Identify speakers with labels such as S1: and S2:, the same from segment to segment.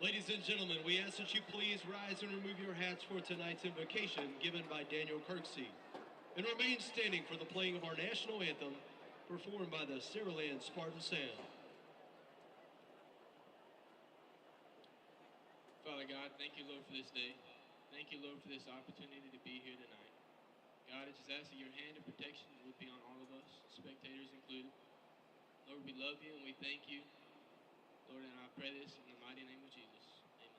S1: Ladies and gentlemen, we ask that you please rise and remove your hats for tonight's invocation given by Daniel Kirksey, and remain standing for the playing of our national anthem performed by the Saraland Spartan Sound.
S2: Father God, thank you, Lord, for this day. Thank you, Lord, for this opportunity to be here tonight. God, I just ask that your hand of protection would be on all of us, spectators included. Lord, we love you and we thank you. Lord, and I pray this in the mighty name of Jesus. Amen.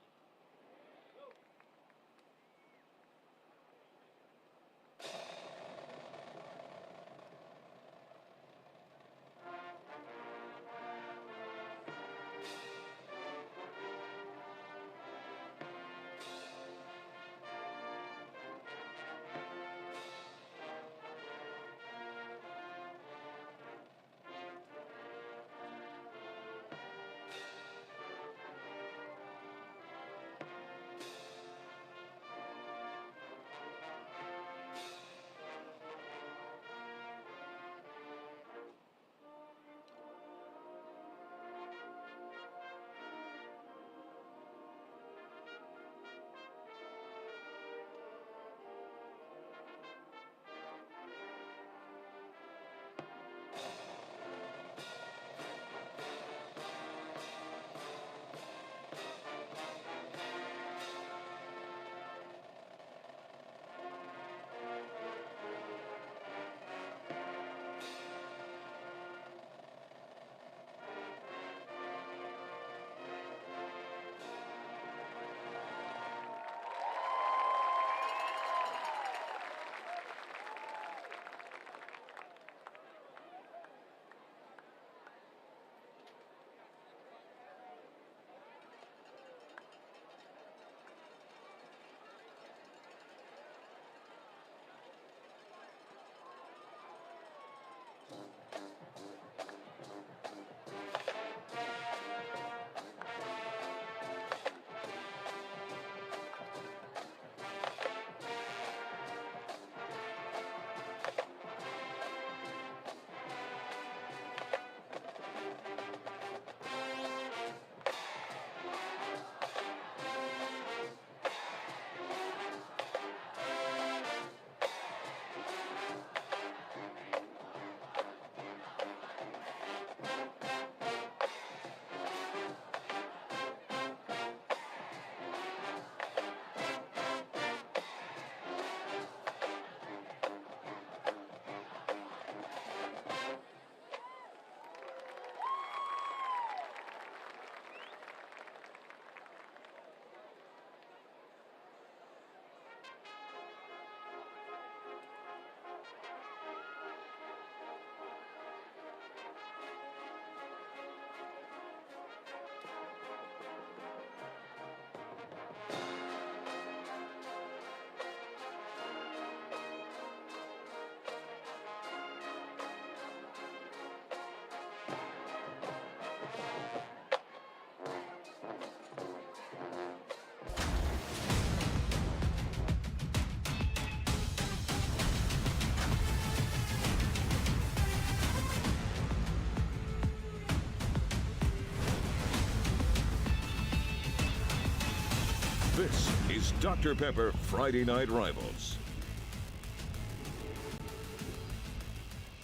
S3: This is Dr. Pepper Friday Night Rivals.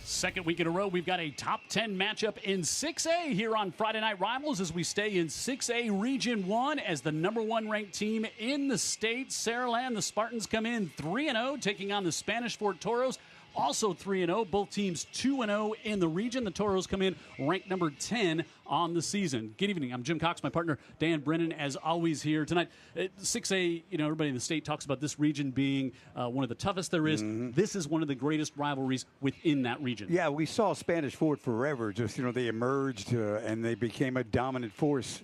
S4: Second week in a row, we've got a top 10 matchup in 6A here on Friday Night Rivals as we stay in 6A Region 1 as the number one ranked team in the state. Saraland, the Spartans come in 3-0, taking on the Spanish Fort Toros. Also 3-0, both teams 2-0 in the region. The Toros come in ranked number 10 on the season. Good evening. I'm Jim Cox, my partner Dan Brennan, as always here tonight. 6A, everybody in the state talks about this region being one of the toughest there is. Mm-hmm. This is one of the greatest rivalries within that region.
S5: Yeah, we saw Spanish Fort forever. Just, they emerged and they became a dominant force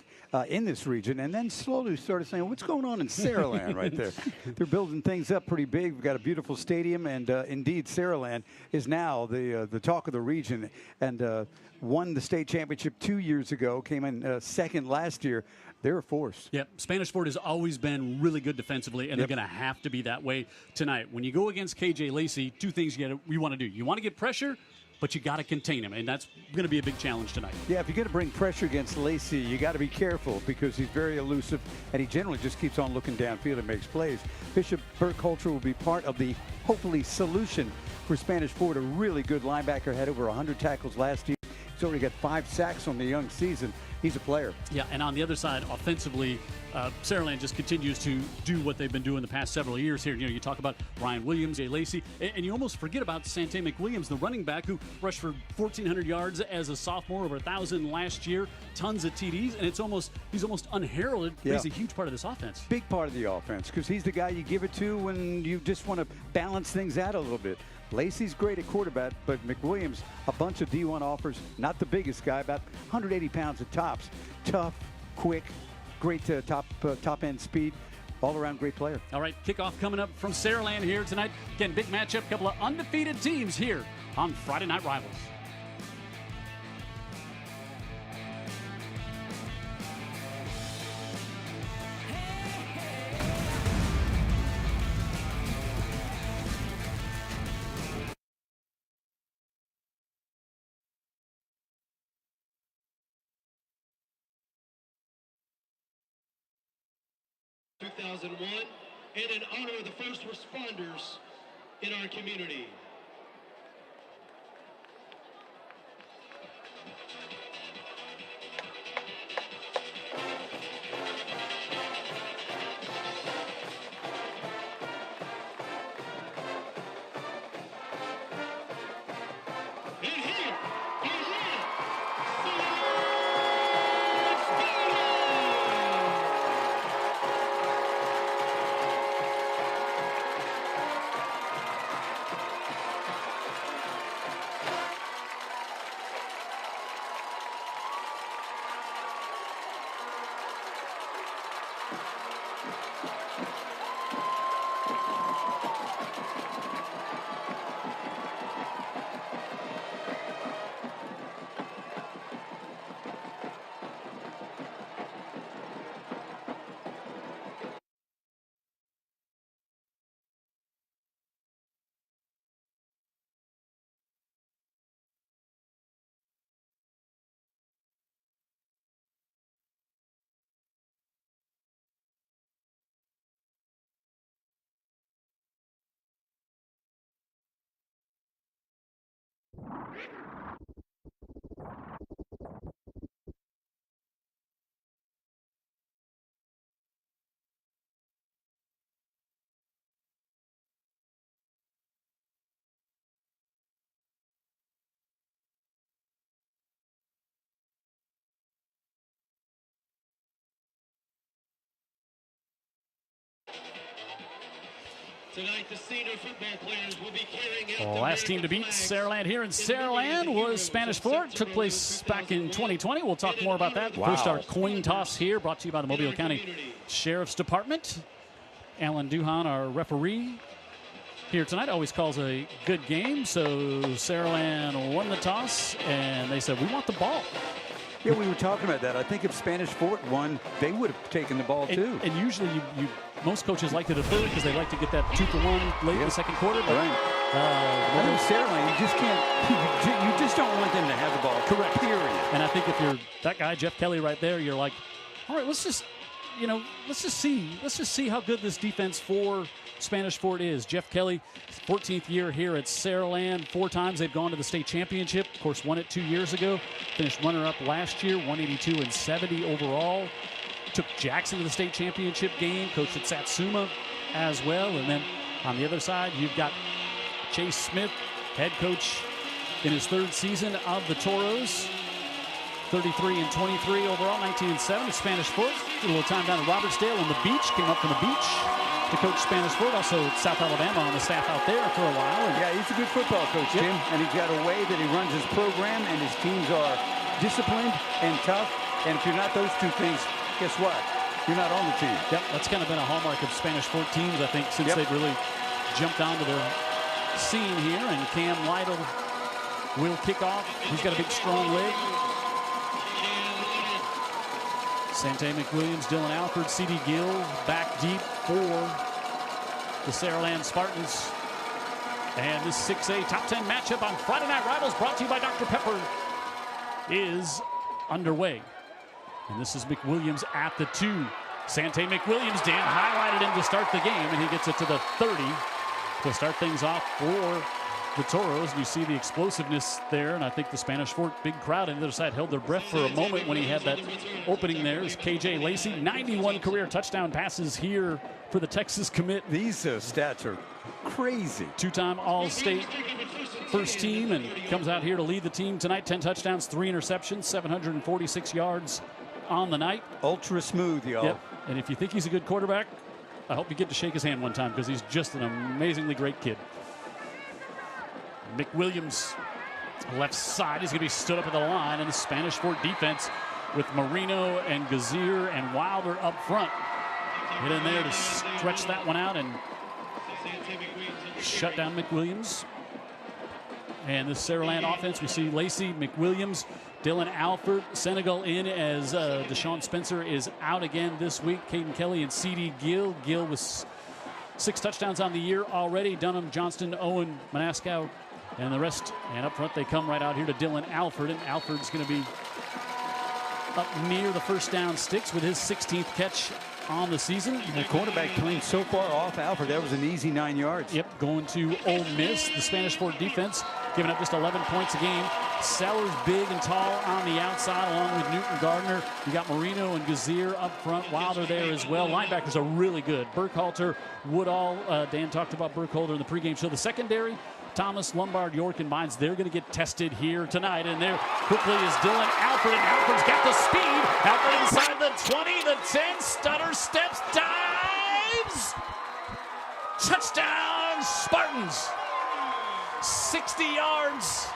S5: in this region, and then slowly started saying, what's going on in Saraland right there? They're building things up pretty big. We've got a beautiful stadium, and indeed, Saraland is now the talk of the region, and won the state championship 2 years ago, came in second last year. They're a force.
S4: Yep, Spanish Fort has always been really good defensively, and they're going to have to be that way tonight. When you go against KJ Lacey, two things you want to do. You want to get pressure, but you got to contain him, and that's going to be a big challenge tonight.
S5: Yeah, if you're going to bring pressure against Lacey, you got to be careful because he's very elusive, and he generally just keeps on looking downfield and makes plays. Bishop Burkholzer will be part of the, hopefully, solution for Spanish Fort, a really good linebacker, had over 100 tackles last year. He's already got 5 sacks on the young season. He's a player.
S4: Yeah, and on the other side, offensively, Saraland just continues to do what they've been doing the past several years here. You know, you talk about Ryan Williams, Jay Lacey, and you almost forget about Sante McWilliams, the running back who rushed for 1,400 yards as a sophomore, over 1,000 last year, tons of TDs, and he's almost unheralded. Yeah. He's a huge part of this offense.
S5: Big part of the offense because he's the guy you give it to when you just want to balance things out a little bit. Lacey's great at quarterback, but McWilliams, a bunch of D1 offers, not the biggest guy, about 180 pounds at tops. Tough, quick, great top-end speed, all-around great player.
S4: All right, kickoff coming up from Saraland here tonight. Again, big matchup, couple of undefeated teams here on Friday Night Rivals.
S1: And in honor of the first responders in our community. Tonight, the senior football players will be carrying out
S4: the last team to beat Saraland here in Saraland was Spanish Fort. Took place back in 2020. We'll talk more about that.
S5: Wow.
S4: First, our coin toss here, brought to you by the Mobile County Sheriff's Department. Alan Duhan, our referee here tonight, always calls a good game. So Saraland won the toss, and they said, we want the ball.
S5: Yeah, we were talking about that. I think if Spanish Fort won, they would have taken the ball too.
S4: And usually, most coaches like to defer because they like to get that 2-for-1 late in the second quarter. But,
S5: right. I think Saraland, you just can't. You just don't want them to have the ball.
S4: Correct.
S5: Period.
S4: And I think if you're that guy, Jeff Kelly, right there, you're like, all right, let's just see how good this defense for Spanish Fort is. Jeff Kelly, 14th year here at Saraland. 4 times they've gone to the state championship. Of course, won it 2 years ago. Finished runner-up last year, 182-70 overall. Took Jackson to the state championship game. Coached at Satsuma as well. And then on the other side, you've got Chase Smith, head coach in his 3rd season of the Toros. 33-23 overall, 19-7 at Spanish Fort. Did a little time down at Robertsdale on the beach. Came up from the beach to coach Spanish Fort. Also South Alabama on the staff out there for a while. And
S5: yeah, he's a good football coach, Jim. And he's got a way that he runs his program, and his teams are disciplined and tough. And if you're not those two things, guess what? You're not on the team.
S4: Yep, that's kind of been a hallmark of Spanish Fort teams, I think, since they've really jumped onto the scene here. And Cam Lytle will kick off. He's got a big, strong leg. Sante McWilliams, Dylan Alford, C.D. Gill back deep for the Saraland Spartans. And this 6A top 10 matchup on Friday Night Rivals, brought to you by Dr. Pepper, is underway. And this is McWilliams at the 2. Sante McWilliams, Dan highlighted him to start the game, and he gets it to the 30 to start things off for the Toros. And you see the explosiveness there, and I think the Spanish Fort big crowd on the other side held their breath for a moment when he had that opening there. Is KJ Lacey, 91 career touchdown passes here for the Texas commit.
S5: These stats are crazy.
S4: Two-time All-State first team, and comes out here to lead the team tonight. 10 touchdowns, 3 interceptions, 746 yards on the night.
S5: Ultra smooth, y'all.
S4: Yep. And if you think he's a good quarterback, I hope you get to shake his hand one time, because he's just an amazingly great kid. McWilliams, left side, is going to be stood up at the line, and the Spanish Fort defense with Marino and Gazier and Wilder up front. Get in there to stretch that one out and shut down McWilliams. And the Saraland offense, we see Lacey, McWilliams, Dylan Alford, Senegal in as Deshaun Spencer is out again this week. Caden Kelly and C.D. Gill. Gill with 6 touchdowns on the year already. Dunham, Johnston, Owen, Manaskow, and the rest. And up front, they come right out here to Dylan Alford. And Alford's going to be up near the first down sticks with his 16th catch on the season.
S5: The quarterback cleaned so far off Alford. That was an easy 9 yards.
S4: Yep, going to Ole Miss. The Spanish Fort defense giving up just 11 points a game. Sellers big and tall on the outside, along with Newton Gardner. You got Marino and Gazier up front. Wilder there as well. Linebackers are really good. Burkhalter, Woodall. Dan talked about Burkhalter in the pregame show. The secondary, Thomas, Lombard, York, and Mines, they're going to get tested here tonight. And there quickly is Dylan Alford, and Alford's got the speed. Alford inside the 20, the 10, stutter steps, dives. Touchdown, Spartans. 60 yards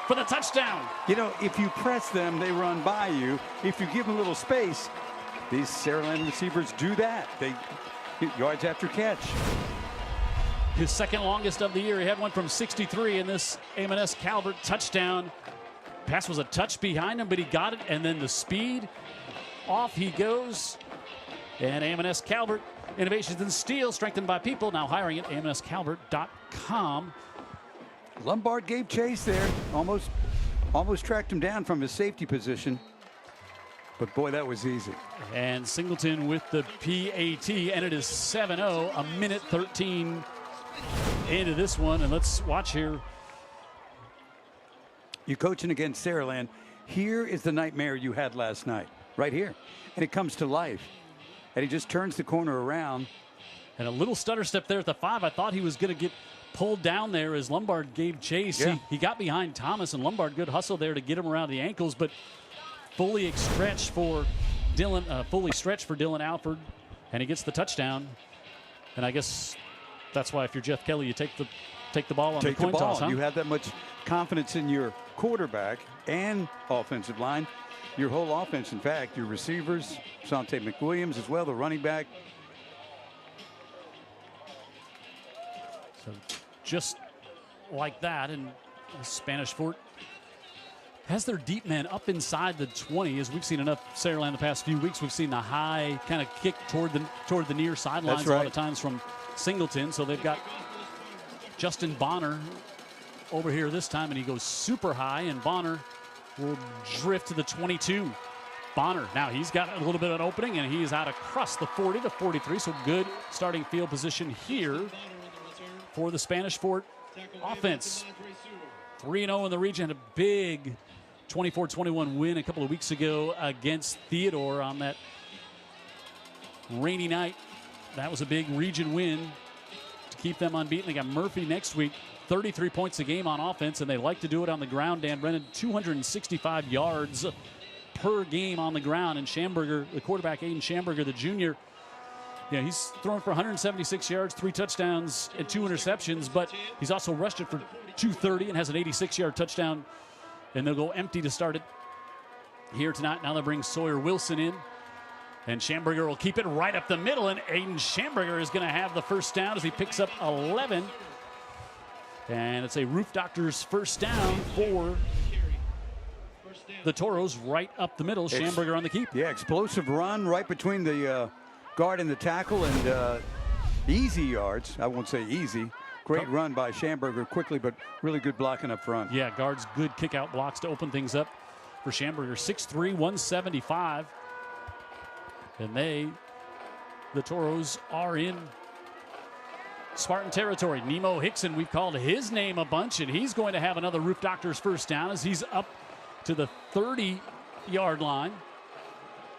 S4: for the touchdown.
S5: You know, if you press them, they run by you. If you give them a little space, these Saraland receivers do that. They get yards after catch.
S4: His second longest of the year. He had one from 63 in this A&S Calvert touchdown. Pass was a touch behind him, but he got it, and then the speed. Off he goes. And A&S Calvert, innovations in steel, strengthened by people. Now hiring at amscalvert.com.
S5: Lombard gave chase there. Almost tracked him down from his safety position. But boy, that was easy.
S4: And Singleton with the PAT, and it is 7-0, a minute 13 into this one. And let's watch here.
S5: You're coaching against Saraland. Here is the nightmare you had last night, right here. And it comes to life. And he just turns the corner around.
S4: And a little stutter step there at the 5. I thought he was going to get pulled down there as Lombard gave chase.
S5: Yeah.
S4: He got behind Thomas, and Lombard, good hustle there to get him around the ankles, but fully stretched for Dylan Alford, and he gets the touchdown. And I guess that's why if you're Jeff Kelly, you take the ball on the coin toss. Huh?
S5: You have that much confidence in your quarterback and offensive line. Your whole offense, in fact, your receivers, Sante McWilliams as well, the running back.
S4: So just like that, and Spanish Fort has their deep man up inside the 20. As we've seen enough Saraland the past few weeks, we've seen the high kind of kick toward the near sidelines.
S5: That's right.
S4: A lot of times from Singleton. So they've got Justin Bonner over here this time, and he goes super high, and Bonner will drift to the 22. Bonner, now he's got a little bit of an opening, and he is out across the 40 to 43. So good starting field position here for the Spanish Fort offense. 3-0 in the region. Had a big 24-21 win a couple of weeks ago against Theodore on that rainy night. That was a big region win to keep them unbeaten. They got Murphy next week, 33 points a game on offense, and they like to do it on the ground. Dan Brennan, 265 yards per game on the ground. And Schamberger, the quarterback, Aiden Schamberger, the junior, he's thrown for 176 yards, 3 touchdowns, and 2 interceptions, but he's also rushed it for 230 and has an 86-yard touchdown. And they'll go empty to start it here tonight. Now they bring Sawyer Wilson in, and Schamberger will keep it right up the middle, and Aiden Schamberger is going to have the first down as he picks up 11. And it's a Roof Doctors first down for the Toros right up the middle. Schamberger on the keep.
S5: Yeah, explosive run right between the guard and the tackle, and easy yards. I won't say easy, Great run by Schamberger quickly, but really good blocking up front.
S4: Yeah, guards good kick-out blocks to open things up for Schamberger. 6'3", 175. And the Toros, are in Spartan territory. Nemo Hickson, we've called his name a bunch, and he's going to have another Roof Doctors first down as he's up to the 30-yard line.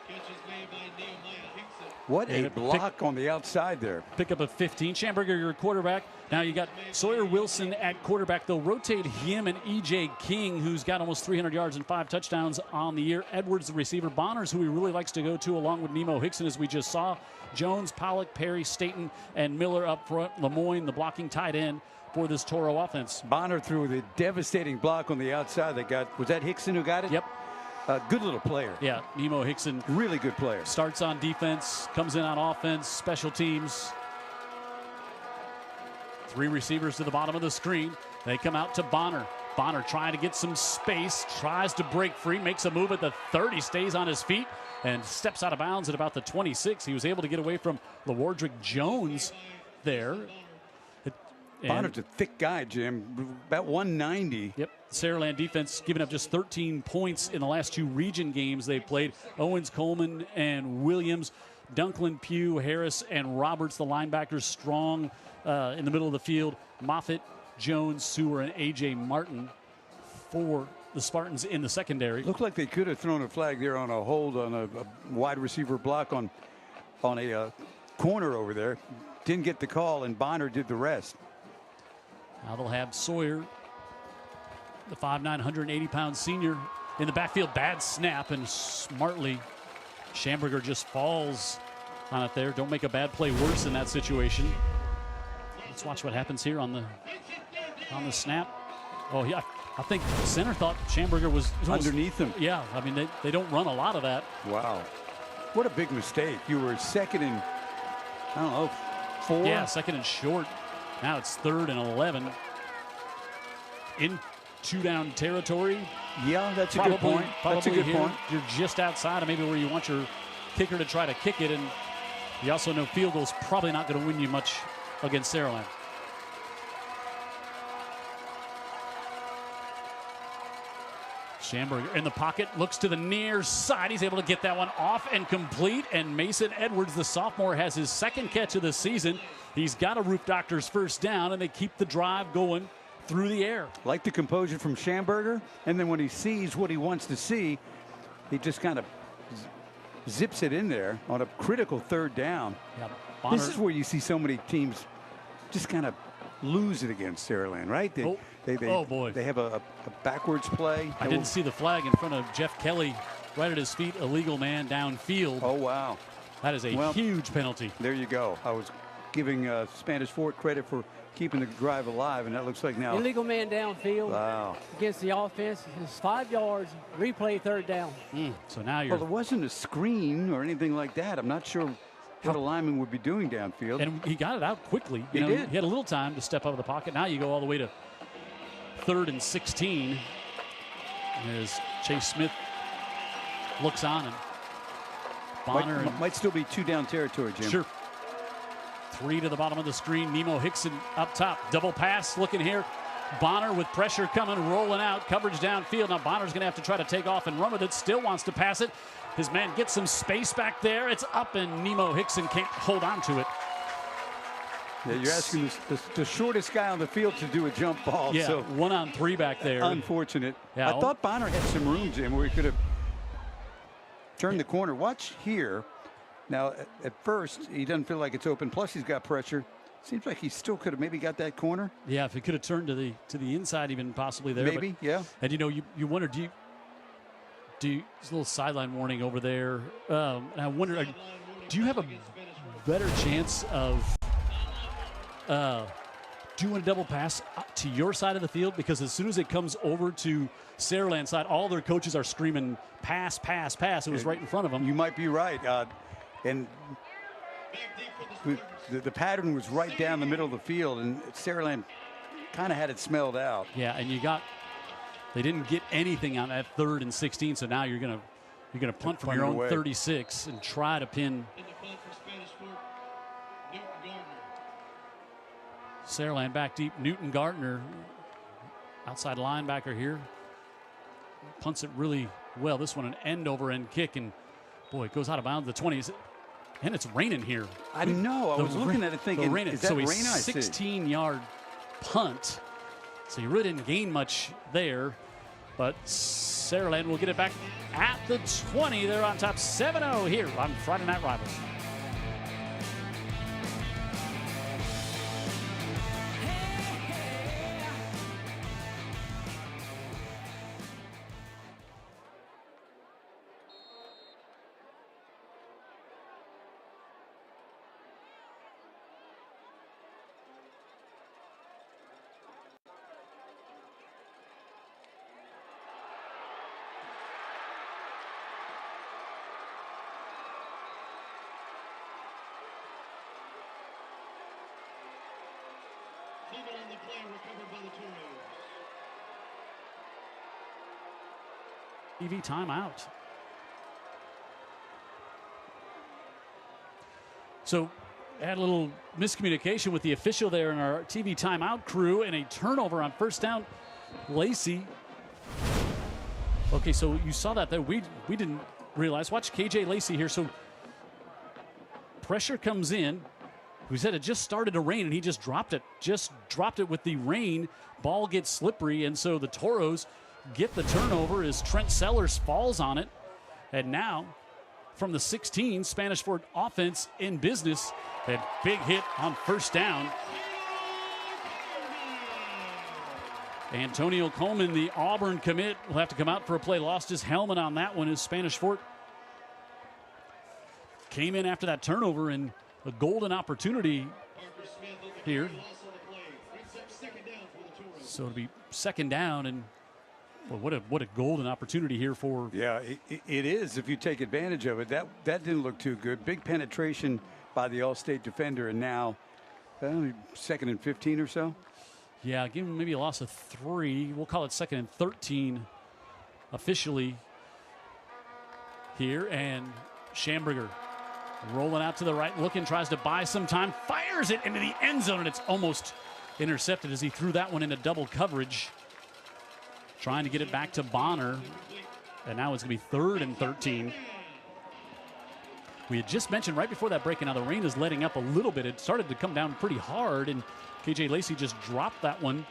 S1: Catch is made by Nehemiah Hickson.
S5: What a block on the outside there.
S4: Pick up a 15. Schamberger, your quarterback. Now you got Sawyer Wilson at quarterback. They'll rotate him and E.J. King, who's got almost 300 yards and 5 touchdowns on the year. Edwards, the receiver. Bonners, who he really likes to go to, along with Nemo Hickson, as we just saw. Jones, Pollock, Perry, Staten, and Miller up front. Lemoyne, the blocking tight end for this Toro offense.
S5: Bonner threw the devastating block on the outside. Was that Hickson who got it?
S4: Yep.
S5: Good little player.
S4: Yeah, Nemo Hickson.
S5: Really good player.
S4: Starts on defense, comes in on offense, special teams. 3 receivers to the bottom of the screen. They come out to Bonner. Bonner trying to get some space, tries to break free, makes a move at the 30, stays on his feet, and steps out of bounds at about the 26. He was able to get away from LeWardrick Jones there.
S5: Bonner's a thick guy, Jim. About 190.
S4: Yep. Saraland defense giving up just 13 points in the last 2 region games they played. Owens, Coleman, and Williams. Dunklin, Pugh, Harris, and Roberts, the linebackers, strong in the middle of the field. Moffitt, Jones, Sewer, and A.J. Martin for the Spartans in the secondary.
S5: Looked like they could have thrown a flag there on a hold on a wide receiver block on a corner over there. Didn't get the call, and Bonner did the rest.
S4: Now they'll have Sawyer, the 5'9", 180-pound senior, in the backfield. Bad snap, and smartly, Schamberger just falls on it there. Don't make a bad play worse in that situation. Let's watch what happens here on the snap. Oh, yeah, I think the center thought Schamberger was
S5: underneath him.
S4: Yeah, I mean, they don't run a lot of that.
S5: Wow. What a big mistake. You were second and, I don't know, 4?
S4: Yeah, second and short. Now it's 3rd and 11. In 2-down territory.
S5: Yeah, that's a good point. That's a good point.
S4: You're just outside of maybe where you want your kicker to try to kick it, and you also know field goal's probably not going to win you much against Saraland. Schamberger in the pocket, looks to the near side. He's able to get that one off and complete, and Mason Edwards, the sophomore, has his 2nd catch of the season. He's got a Roof Doctors first down, and they keep the drive going through the air.
S5: Like the composure from Schamberger, and then when he sees what he wants to see, he just kind of zips it in there on a critical 3rd down.
S4: Yeah,
S5: this is where you see so many teams just kind of lose it against Saraland, right?
S4: Oh boy.
S5: They have a backwards play.
S4: I didn't see the flag in front of Jeff Kelly right at his feet. Illegal man downfield.
S5: Oh, wow.
S4: That is a huge penalty.
S5: There you go. I was giving Spanish Fort credit for keeping the drive alive, and that looks like now.
S6: Illegal man downfield.
S5: Wow.
S6: Against the offense. It's 5 yards. Replay 3rd down.
S4: So now you're.
S5: Well, there wasn't a screen or anything like that. I'm not sure what a lineman would be doing downfield.
S4: And he got it out quickly.
S5: He did.
S4: He had a little time to step out of the pocket. Now you go all the way to 3rd and 16 as Chase Smith looks on, and Bonner
S5: might still be 2-down territory, Jim.
S4: Sure. 3 to the bottom of the screen. Nemo Hickson up top. Double pass looking here. Bonner with pressure coming, rolling out. Coverage downfield. Now Bonner's going to have to try to take off and run with it. Still wants to pass it. His man gets some space back there. It's up, and Nemo Hickson can't hold on to it.
S5: Yeah, you're asking the shortest guy on the field to do a jump ball.
S4: Yeah,
S5: so
S4: 1-on-3 back there.
S5: Unfortunate.
S4: Yeah,
S5: I thought Bonner had some room, Jim, where he could have turned the corner. Watch here. Now, at first, he doesn't feel like it's open. Plus, he's got pressure. Seems like he still could have maybe got that corner.
S4: Yeah, if he could have turned to the inside, even possibly there.
S5: Maybe, yeah.
S4: And you wonder, do you there's a little sideline warning over there, and I wonder, do you have a better chance of doing a double pass to your side of the field? Because as soon as it comes over to Saraland's side, all their coaches are screaming pass, pass, pass. It was right in front of them.
S5: You might be right. And the pattern was right down the middle of the field, and Saraland kind of had it smelled out.
S4: Yeah, and they didn't get anything on that 3rd and 16, so now you're gonna punt from your own 36 and try to pin. Saraland back deep. Newton Gardner, outside linebacker here, punts it really well. This one an end over end kick, and boy, it goes out of bounds the 20s. And it's raining here.
S5: I know. I was looking at it thinking, is that
S4: so
S5: rain
S4: a
S5: I see?
S4: 16-yard punt. So you really didn't gain much there. But Saraland will get it back at the 20. They're on top 7-0 here on Friday Night Rivals.
S1: Movement on the play recovered by the Toros.
S4: TV timeout. So had a little miscommunication with the official there in our TV timeout crew, and a turnover on first down. Lacey. Okay, so you saw that there. We didn't realize. Watch KJ Lacey here. So pressure comes in. We said it just started to rain, and he just dropped it. Just dropped it with the rain. Ball gets slippery, and so the Toros get the turnover as Trent Sellers falls on it. And now, from the 16, Spanish Fort offense in business. A big hit on first down. Antonio Coleman, the Auburn commit, will have to come out for a play. Lost his helmet on that one as Spanish Fort came in after that turnover, and a golden opportunity here. So it'll be second down, and well, what a golden opportunity here for.
S5: Yeah, it is if you take advantage of it. That didn't look too good. Big penetration by the All-State defender, and now second and 15 or so.
S4: Yeah, give him maybe a loss of 3. We'll call it second and 13 officially here, and Schamberger rolling out to the right, looking, tries to buy some time, fires it into the end zone, and it's almost intercepted as he threw that one into double coverage. Trying to get it back to Bonner, and now it's going to be third and 13. We had just mentioned right before that break, and now the rain is letting up a little bit. It started to come down pretty hard, and KJ Lacey just dropped that one,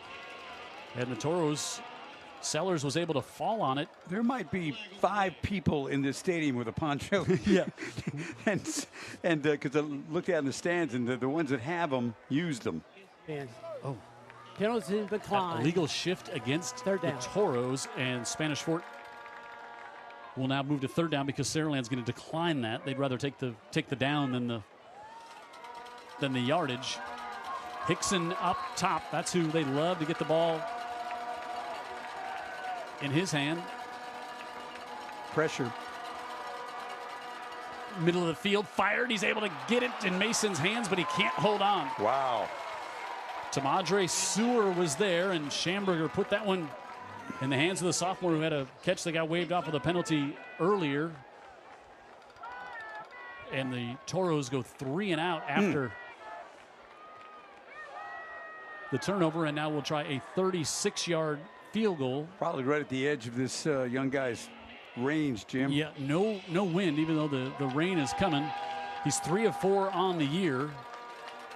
S4: and the Toros, Sellers was able to fall on it.
S5: There might be 5 people in this stadium with a poncho.
S4: Yeah.
S5: and because I looked out in the stands, and the ones that have them used them.
S6: And
S4: Oh,
S6: penalty decline.
S4: illegal shift against
S6: Third
S4: the
S6: down.
S4: Toros, and Spanish Fort will now move to third down because Saraland's going to decline that. They'd rather take the down than the yardage. Hickson up top. That's who they love to get the ball in his hand.
S5: Pressure.
S4: Middle of the field, fired. He's able to get it in Mason's hands, but he can't hold on.
S5: Wow.
S4: Tamadre Sewer was there, and Schamberger put that one in the hands of the sophomore who had a catch that got waved off with a penalty earlier. And the Toros go 3 and out after the turnover, and now we'll try a 36-yard field goal.
S5: Probably right at the edge of this young guy's range, Jim.
S4: Yeah, no wind, even though the rain is coming. He's 3 of 4 on the year.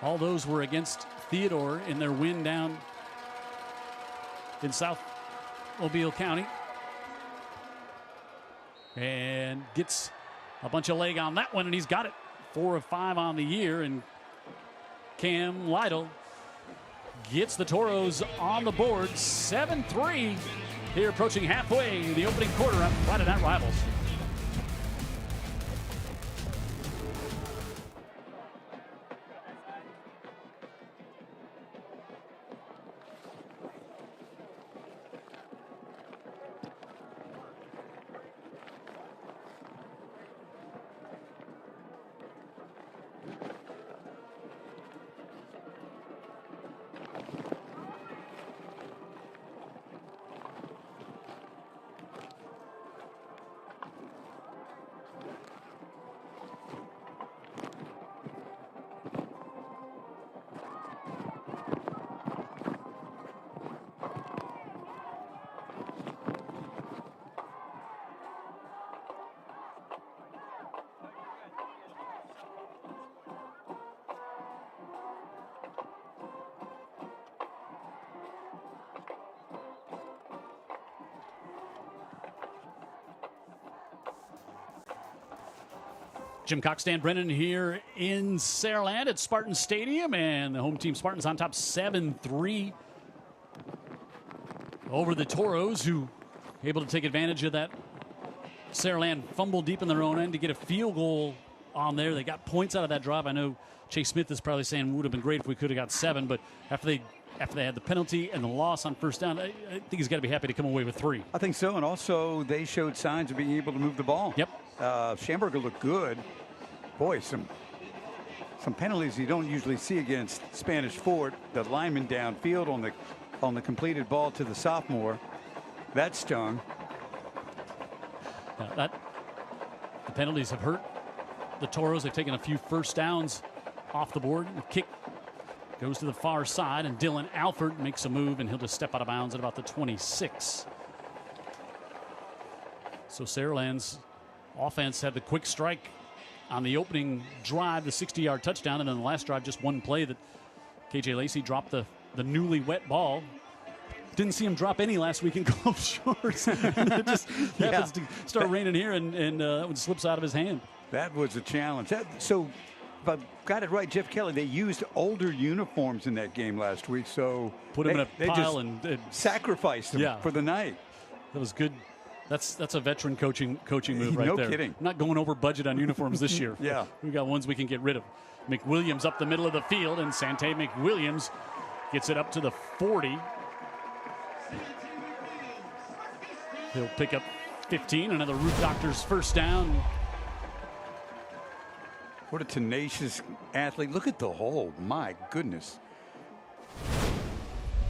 S4: All those were against Theodore in their win down in South Mobile County. And gets a bunch of leg on that one, and he's got it. 4 of 5 on the year, and Cam Lytle gets the Toros on the board. 7-3 here, approaching halfway the opening quarter on Friday Night Rivals. Jim Cox, Dan Brennan here in Saraland at Spartan Stadium, and the home team Spartans on top 7-3 over the Toros, who able to take advantage of that Saraland fumble deep in their own end to get a field goal on there. They got points out of that drive. I know Chase Smith is probably saying it would have been great if we could have got 7, but after they had the penalty and the loss on first down, I think he's got to be happy to come away with 3.
S5: I think so, and also they showed signs of being able to move the ball.
S4: Yep.
S5: Schamberger looked good. Boy, some penalties you don't usually see against Spanish Fort. The lineman downfield on the completed ball to the sophomore. That stung.
S4: The penalties have hurt the Toros. They've taken a few first downs off the board. The kick goes to the far side, and Dylan Alford makes a move, and he'll just step out of bounds at about the 26. So Saraland's offense had the quick strike on the opening drive, the 60-yard touchdown, and then the last drive, just one play that KJ Lacey dropped the newly wet ball. Didn't see him drop any last week in golf shorts. It just happens to start raining here, and that one slips out of his hand.
S5: That was a challenge. So, if I got it right, Jeff Kelly, they used older uniforms in that game last week. So
S4: put them in a pile and
S5: sacrificed them for the night.
S4: That was good. That's a veteran coaching move right
S5: there.
S4: No kidding. Not going over budget on uniforms this year.
S5: Yeah.
S4: We got ones we can get rid of. McWilliams up the middle of the field, and Sante McWilliams gets it up to the 40. He'll pick up 15, another Roof Doctors first down.
S5: What a tenacious athlete. Look at the hole. My goodness.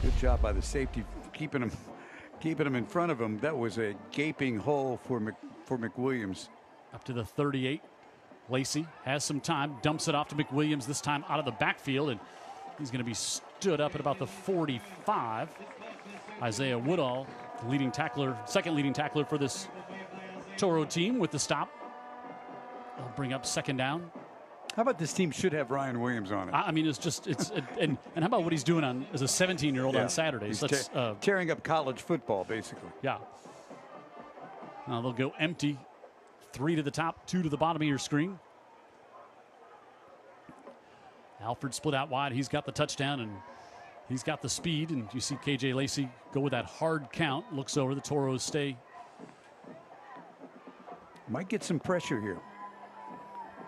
S5: Good job by the safety keeping him in front of him. That was a gaping hole for McWilliams.
S4: Up to the 38. Lacey has some time, dumps it off to McWilliams, this time out of the backfield, and he's going to be stood up at about the 45. Isaiah Woodall, second leading tackler for this Toro team, with the stop. They'll bring up second down.
S5: How about this team should have Ryan Williams on it?
S4: I mean, and how about what he's doing as a 17-year-old on Saturdays?
S5: He's tearing up college football, basically.
S4: Yeah. Now they'll go empty. 3 to the top, 2 to the bottom of your screen. Alford split out wide. He's got the touchdown, and he's got the speed. And you see KJ Lacey go with that hard count. Looks over. The Toros stay.
S5: Might get some pressure here.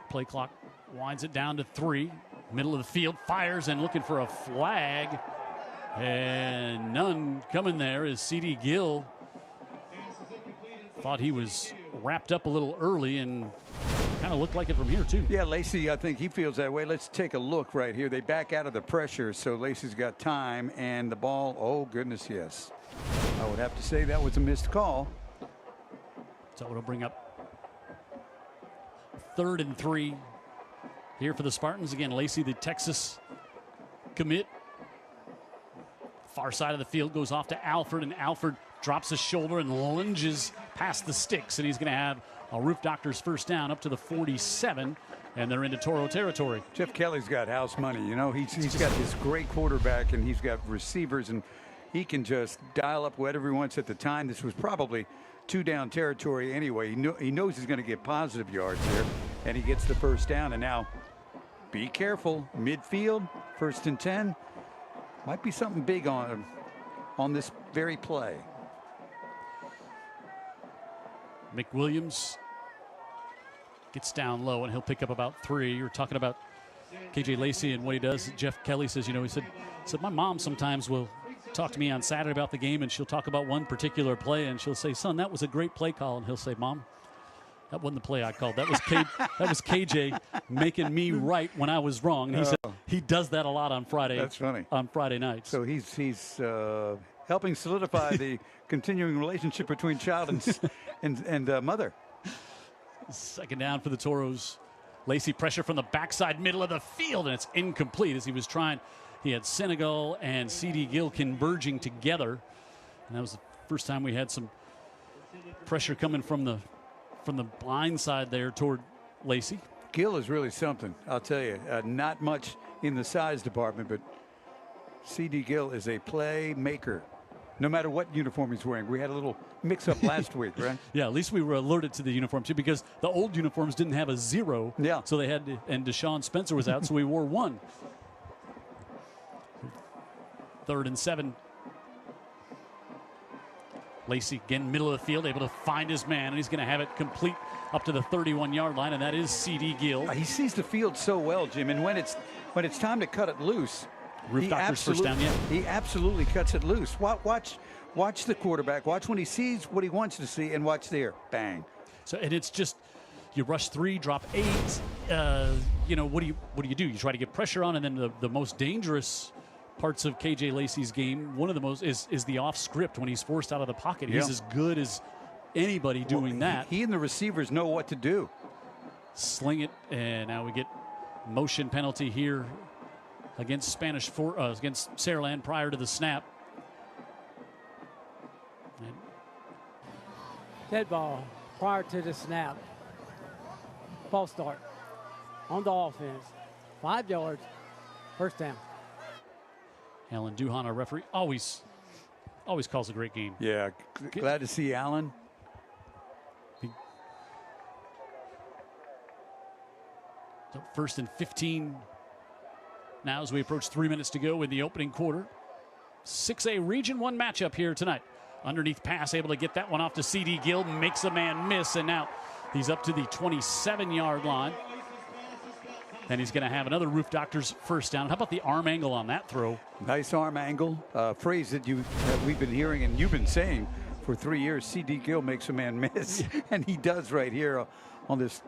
S4: Play clock winds it down to 3. Middle of the field, fires, and looking for a flag. And none coming there as C.D. Gill thought he was wrapped up a little early, and kind of looked like it from here too.
S5: Yeah, Lacey, I think he feels that way. Let's take a look right here. They back out of the pressure, so Lacey's got time, and the ball, oh goodness, yes. I would have to say that was a missed call.
S4: So it'll bring up 3rd and 3 here for the Spartans. Again, Lacey, the Texas commit. Far side of the field goes off to Alford, and Alford drops his shoulder and lunges past the sticks, and he's going to have a Roof Doctors first down up to the 47, and they're into Toro territory.
S5: Jeff Kelly's got house money. You know, he's got this great quarterback, and he's got receivers, and he can just dial up whatever he wants at the time. This was probably 2-down territory anyway. He knows he's going to get positive yards there, and he gets the first down. And now, be careful, midfield, 1st and 10. Might be something big on this very play.
S4: McWilliams gets down low, and he'll pick up about 3. You're talking about KJ Lacey and what he does. Jeff Kelly says, he said my mom sometimes will talk to me on Saturday about the game, and she'll talk about one particular play, and she'll say, son, that was a great play call. And he'll say, Mom, that wasn't the play I called. That was KJ making me right when I was wrong. And he said he does that a lot on Friday.
S5: That's funny.
S4: On Friday nights.
S5: So he's helping solidify the continuing relationship between child and mother.
S4: Second down for the Toros. Lacey pressure from the backside, middle of the field, and it's incomplete as he was trying. He had Senegal and C.D. Gill converging together, and that was the first time we had some pressure coming from the blind side there toward Lacey.
S5: Gill is really something, I'll tell you. Not much in the size department, but C.D. Gill is a playmaker. no matter what uniform he's wearing. We had a little mix-up last week, right?
S4: Yeah, at least we were alerted to the uniform, too, because the old uniforms didn't have a 0.
S5: Yeah.
S4: So they had to, and Deshaun Spencer was out, so we wore 1. 3rd and 7. Lacey, again, middle of the field, able to find his man, and he's going to have it complete up to the 31-yard line, and that is C.D. Gill.
S5: He sees the field so well, Jim, and when it's time to cut it loose,
S4: Roof Doctor's first down, yeah.
S5: He absolutely cuts it loose. Watch the quarterback. Watch when he sees what he wants to see, and watch there. Bang.
S4: So, and it's just, you rush 3, drop 8. What do you do? You try to get pressure on, and then the most dangerous parts of KJ Lacey's game, one of the most is the off script when he's forced out of the pocket. He's as good as anybody doing that.
S5: He and the receivers know what to do.
S4: Sling it, and now we get motion penalty here against against Saraland prior to the snap. And
S6: Dead ball prior to the snap. False start on the offense. 5 yards, first down.
S4: Alan Duhan, our referee, always calls a great game.
S5: Yeah, glad to see Alan.
S4: So 1st and 15 now as we approach 3 minutes to go in the opening quarter. 6A Region 1 matchup here tonight. Underneath pass, able to get that one off to C.D. Gill, makes a man miss, and now he's up to the 27-yard line. And he's going to have another Roof Doctor's first down. How about the arm angle on that throw?
S5: Nice arm angle. Phrase that we've been hearing and you've been saying for 3 years. C.D. Gill makes a man miss, and he does right here on this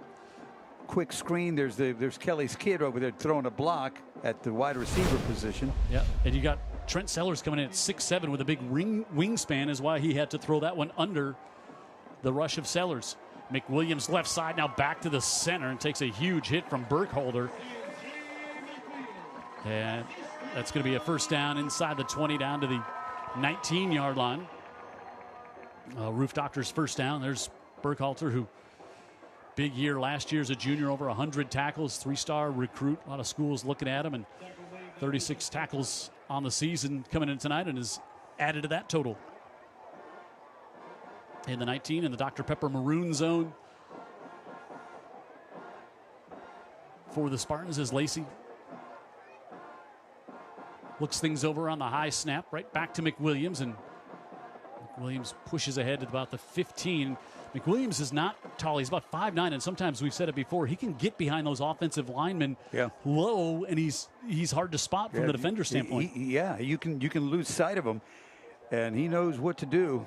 S5: quick screen. There's Kelly's kid over there throwing a block at the wide receiver position.
S4: Yeah, and you got Trent Sellers coming in at 6'7" with a big wingspan, is why he had to throw that one under the rush of Sellers. McWilliams left side, now back to the center, and takes a huge hit from Burkholder. And that's going to be a first down inside the 20 down to the 19-yard line. Roof Doctor's first down. There's Burkhalter, who big year last year as a junior, over 100 tackles, 3-star recruit. A lot of schools looking at him, and 36 tackles on the season coming in tonight, and is added to that total. In the 19 in the Dr. Pepper maroon zone for the Spartans is Lacey. Looks things over on the high snap, right back to McWilliams, and McWilliams pushes ahead to about the 15. McWilliams is not tall. He's about 5'9", and sometimes we've said it before, he can get behind those offensive linemen low, and he's hard to spot from the defender standpoint.
S5: You can lose sight of him, and he knows what to do.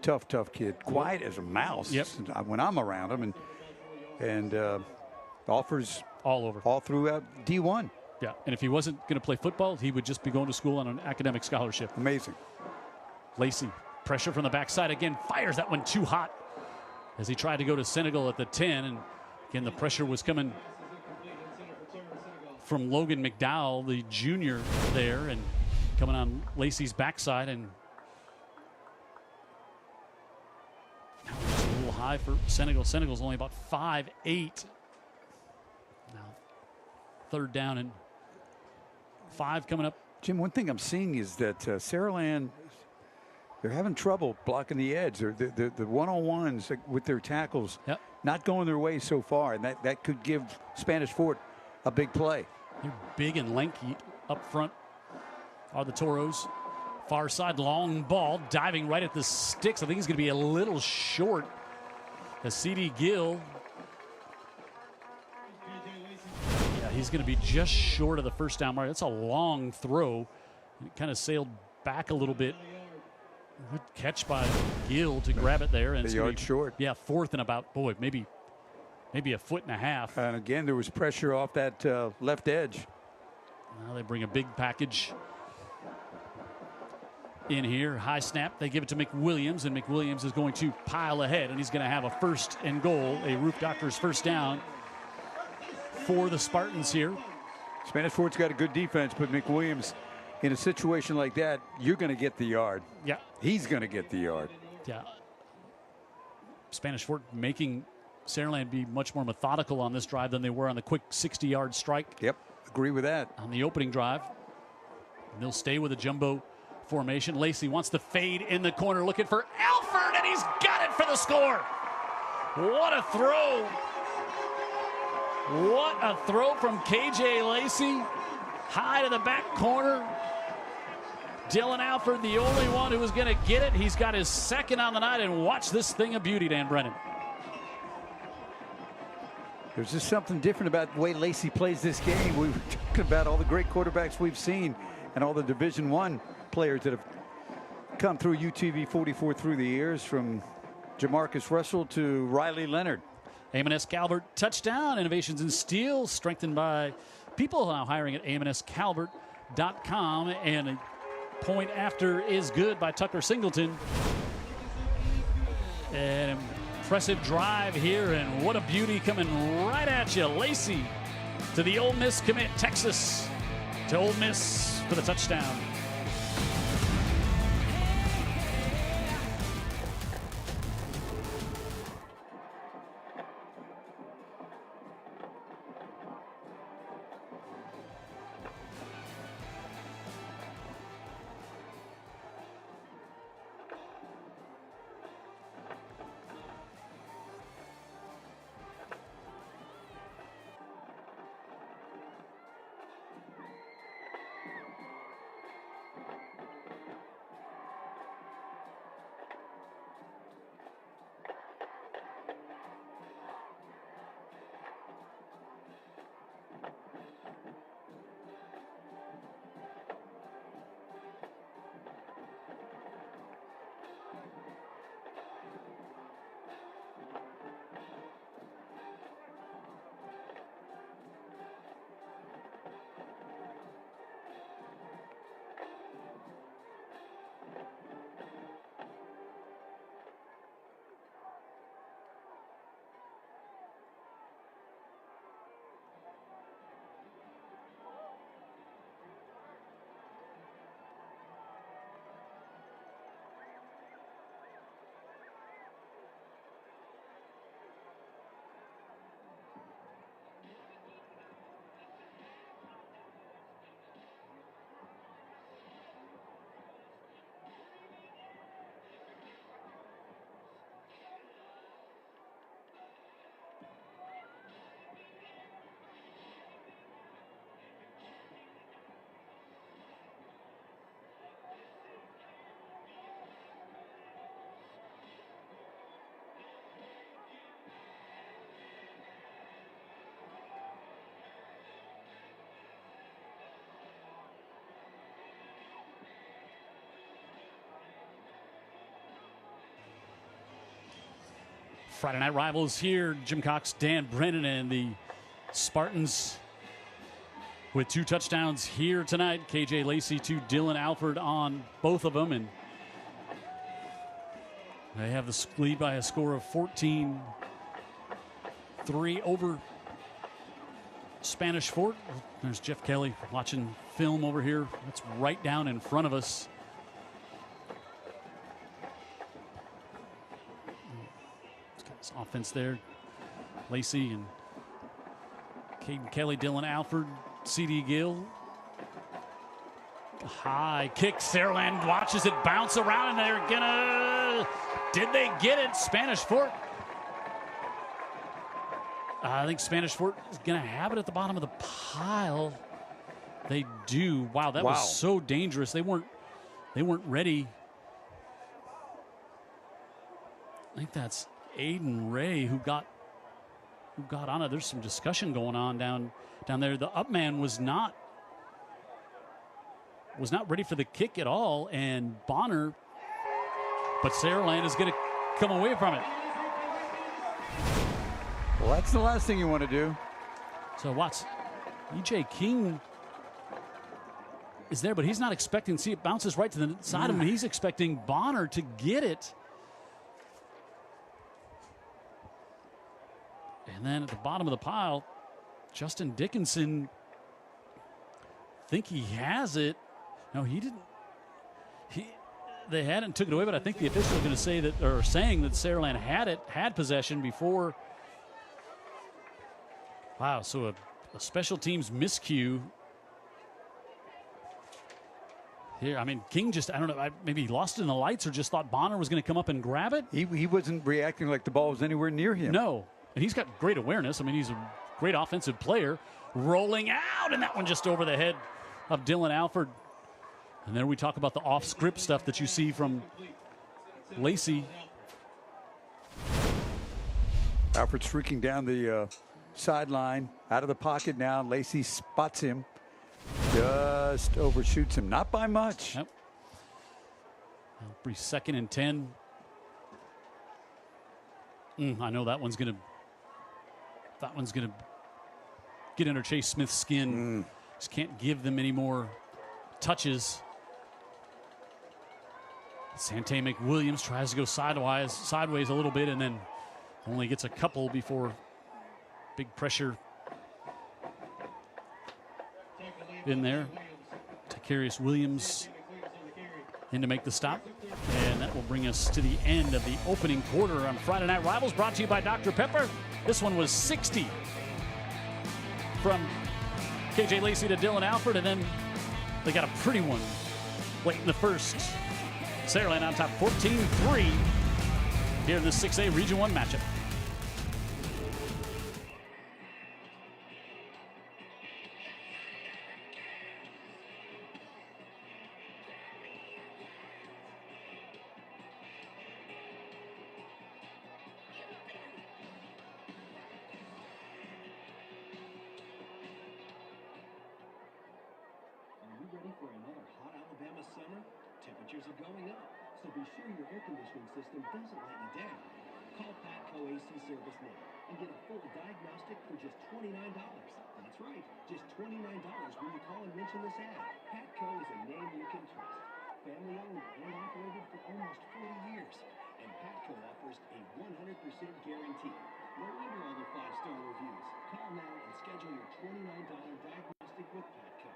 S5: Tough kid, quiet as a mouse.
S4: Yep.
S5: When I'm around him, and offers all throughout D1.
S4: Yeah, and if he wasn't going to play football, he would just be going to school on an academic scholarship.
S5: Amazing.
S4: Lacey, pressure from the backside again, fires that one too hot as he tried to go to Senegal at the 10, and again the pressure was coming from Logan McDowell, the junior there, and coming on Lacey's backside, and a little high for Senegal. Senegal's only about 5'8". Now 3rd down and 5 coming up.
S5: Jim, one thing I'm seeing is that Saraland, they're having trouble blocking the edge. The one-on-ones with their tackles not going their way so far, and that could give Spanish Fort a big play.
S4: They're big and lanky up front are the Toros. Far side, long ball, diving right at the sticks. I think he's going to be a little short. As C.D. Gill, he's going to be just short of the first down mark. That's a long throw. It kind of sailed back a little bit. Good catch by Gill to grab it there. And
S5: a yard short.
S4: Yeah, 4th and about, maybe a 1.5 foot.
S5: And again, there was pressure off that left edge.
S4: Now they bring a big package in here. High snap. They give it to McWilliams, and McWilliams is going to pile ahead, and he's going to have a 1st and goal, a Roof Doctor's first down for the Spartans here.
S5: Spanish Fort's got a good defense, but McWilliams, in a situation like that, you're going to get the yard.
S4: Yeah.
S5: He's going to get the yard.
S4: Yeah. Spanish Fort making Saraland be much more methodical on this drive than they were on the quick 60-yard strike.
S5: Yep, agree with that.
S4: On the opening drive. And they'll stay with a jumbo formation. Lacey wants to fade in the corner, looking for Alford, and he's got it for the score. What a throw. What a throw from KJ Lacey. High to the back corner. Dylan Alford, the only one who was going to get it. He's got his second on the night, and watch this thing of beauty, Dan Brennan.
S5: There's just something different about the way Lacey plays this game. We were talking about all the great quarterbacks we've seen and all the Division I players that have come through UTV 44 through the years, from Jamarcus Russell to Riley Leonard.
S4: A&S Calvert touchdown. Innovations in steel, strengthened by people now hiring at amscalvert.com. And a point after is good by Tucker Singleton. An impressive drive here, and what a beauty coming right at you. Lacey to the Ole Miss commit. Texas to Ole Miss for the touchdown. Friday Night Rivals here. Jim Cox, Dan Brennan, and the Spartans with 2 touchdowns here tonight. KJ Lacey to Dylan Alford on both of them, and they have the lead by a score of 14-3 over Spanish Fort. There's Jeff Kelly watching film over here. That's right down in front of us. Offense there. Lacey and Caden Kelly, Dylan Alford, C.D. Gill. High kick. Saraland watches it bounce around, and they're gonna. Did they get it? Spanish Fort. I think Spanish Fort is gonna have it at the bottom of the pile. They do. Wow, that was so dangerous. They weren't ready. I think that's Aiden Ray who got on it. There's some discussion going on down there. The up man was not ready for the kick at all, and Bonner, but Saraland is going to come away from it.
S5: Well, that's the last thing you want to do.
S4: So Watts, EJ King is there, but he's not expecting. See, it bounces right to the side of him. He's expecting Bonner to get it. And then at the bottom of the pile, Justin Dickinson think he has it. No, he didn't. They hadn't took it away, but I think the official is going to say that, or saying that Saraland had possession before. Wow, so a special teams miscue. here. I mean, King just, I don't know, maybe he lost it in the lights or just thought Bonner was going to come up and grab it.
S5: He wasn't reacting like the ball was anywhere near him.
S4: No. And he's got great awareness. I mean, he's a great offensive player. Rolling out, and that one just over the head of Dylan Alford. And then we talk about the off-script stuff that you see from Lacey.
S5: Alford streaking down the sideline, out of the pocket now. Lacey spots him, just overshoots him, not by much.
S4: Yep. Be 2nd and 10. I know that one's gonna get under Chase Smith's skin. Just can't give them any more touches. Sante McWilliams tries to go sideways a little bit, and then only gets a couple before big pressure in there. Takarius Williams in to make the stop. And that will bring us to the end of the opening quarter on Friday Night Rivals, brought to you by Dr. Pepper. This one was 60 from KJ Lacey to Dylan Alford, and then they got a pretty one late in the first. Saraland on top 14-3 here in this 6A Region 1 matchup.
S1: For another hot Alabama summer? Temperatures are going up, so be sure your air conditioning system doesn't let you down. Call Patco AC Service now and get a full diagnostic for just $29. That's right, just $29 when you call and mention this ad. Patco is a name you can trust. Family owned and operated for almost 40 years. And Patco offers a 100% guarantee. No wonder all the 5-star reviews. Call now and schedule your $29 diagnostic with Patco.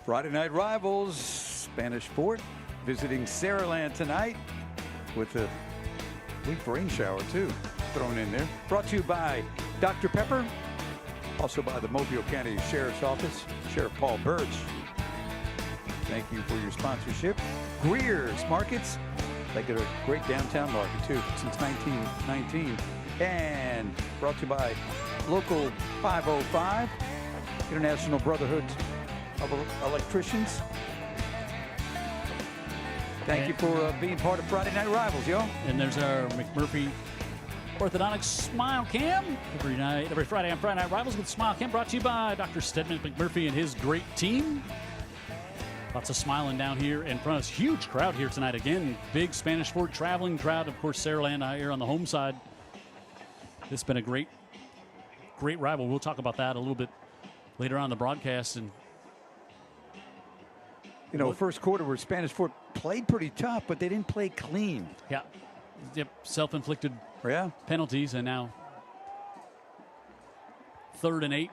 S5: Friday Night Rivals, Spanish Fort, visiting Saraland tonight with a weak rain shower, too, thrown in there. Brought to you by Dr. Pepper, also by the Mobile County Sheriff's Office, Sheriff Paul Birch. Thank you for your sponsorship. Greer's Markets, they got a great downtown market, too, since 1919. And brought to you by Local 505, International Brotherhood of Electricians. Thank you for being part of Friday Night Rivals, y'all.
S4: And there's our McMurphy Orthodontics Smile Cam every Friday on Friday Night Rivals with Smile Cam, brought to you by Dr. Stedman McMurphy and his great team. Lots of smiling down here in front of us. Huge crowd here tonight. Again, big Spanish Fort traveling crowd. Of course, Saraland out here on the home side. This has been a great rival. We'll talk about that a little bit later on in the broadcast. And
S5: you know, first quarter where Spanish Fort played pretty tough, but they didn't play clean.
S4: Yeah. Yep. Self-inflicted
S5: Yeah.
S4: penalties, and now 3rd and 8.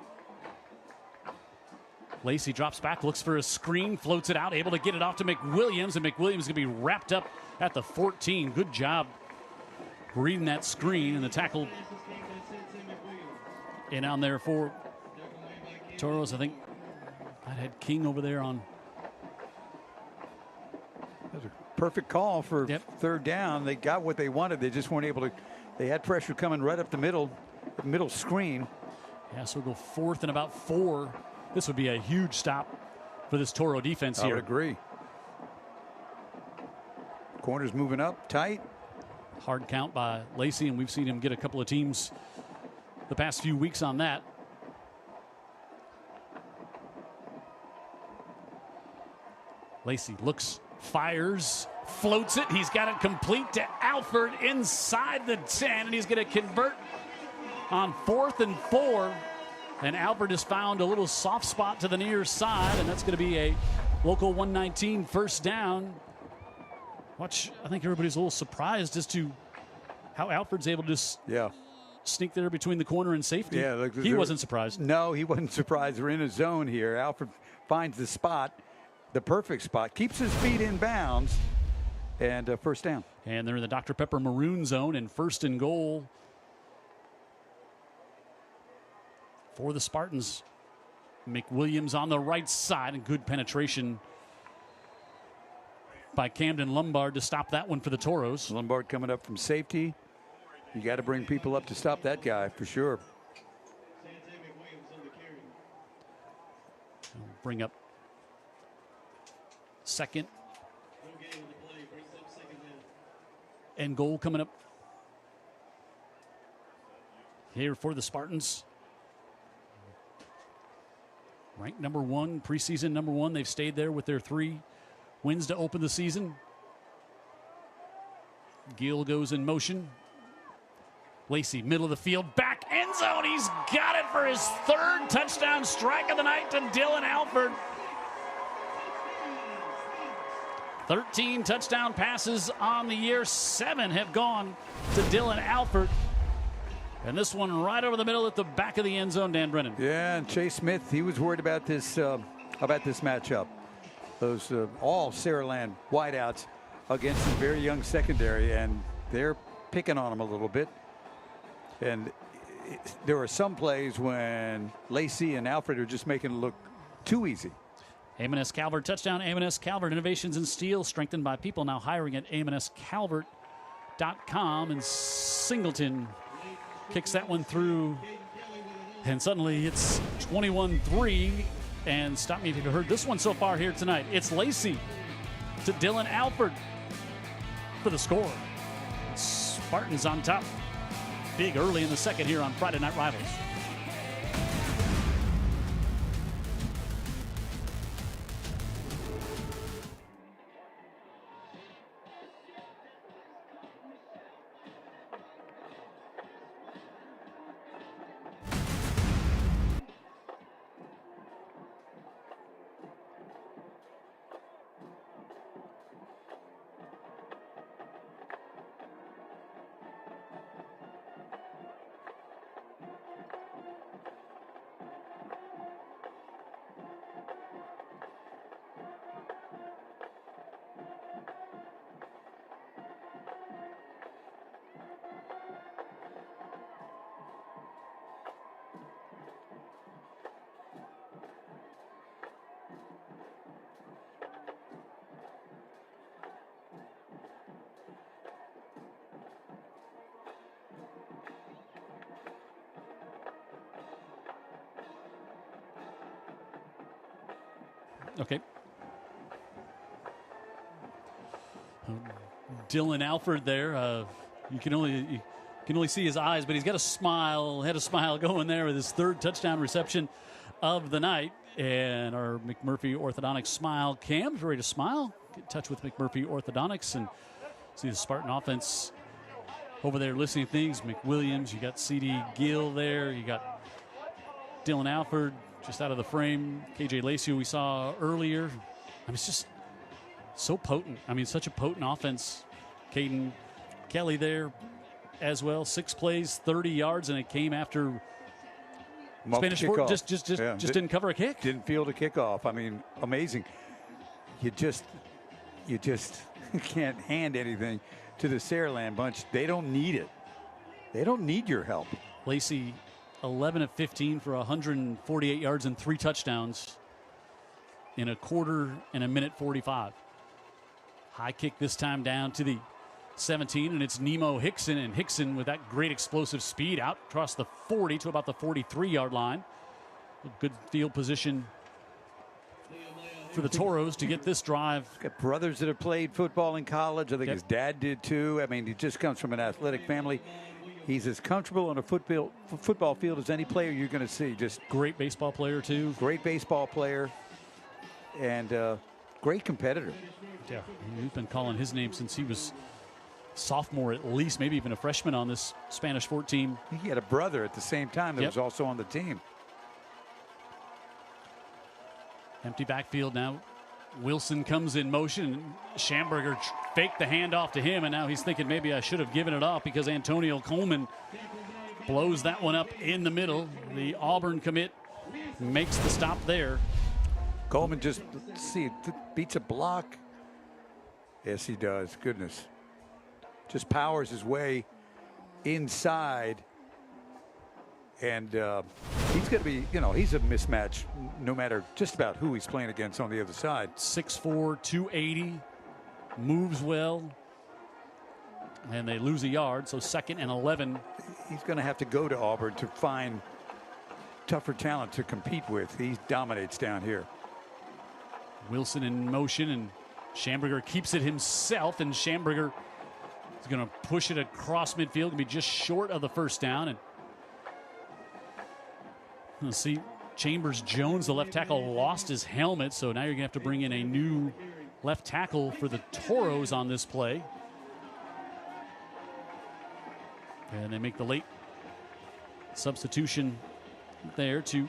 S4: Lacey drops back, looks for a screen, floats it out, able to get it off to McWilliams, and McWilliams is going to be wrapped up at the 14. Good job reading that screen, and the tackle in on there for Toros. I think I had King over there on.
S5: That was a perfect call for 3rd down. They got what they wanted. They just weren't able to. They had pressure coming right up the middle screen.
S4: Yeah, so we'll go 4th and about 4. This would be a huge stop for this Toro defense here.
S5: I would agree. Corners moving up tight.
S4: Hard count by Lacey, and we've seen him get a couple of teams the past few weeks on that. Lacey looks, fires, floats it. He's got it complete to Alford inside the 10, and he's going to convert on 4th and 4. And Alford has found a little soft spot to the near side, and that's going to be a local 119 first down. I think everybody's a little surprised as to how Alford's able to just sneak there between the corner and safety.
S5: Yeah,
S4: he wasn't surprised.
S5: No, he wasn't surprised. We're in a zone here. Alford finds the spot, the perfect spot, keeps his feet in bounds, and first down.
S4: And they're in the Dr. Pepper maroon zone, and 1st and goal for the Spartans. McWilliams on the right side, and good penetration by Camden Lombard to stop that one for the Toros.
S5: Lombard coming up from safety. You got to bring people up to stop that guy for sure.
S4: Bring up second and goal coming up here for the Spartans. Ranked number 1, preseason number 1. They've stayed there with their 3 wins to open the season. Gill goes in motion. Lacey, middle of the field, back end zone. He's got it for his 3rd touchdown strike of the night to Dylan Alford. 13 touchdown passes on the year. 7 have gone to Dylan Alford. And this one right over the middle at the back of the end zone, Dan Brennan.
S5: Yeah, and Chase Smith, he was worried about this matchup. Those all Saraland wideouts against a very young secondary, and they're picking on him a little bit. And there are some plays when Lacey and Alfred are just making it look too easy.
S4: A&S Calvert touchdown. A&S Calvert, innovations in steel, strengthened by people now hiring at amscalvert.com. And Singleton kicks that one through, and suddenly it's 21-3. And stop me if you've heard this one so far here tonight. It's Lacey to Dylan Alford for the score. Spartans on top. Big early in the second here on Friday Night Rivals. Okay. Dylan Alford there. You can only see his eyes, but he's got a smile, had a smile going there with his 3rd touchdown reception of the night. And our McMurphy Orthodontics smile cam's ready to smile. Get in touch with McMurphy Orthodontics and see the Spartan offense over there listening to things. McWilliams, you got C.D. Gill there. You got Dylan Alford just out of the frame. KJ Lacey, we saw earlier. I mean, it's just so potent. I mean, such a potent offense. Caden Kelly there as well. 6 plays, 30 yards, and it came after Spanish Fort just didn't cover a kick.
S5: Didn't field a kickoff. I mean, amazing. You just can't hand anything to the Saraland bunch. They don't need it. They don't need your help.
S4: Lacey, 11 of 15 for 148 yards and 3 touchdowns in a quarter and a minute 45. High kick this time down to the 17, and it's Nemo Hickson. And Hickson with that great explosive speed out across the 40 to about the 43-yard line. A good field position for the Toros to get this drive.
S5: He's got brothers that have played football in college. I think his dad did too. I mean, he just comes from an athletic family. He's as comfortable on a football field as any player you're going to see. Just
S4: great baseball player too.
S5: Great baseball player, and great competitor.
S4: Yeah, we've been calling his name since he was sophomore, at least, maybe even a freshman on this Spanish Fort team.
S5: He had a brother at the same time that was also on the team.
S4: Empty backfield now. Wilson comes in motion. Schamberger faked the handoff to him, and now he's thinking maybe I should have given it off because Antonio Coleman blows that one up in the middle. The Auburn commit makes the stop there.
S5: Coleman just, beats a block. Yes, he does. Goodness. Just powers his way inside And he's going to be, he's a mismatch no matter just about who he's playing against on the other side.
S4: 6'4", 280, moves well, and they lose a yard, so 2nd and 11.
S5: He's going to have to go to Auburn to find tougher talent to compete with. He dominates down here.
S4: Wilson in motion, and Schamberger keeps it himself, and Schamberger is going to push it across midfield, going to be just short of the first down. And let's see, Chambers-Jones, the left tackle, lost his helmet, so now you're going to have to bring in a new left tackle for the Toros on this play. And they make the late substitution there to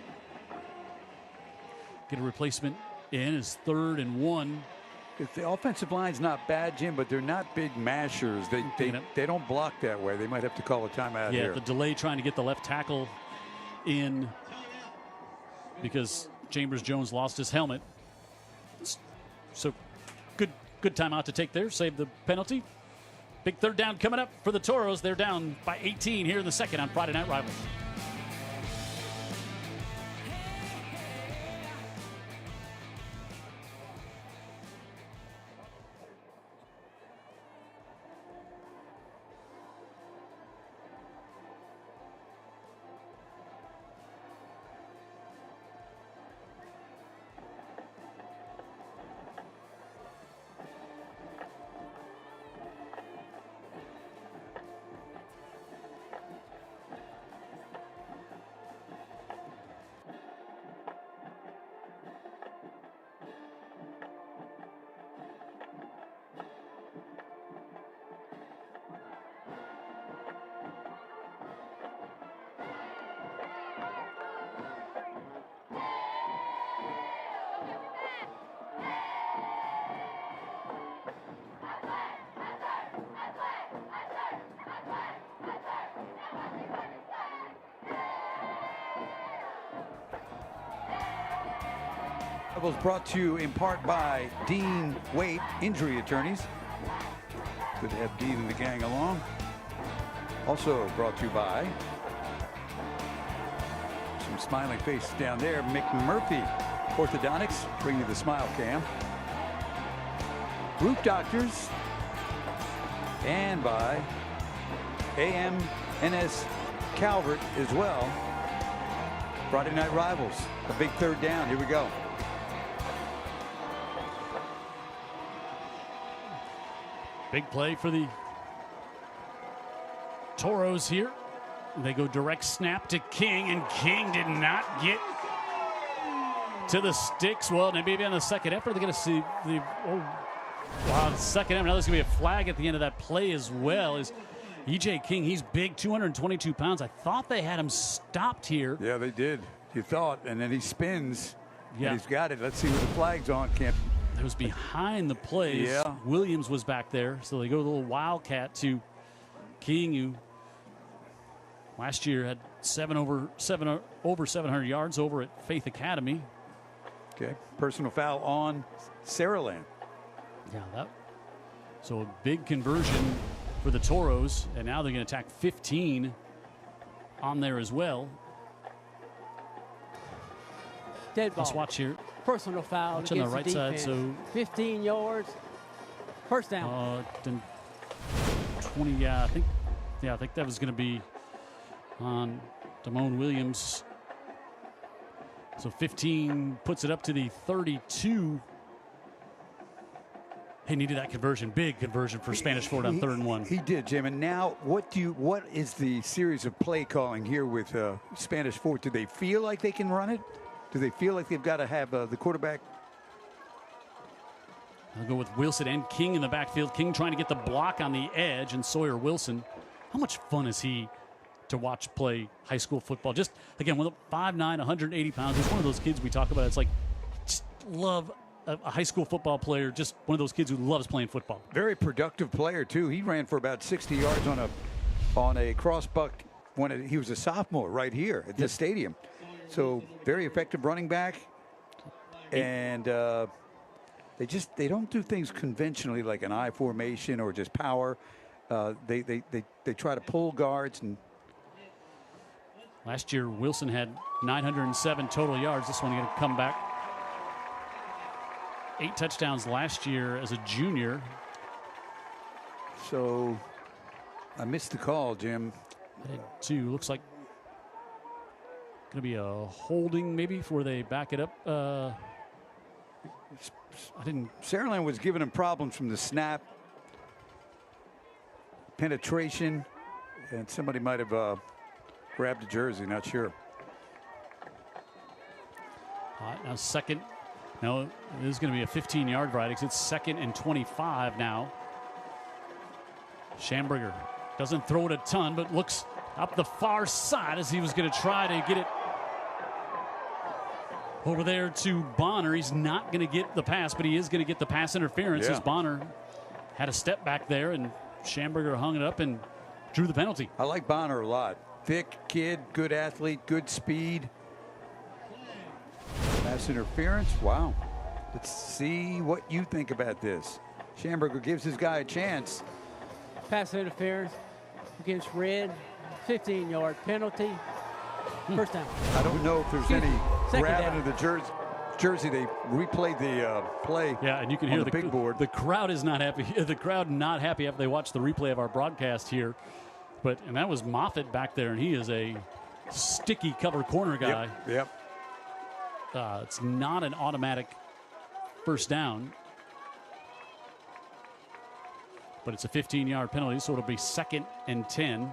S4: get a replacement in. Is 3rd and 1.
S5: If the offensive line's not bad, Jim, but they're not big mashers. They don't block that way. They might have to call a timeout here.
S4: Yeah, the delay trying to get the left tackle in because Chambers-Jones lost his helmet. So good timeout to take there. Save the penalty. Big 3rd down coming up for the Toros. They're down by 18 here in the 2nd on Friday Night Rivals.
S5: Brought to you in part by Dean Waite Injury Attorneys. Good to have Dean and the gang along. Also brought to you by some smiling faces down there. McMurphy Orthodontics, bringing you the smile cam. Group Doctors, and by AMNS Calvert as well. Friday Night Rivals, a big 3rd down. Here we go.
S4: Big play for the Toros here. They go direct snap to King, and King did not get to the sticks. Well, maybe on the second effort, they're going to see the second effort. Now there's going to be a flag at the end of that play as well. Is E.J. King, he's big, 222 pounds. I thought they had him stopped here.
S5: Yeah, they did. You thought, and then he spins.
S4: Yeah.
S5: And he's got it. Let's see what the flag's on.
S4: It was behind the plays.
S5: Yeah.
S4: Williams was back there, so they go a little wildcat to King, who last year had over 700 yards over at Faith Academy.
S5: Okay, personal foul on Saraland.
S4: Yeah, so a big conversion for the Toros, and now they're going to attack 15 on there as well.
S6: Dead ball.
S4: Let's watch here.
S6: Personal foul
S4: Watch on the right side, so
S6: 15 yards, first down.
S4: Then 20. I think that was going to be on Damone Williams. So 15 puts it up to the 32. He needed that conversion, big conversion for Spanish Fort on 3rd and 1.
S5: He did, Jim. And now, what is the series of play calling here with Spanish Fort? Do they feel like they can run it? Do they feel like they've got to have the quarterback?
S4: I'll go with Wilson and King in the backfield. King trying to get the block on the edge, and Sawyer Wilson. How much fun is he to watch play high school football? Just, again, with 5'9", 180 pounds. He's one of those kids we talk about. It's like, just love a high school football player. Just one of those kids who loves playing football.
S5: Very productive player, too. He ran for about 60 yards on a cross-buck when he was a sophomore right here at this stadium. So very effective running back, and they don't do things conventionally like an I formation or just power. They try to pull guards, and
S4: Last year, Wilson had 907 total yards. This one going to come back. 8 touchdowns last year as a junior.
S5: So I missed the call, Jim.
S4: Two, looks like going to be a holding maybe before they back it up. I didn't.
S5: Saraland was giving him problems from the snap, penetration, and somebody might have grabbed the jersey, not sure.
S4: All right, now second. No, this is going to be a 15-yard variety because it's 2nd and 25 now. Schamberger doesn't throw it a ton, but looks up the far side as he was going to try to get it over there to Bonner. He's not going to get the pass, but he is going to get the pass interference as Bonner had a step back there, and Schamberger hung it up and drew the penalty.
S5: I like Bonner a lot. Thick kid, good athlete, good speed. Pass interference. Wow. Let's see what you think about this. Schamberger gives his guy a chance.
S6: Pass interference against Red, 15-yard penalty. First down.
S5: I don't know if there's any
S6: Second
S5: grabbing
S6: down.
S5: of the jersey. They replayed the play.
S4: Yeah, and you can
S5: on
S4: hear
S5: the big board.
S4: The crowd is not happy. The crowd not happy after they watch the replay of our broadcast here. And that was Moffitt back there, and he is a sticky cover corner guy.
S5: Yep.
S4: It's not an automatic first down, but it's a 15-yard penalty, so it'll be 2nd and 10.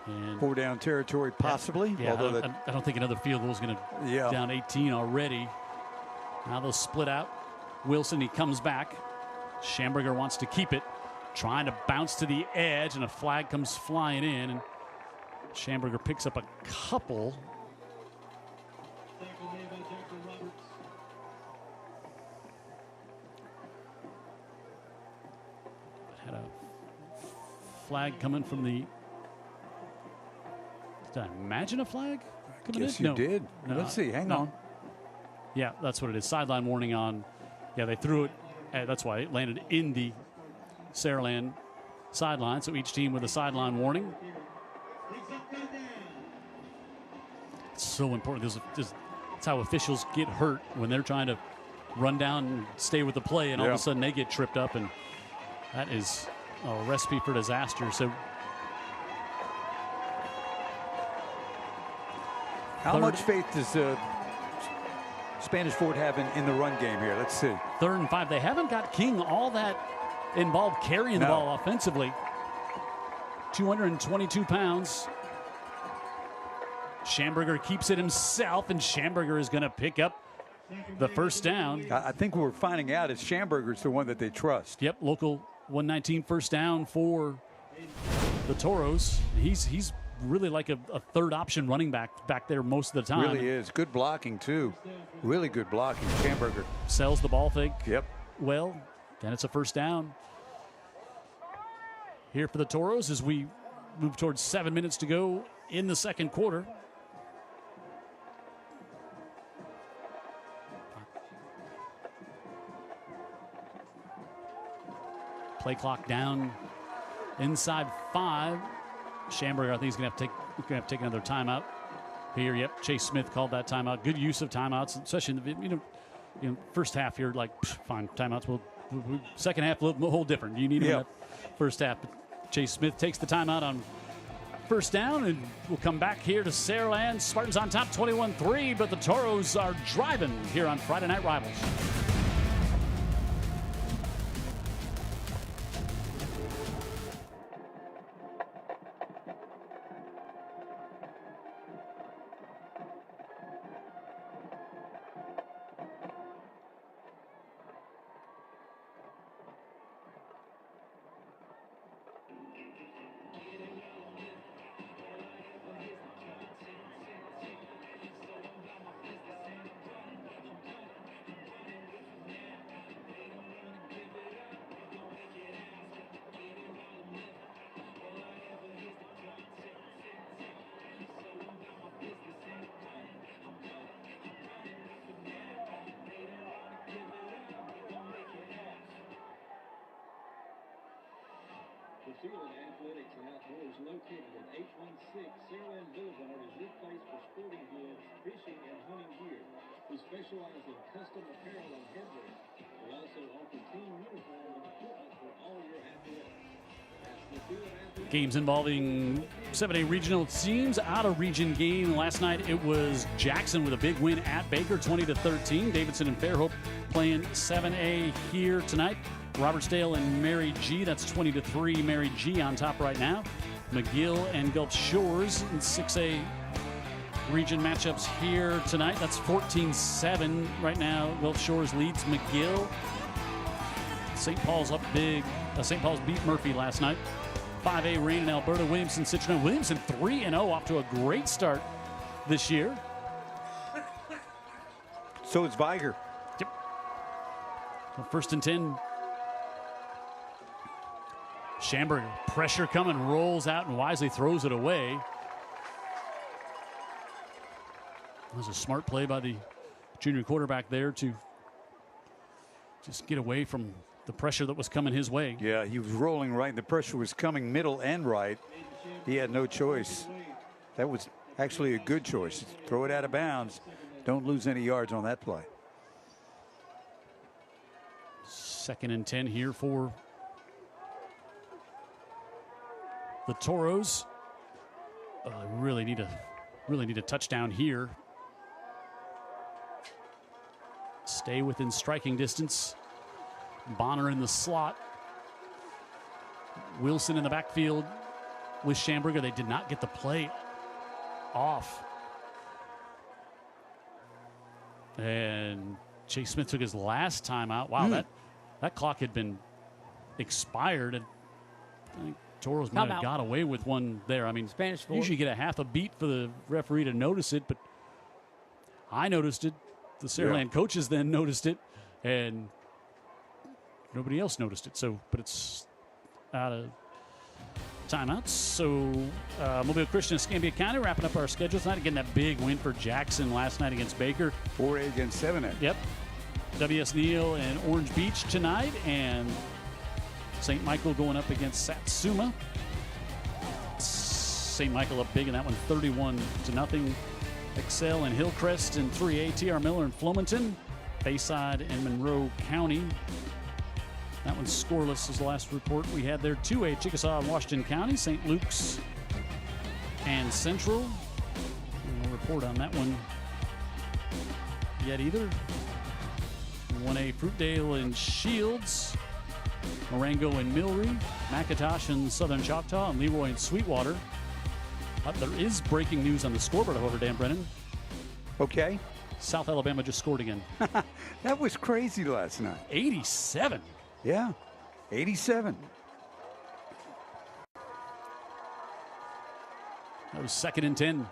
S4: And
S5: 4-down territory, possibly.
S4: yeah,
S5: Although
S4: I don't think another field goal is going to down 18 already. Now they'll split out. Wilson, he comes back. Schamberger wants to keep it, trying to bounce to the edge, and a flag comes flying in, and Schamberger picks up a couple.
S1: Tackle made by Dr. Roberts.
S4: Had a flag coming from the. Did I imagine a flag coming
S5: Yes,
S4: in?
S5: you did.
S4: No,
S5: Let's see. Hang on.
S4: Yeah, that's what it is. Sideline warning on. Yeah, they threw it. That's why it landed in the Saraland sideline. So each team with a sideline warning. It's so important. This it's how officials get hurt when they're trying to run down and stay with the play, and all of a sudden they get tripped up, and that is a recipe for disaster. So
S5: How much faith does Spanish Fort have in the run game here? Let's see.
S4: 3rd and 5. They haven't got King all that involved carrying the ball offensively. 222 pounds. Schamberger keeps it himself, and Schamberger is going to pick up the first down.
S5: I think what we're finding out is Schamberger's the one that they trust.
S4: Yep, local 119 first down for the Toros. He's really like a third option running back there most of the time.
S5: Really is. Good blocking, too. Really good blocking. Schamberger
S4: sells the ball fake.
S5: Yep.
S4: Well, then it's a first down here for the Toros as we move towards 7 minutes to go in the second quarter. Play clock down inside 5. Schamberger, I think, he's going to have to take another timeout here. Yep, Chase Smith called that timeout. Good use of timeouts, especially in the first half here. Like, fine, timeouts. Second half, a whole different. You need them in that first half. But Chase Smith takes the timeout on first down, and we'll come back here to Saraland. Spartans on top, 21-3, but the Toros are driving here on Friday Night Rivals.
S7: The field, athletics, and outdoors located at 816 Saraland Boulevard is your place for sporting goods, fishing, and hunting gear. We specialize in custom apparel and headwear. We also offer team uniform and equipment for all your athletics. That's the field, athletics.
S4: Games involving 7A regional teams. Out of region game last night, it was Jackson with a big win at Baker, 20-13. Davidson and Fairhope playing 7A here tonight. Robertsdale and Mary G, that's 20-3. Mary G on top right now. McGill and Gulf Shores in 6A region matchups here tonight. That's 14-7 right now. Gulf Shores leads McGill. St. Paul's up big. St. Paul's beat Murphy last night. 5A rain in Alberta. Williamson, Citroen. Williamson 3-0, off to a great start this year.
S5: So is Viger.
S4: Yep. Well, 1st and 10. Schamberger, pressure coming, rolls out and wisely throws it away. That was a smart play by the junior quarterback there to just get away from the pressure that was coming his way.
S5: Yeah, he was rolling right. The pressure was coming middle and right. He had no choice. That was actually a good choice. Throw it out of bounds. Don't lose any yards on that play.
S4: 2nd and 10 here for the Toros. Really need a touchdown here. Stay within striking distance. Bonner in the slot. Wilson in the backfield with Schamberger. They did not get the play off. And Chase Smith took his last time out. Wow, that clock had been expired. And I think Toros might have got away with one there. I mean,
S6: Spanish forward.
S4: Usually get a half a beat for the referee to notice it, but I noticed it. The Saraland coaches then noticed it, and nobody else noticed it. So, but it's out of timeouts. So, Mobile Christian and Escambia County wrapping up our schedule tonight. Again, that big win for Jackson last night against Baker.
S5: 4A against 7A.
S4: Yep. W.S. Neal and Orange Beach tonight, and St. Michael going up against Satsuma. St. Michael up big in that one, 31-0. Excel and Hillcrest in 3A. TR Miller and Flomaton. Bayside and Monroe County. That one's scoreless is the last report we had there. 2A, Chickasaw and Washington County. St. Luke's and Central. No report on that one yet either. 1A, Fruitdale and Shields. Marengo and Milry. McIntosh and Southern Choctaw. And Leroy and Sweetwater. There is breaking news on the scoreboard, however, Dan Brennan.
S5: Okay.
S4: South Alabama just scored again.
S5: That was crazy last night.
S4: 87.
S5: Yeah, 87.
S4: That was 2nd and 10.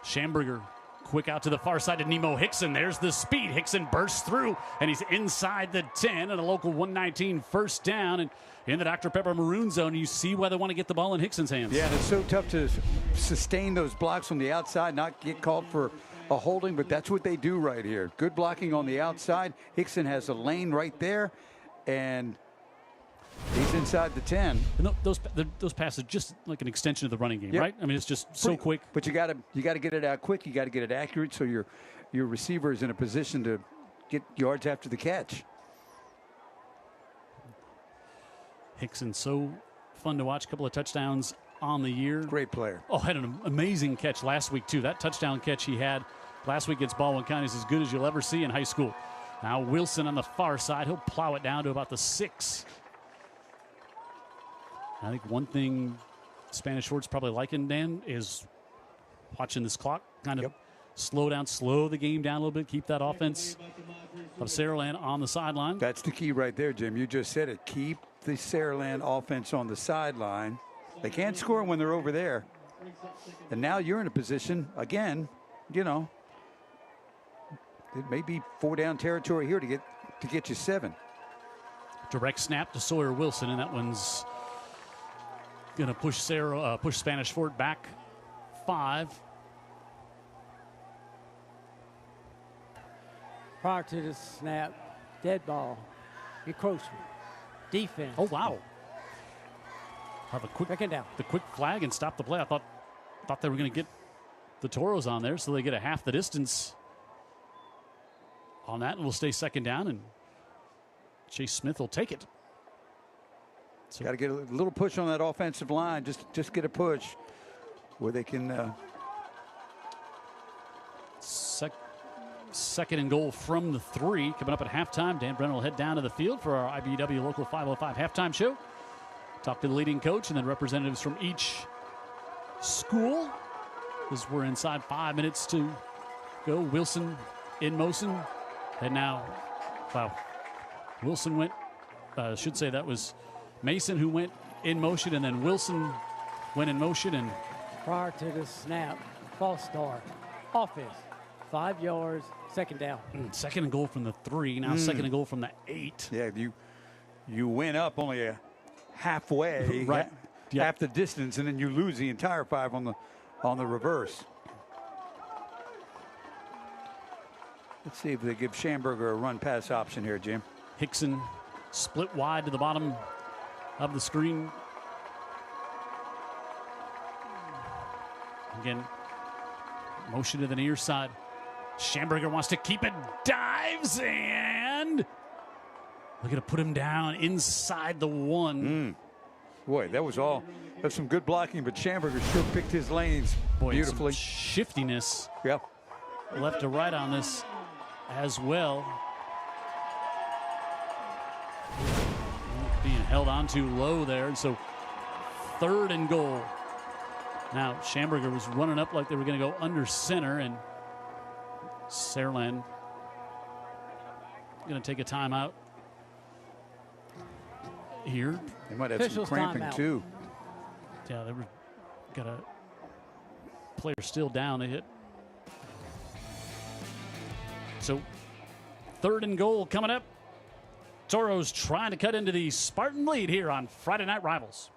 S4: Schamberger, quick out to the far side to Nemo Hickson. There's the speed. Hickson bursts through, and he's inside the 10 and a local 119 first down. And in the Dr. Pepper maroon zone, you see why they want to get the ball in Hickson's hands.
S5: Yeah, it's so tough to sustain those blocks from the outside, not get called for a holding, but that's what they do right here. Good blocking on the outside. Hickson has a lane right there, and he's inside the 10.
S4: And those passes just like an extension of the running game, right? I mean, it's just so quick.
S5: But you got to get it out quick. You got to get it accurate, so your receiver is in a position to get yards after the catch.
S4: Hickson, so fun to watch. A couple of touchdowns on the year.
S5: Great player.
S4: Oh, had an amazing catch last week, too. That touchdown catch he had last week against Baldwin County is as good as you'll ever see in high school. Now Wilson on the far side. He'll plow it down to about the 6. I think one thing Spanish Fort's probably liking, Dan, is watching this clock kind of slow the game down a little bit, keep that offense of Saraland on the sideline.
S5: That's the key right there, Jim. You just said it. Keep the Saraland offense on the sideline. They can't score when they're over there. And now you're in a position, again, you know, it may be 4-down territory here to get you 7.
S4: Direct snap to Sawyer Wilson, and that one's going to push Spanish Fort back 5.
S6: Prior to the snap, dead ball, encroachment, defense.
S4: Oh, wow. have a quick
S6: Second down.
S4: the quick flag and stop the play. I thought they were going to get the Toros on there, so they get a half the distance on that, and we'll stay second down, and Chase Smith will take it. So
S5: Got to get a little push on that offensive line. Just get a push where they can.
S4: Second and goal from the 3. Coming up at halftime, Dan Brennan will head down to the field for our IBW Local 505 halftime show. Talk to the leading coach and then representatives from each school, as we're inside 5 minutes to go. Wilson in motion. And now, wow, Wilson went, should say that was Mason who went in motion, and then Wilson went in motion. And
S6: Prior to the snap, false start. Offense, 5 yards, second down.
S4: second and goal from the 3. Now second and goal from the 8.
S5: Yeah, you went up only a halfway,
S4: Right.
S5: half the distance, and then you lose the entire 5 on the reverse. Let's see if they give Schamberger a run pass option here, Jim.
S4: Hickson split wide to the bottom of the screen. Again, motion to the near side. Schamberger wants to keep it, dives, and we're going to put him down inside the 1.
S5: Boy, that's some good blocking, but Schamberger sure picked his lanes
S4: Boy, and some
S5: beautifully.
S4: shiftiness
S5: Yep.
S4: left to right on this as well. Being held on too low there, and so third and goal. Now, Schamberger was running up like they were going to go under center, and Saraland going to take a timeout here.
S5: They might have some
S6: Officials
S5: cramping
S6: timeout.
S5: too.
S4: Yeah, they were got a player still down. They hit. So third and goal coming up. Toros trying to cut into the Spartan lead here on Friday Night Rivals.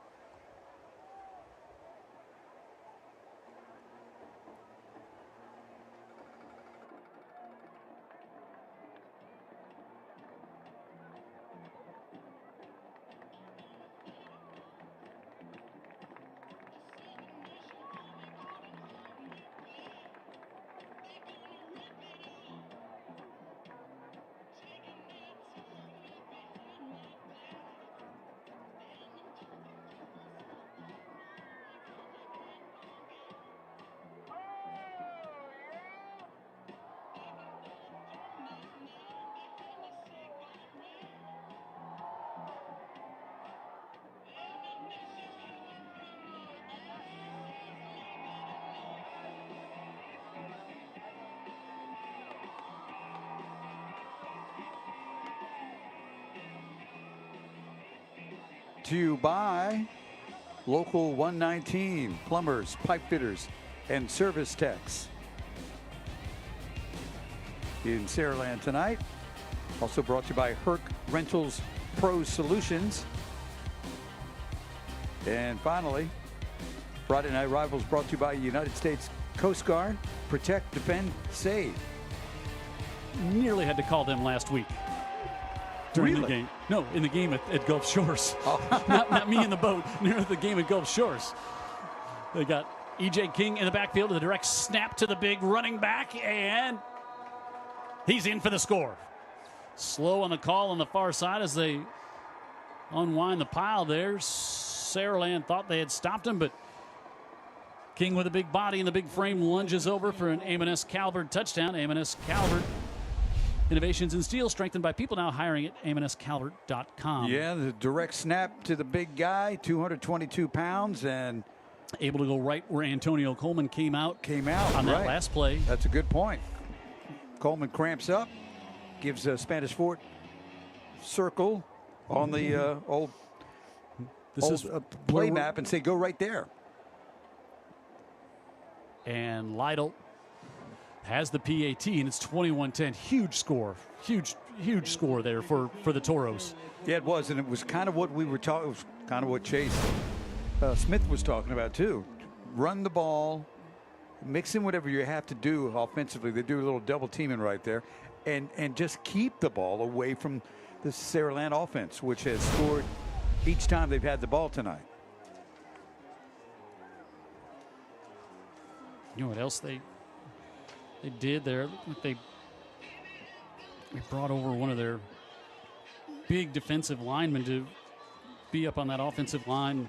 S5: To you by Local 119, plumbers, pipe fitters, and service techs. In Saraland tonight. Also brought to you by Herc Rentals Pro Solutions. And finally, Friday Night Rivals brought to you by United States Coast Guard. Protect, defend, save.
S4: Nearly had to call them last week during the
S5: Really?
S4: game. No, in the game at Gulf Shores.
S5: Oh.
S4: not me in the boat. Near the game at Gulf Shores. They got E.J. King in the backfield with a direct snap to the big running back, and he's in for the score. Slow on the call on the far side as they unwind the pile there. Saraland thought they had stopped him, but King with a big body and the big frame lunges over for an A&S Calvert touchdown. A&S Calvert, innovations in steel strengthened by people, now hiring at amscalvert.com.
S5: Yeah, the direct snap to the big guy, 222 pounds, and
S4: Able to go right where Antonio Coleman came out on that
S5: right.
S4: last play.
S5: That's a good point. Coleman cramps up, gives Spanish Fort circle on the old play
S4: where
S5: map and say, go right there.
S4: And Lytle has the PAT, and it's 21-10. Huge score. Huge score there for the Toros.
S5: Yeah, it was, and it was kind of what we were talking. It was kind of what Chase Smith was talking about too. Run the ball, mix in whatever you have to do offensively. They do a little double teaming right there, and just keep the ball away from the Saraland offense, which has scored each time they've had the ball tonight.
S4: You know what else they did there? They brought over one of their big defensive linemen to be up on that offensive line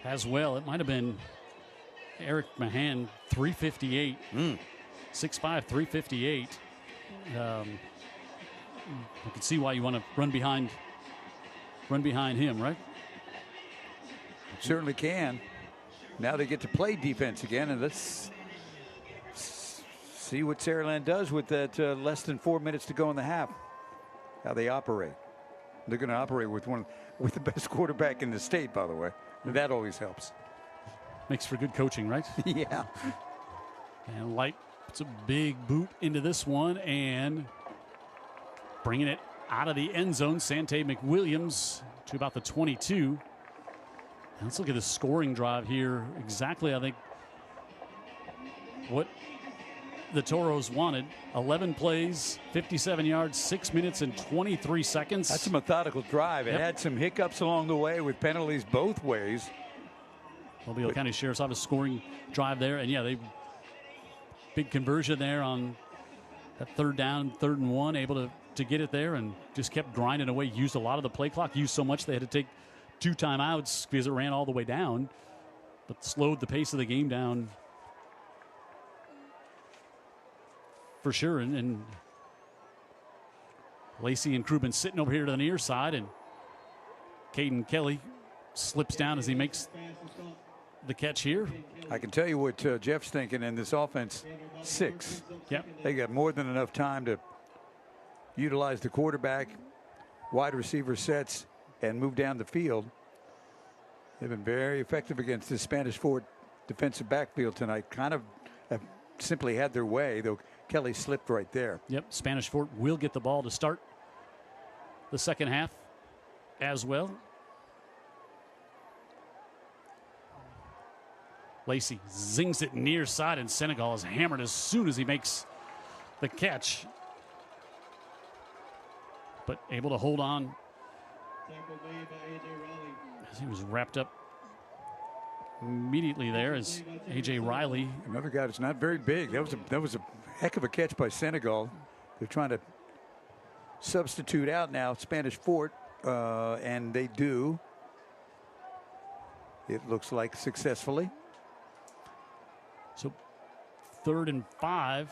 S4: as well. It might have been Eric Mahan, 358. 6'5", 358. I can see why you want to run behind him, right?
S5: Certainly can. Now they get to play defense again, and let's see what Saraland does with that less than 4 minutes to go in the half. How they operate. They're going to operate with the best quarterback in the state, by the way. That always helps.
S4: Makes for good coaching, right?
S5: Yeah.
S4: And Light puts a big boot into this one and bringing it out of the end zone. Sante McWilliams to about the 22. And let's look at the scoring drive here. Exactly, I think, what the Toros wanted. 11 plays, 57 yards, 6 minutes and 23 seconds.
S5: That's a methodical drive. It had some hiccups along the way with penalties both ways.
S4: Mobile County Sheriff's Office scoring drive there. And yeah, they big conversion there on that third down, 3rd and 1, able to get it there and just kept grinding away. Used a lot of the play clock, used so much they had to take 2 timeouts because it ran all the way down, but slowed the pace of the game down for sure. And Lacey and Krubin sitting over here to the near side, and Caden Kelly slips down as he makes the catch here.
S5: I can tell you what Jeff's thinking in this offense. 6.
S4: Yep.
S5: They got more than enough time to utilize the quarterback, wide receiver sets, and move down the field. They've been very effective against this Spanish Fort defensive backfield tonight. Kind of have simply had their way, though Kelly slipped right there.
S4: Yep, Spanish Fort will get the ball to start the second half as well. Lacey zings it near side, and Senegal is hammered as soon as he makes the catch. But able to hold on as he was wrapped up immediately there as A.J. Riley.
S5: Another guy that's not very big. That was a heck of a catch by Senegal. They're trying to substitute out now Spanish Fort, and they do. It looks like successfully.
S4: So 3rd and 5.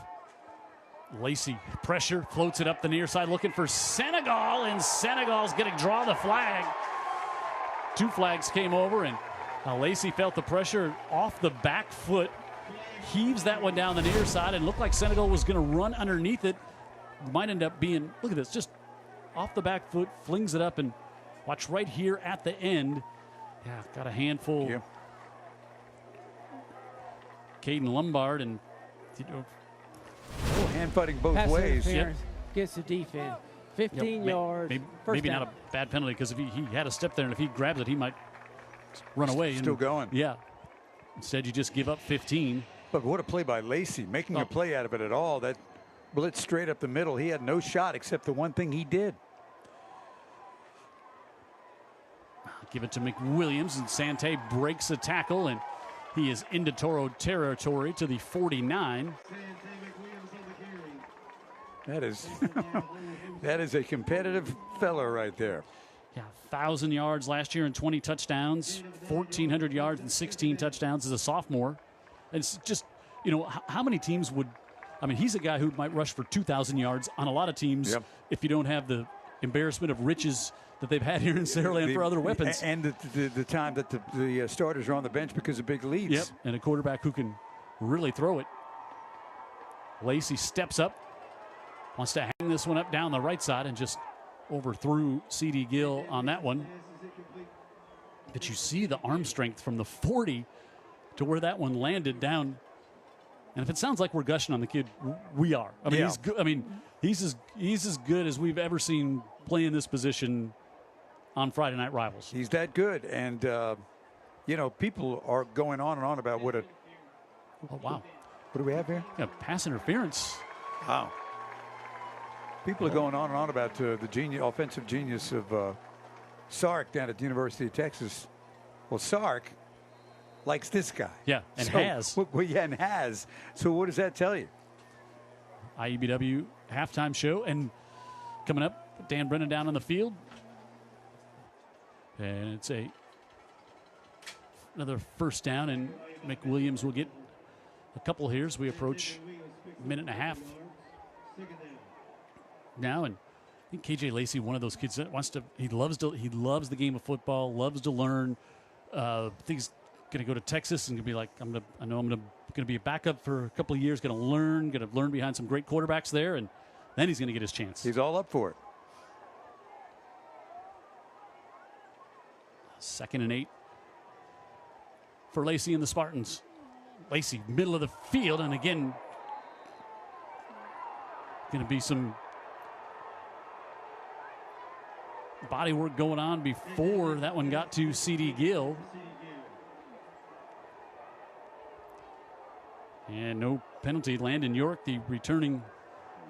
S4: Lacey pressure, floats it up the near side looking for Senegal, and Senegal's going to draw the flag. 2 flags came over, and Lacey felt the pressure off the back foot, heaves that one down the near side, and looked like Senegal was going to run underneath it. Might end up being, look at this, just off the back foot, flings it up, and watch right here at the end. Yeah, got a handful.
S5: Yeah.
S4: Caden Lombard, and
S5: hand fighting both
S6: Pass
S5: ways.
S6: interference gets the defense. 15 yards.
S4: Maybe not a bad penalty, because if he had a step there, and if he grabs it, he might run away.
S5: Still going.
S4: Yeah. Instead, you just give up 15.
S5: But what a play by Lacey, making a play out of it at all. That blitz straight up the middle. He had no shot except the one thing he did.
S4: Give it to McWilliams, and Sante breaks a tackle, and he is into Toro territory to the 49.
S5: That is that is a competitive fella right there.
S4: Yeah, 1,000 yards last year and 20 touchdowns, 1,400 yards and 16 touchdowns as a sophomore. And it's just, you know, how many teams would, I mean, he's a guy who might rush for 2,000 yards on a lot of teams if you don't have the embarrassment of riches that they've had here in Saraland for other weapons.
S5: And the time that the starters are on the bench because of big leads.
S4: Yep, and a quarterback who can really throw it. Lacey steps up, wants to hang this one up down the right side, and just overthrew C.D. Gill on that one. But you see the arm strength from the 40 to where that one landed down. And if it sounds like we're gushing on the kid, we are. I mean, he's good. I mean, he's as good as we've ever seen playing this position on Friday Night Rivals.
S5: He's that good. And, you know, people are going on and on about what a...
S4: Oh, wow.
S5: What do we have here?
S4: Yeah, pass interference.
S5: Wow. People are going on and on about the offensive genius of Sark down at the University of Texas. Well, Sark, likes this guy.
S4: Yeah, and
S5: So,
S4: has.
S5: Well, yeah, and has. So what does that tell you?
S4: IUBW halftime show, and coming up, Dan Brennan down on the field. And it's another first down, and McWilliams will get a couple here as we approach a minute and a half now. And I think KJ Lacey, one of those kids that he loves the game of football, loves to learn. I think he's going to go to Texas and gonna be like, I'm going to be a backup for a couple of years, going to learn behind some great quarterbacks there, and then he's going to get his chance.
S5: He's all up for it.
S4: 2nd and 8 for Lacey and the Spartans. Lacey, middle of the field, and again, going to be some body work going on before that one got to C.D. Gill. And no penalty. Landon York, the returning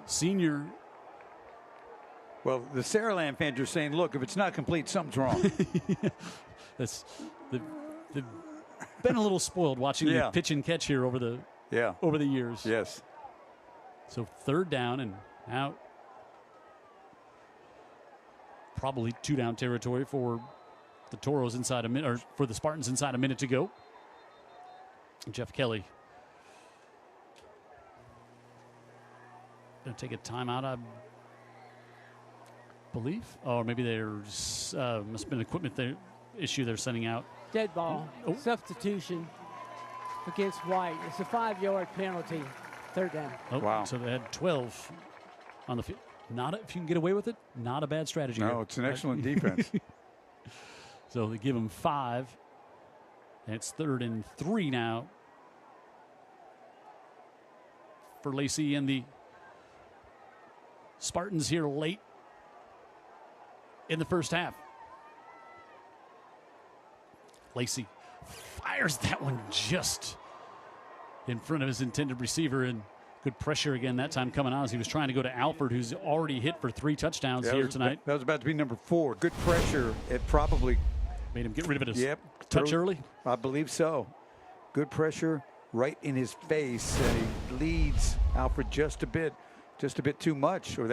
S4: senior.
S5: Well, the Saraland fans are saying, look, if it's not complete, something's wrong.
S4: They've been a little spoiled watching the pitch and catch here over the years.
S5: Yes.
S4: So 3rd down, and now probably 2-down territory for the Toros inside a minute, or for the Spartans inside a minute to go. Jeff Kelly going to take a timeout, I believe. Or maybe there's must have been an equipment issue they're sending out.
S6: Dead ball.
S4: Oh.
S6: Substitution against White. It's a 5-yard penalty. 3rd down.
S4: Oh,
S5: wow.
S4: So they had 12 on the field. If you can get away with it, not a bad strategy.
S5: No,
S4: here.
S5: it's an excellent defense.
S4: So they give him 5. And it's 3rd and 3 now for Lacey and the Spartans here late in the first half. Lacey fires that one just in front of his intended receiver, and good pressure again that time coming on as he was trying to go to Alford, who's already hit for 3 touchdowns here tonight.
S5: That was about to be number 4. Good pressure. It probably
S4: made him get rid of it.
S5: Touch
S4: early.
S5: I believe so. Good pressure right in his face, and he leads Alfred just a bit too much, or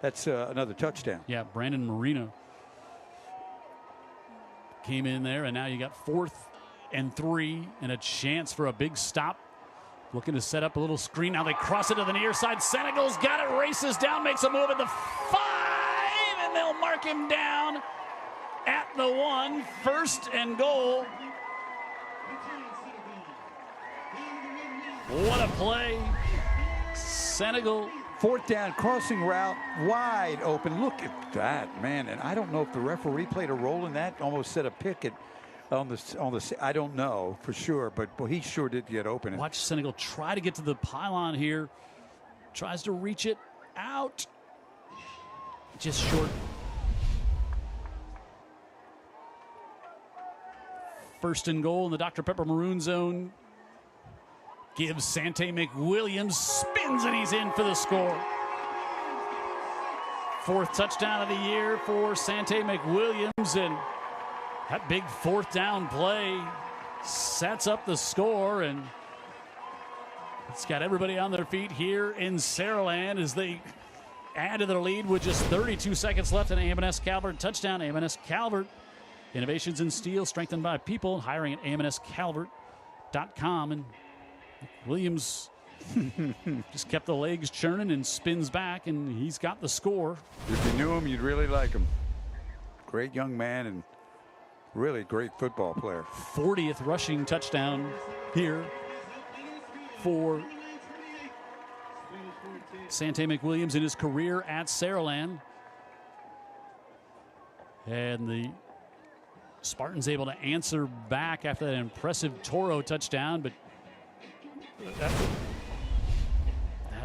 S5: that's another touchdown.
S4: Yeah, Brandon Marino came in there, and now you got 4th and 3 and a chance for a big stop. Looking to set up a little screen. Now they cross it to the near side. Senegal's got it, races down, makes a move at the 5, and they'll mark him down at the 1. 1st and goal. What a play. Senegal.
S5: 4th down, crossing route, wide open. Look at that, man. And I don't know if the referee played a role in that. Almost set a picket on the. I don't know for sure, but boy, he sure did get open.
S4: Watch Senegal try to get to the pylon here. Tries to reach it out. Just short. 1st and goal in the Dr. Pepper Maroon zone. Gives Sante McWilliams, spins, and he's in for the score. 4th touchdown of the year for Sante McWilliams, and that big 4th down play sets up the score, and it's got everybody on their feet here in Saraland as they add to their lead with just 32 seconds left. An A&M Calvert touchdown. A&M Calvert, innovations in steel strengthened by people. Hiring at amscalvert.com. And Williams just kept the legs churning and spins back, and he's got the score.
S5: If you knew him, you'd really like him. Great young man and really great football player.
S4: 40th rushing touchdown here for Sante McWilliams in his career at Saraland. And the Spartans able to answer back after that impressive Toro touchdown, but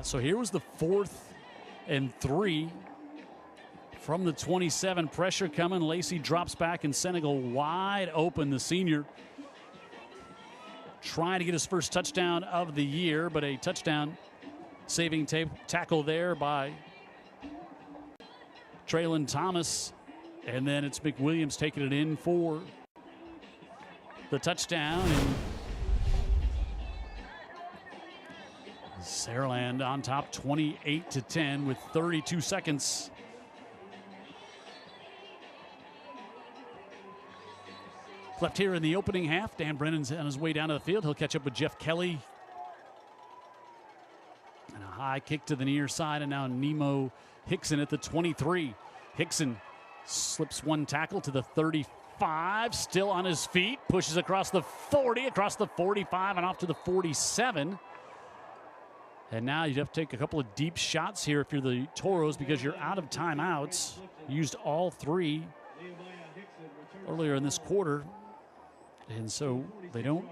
S4: so here was the 4th and 3 from the 27. Pressure coming. Lacey drops back, and Senegal wide open. The senior trying to get his first touchdown of the year, but a touchdown saving tackle there by Traylon Thomas. And then it's McWilliams taking it in for the touchdown. And Saraland on top 28-10 with 32 seconds. Left here in the opening half. Dan Brennan's on his way down to the field. He'll catch up with Jeff Kelly. And a high kick to the near side, and now Nemo Hickson at the 23. Hickson slips one tackle to the 35, still on his feet, pushes across the 40, across the 45, and off to the 47. And now you'd have to take a couple of deep shots here if you're the Toros because you're out of timeouts. Used all three earlier in this quarter. And so they don't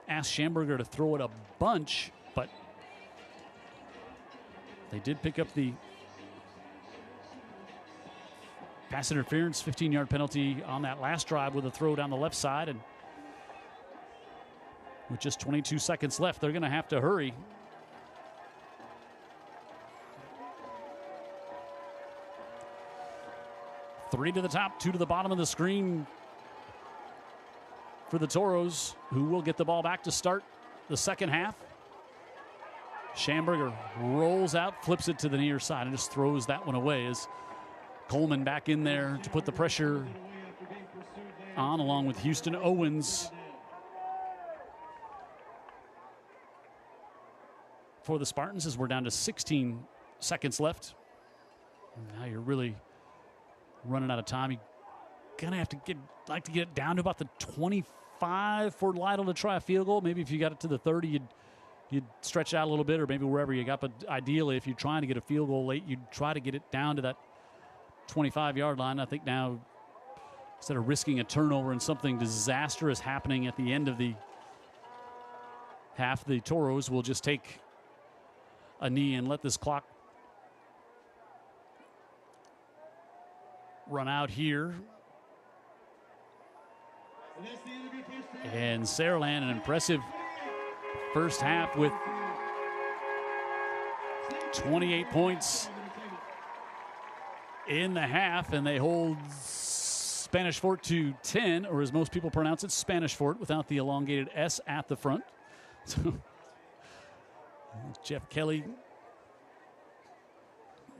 S4: ask Schamberger to throw it a bunch, but they did pick up the pass interference, 15-yard penalty on that last drive with a throw down the left side. And with just 22 seconds left, they're going to have to hurry. Three to the top, two to the bottom of the screen for the Toros, who will get the ball back to start the second half. Schamberger rolls out, flips it to the near side, and just throws that one away as Coleman back in there to put the pressure on, along with Houston Owens for the Spartans, as we're down to 16 seconds left. Now you're really running out of time. You're gonna have to get it down to about the 25 for Lytle to try a field goal. Maybe if you got it to the 30, you'd stretch out a little bit, or maybe wherever you got. But ideally, if you're trying to get a field goal late, you'd try to get it down to that 25-yard line. I think now, instead of risking a turnover and something disastrous happening at the end of the half, the Toros will just take a knee and let this clock run out here. And Saraland, an impressive first half with 28 points in the half, and they hold Spanish Fort to 10, or as most people pronounce it, Spanish Fort, without the elongated S at the front. So Jeff Kelly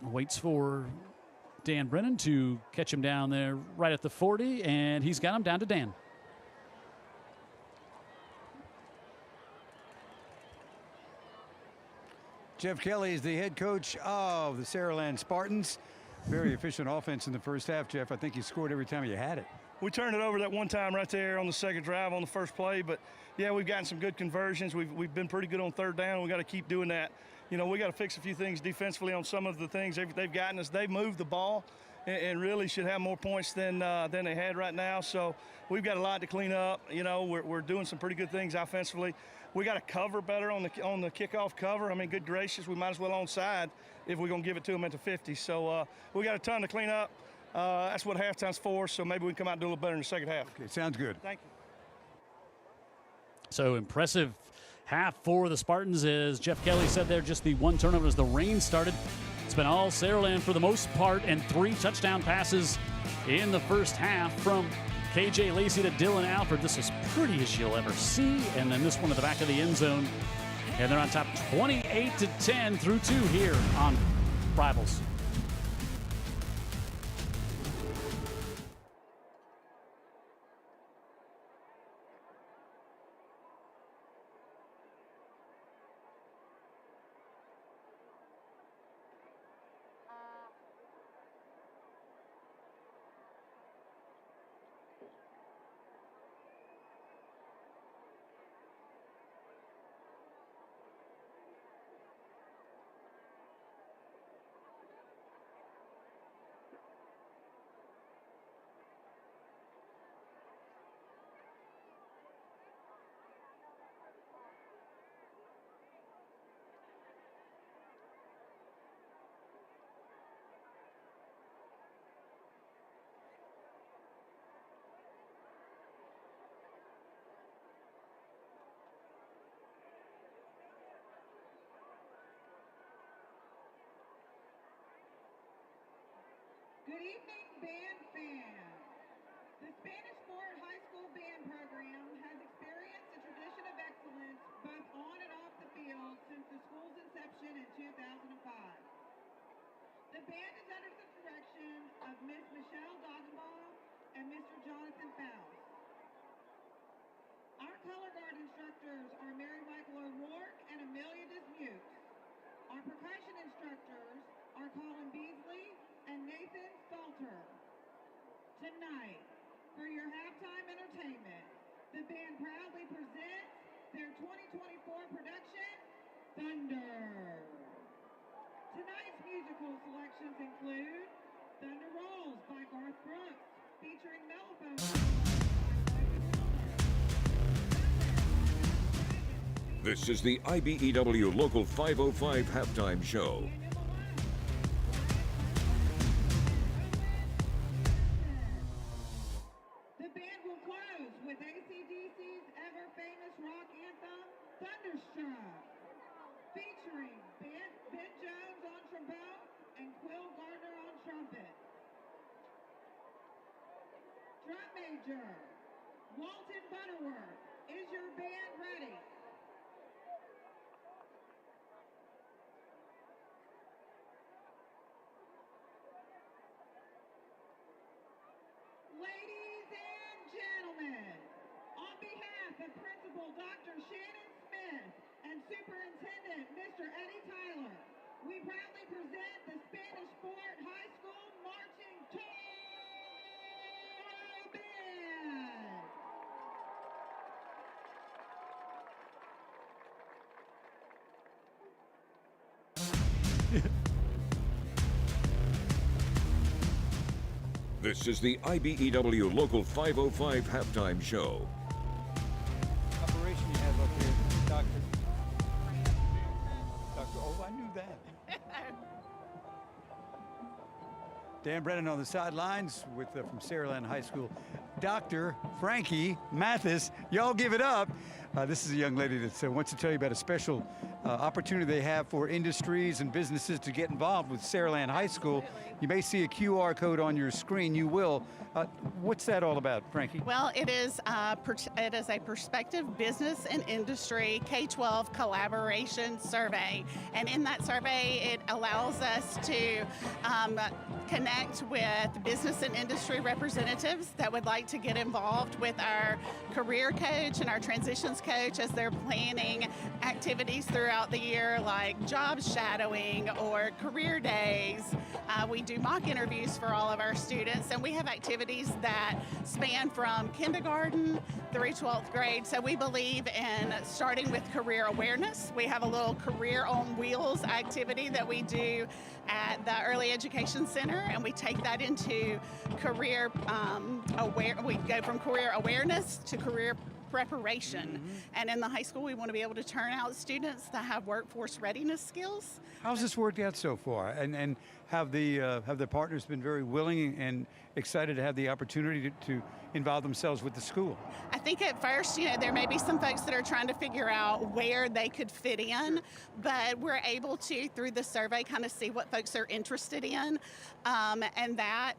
S4: waits for Dan Brennan to catch him down there right at the 40, and he's got him down to Dan.
S5: Jeff Kelly is the head coach of the Saraland Spartans. Very efficient offense in the first half, Jeff. I think you scored every time you had it.
S8: We turned it over that one time right there on the second drive on the first play, but yeah, we've gotten some good conversions. We've been pretty good on third down. We got to keep doing that. You know, we got to fix a few things defensively on some of the things they've gotten us. They've moved the ball and really should have more points than they had right now. So we've got a lot to clean up. You know, we're doing some pretty good things offensively. We got to cover better on the kickoff cover. I mean, good gracious, we might as well onside if we're going to give it to them at the 50. So we got a ton to clean up. That's what halftime's for, so maybe we can come out and do a little better in the second half.
S5: Okay, sounds good.
S8: Thank you.
S4: So impressive half for the Spartans, as Jeff Kelly said there, just the one turnover as the rain started. It's been all Saraland for the most part, and 3 touchdown passes in the first half from KJ Lacey to Dylan Alford. This is pretty as you'll ever see. And then this one at the back of the end zone. And they're on top 28-10 through 2 here on Rivals.
S9: Good evening, band fans. The Spanish Fort High School Band Program The band is under the direction of Miss Michelle Doggenbaugh and Mr. Jonathan Faust. Our color guard instructors are Mary Michael O'Rourke and Amelia Dismukes. Our percussion instructors are Colin Beasley and Nathan Salter. Tonight, for your halftime entertainment, the band proudly presents their 2024 production, Thunder. Tonight's musical selections include Thunder Rolls by Garth Brooks, featuring mellophone.
S3: This is the IBEW Local 505 halftime show.
S9: The band will close with AC/DC's ever-famous rock anthem, Thunderstruck, featuring Ben Jones on trombone and Quill Gardner on trumpet. Drum major, Walton Butterworth. Is your band ready? Ladies and gentlemen, on behalf of Principal Dr. Shannon Smith and Superintendent Mr. Eddie Tyler, we proudly present the Spanish Fort High School Marching Toro Band.
S3: This is the IBEW Local 505 halftime show.
S5: Operation you have up here, Doctor. Oh, I knew that. Dan Brennan on the sidelines with from Saraland High School. Dr. Frankie Mathis, y'all give it up. This is a young lady that wants to tell you about a special opportunity they have for industries and businesses to get involved with Saraland High School. You may see a QR code on your screen. You will. What's that all about, Frankie?
S10: Well, it is a prospective business and industry K-12 collaboration survey. And in that survey, it allows us to connect with business and industry representatives that would like to get involved with our career coach and our transitions coach as they're planning activities throughout the year, like job shadowing or career days. We do mock interviews for all of our students, and we have activities that span from kindergarten through 12th grade. So we believe in starting with career awareness. We have a little career on wheels activity that we do at the Early Education Center, and we take that into career we go from career awareness to career preparation. And in the high school, we want to be able to turn out students that have workforce readiness skills.
S5: How's this worked out so far? And have the partners been very willing and excited to have the opportunity to involve themselves with the school?
S10: I think at first, there may be some folks that are trying to figure out where they could fit in, but we're able to, through the survey, kind of see what folks are interested in. And that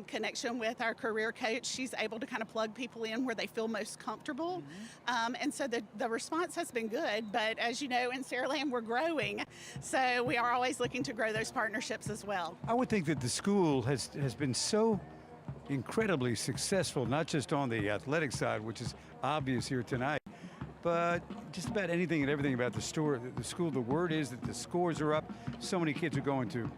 S10: connection with our career coach, she's able to kind of plug people in where they feel most comfortable. And so the response has been good, but as you know, in Saraland, we're growing. So we are always looking to grow those partnerships as well.
S5: I would think that the school has been so incredibly successful, not just on the athletic side, which is obvious here tonight, but just about anything and everything about the school. The word is that the scores are up. So many kids are going to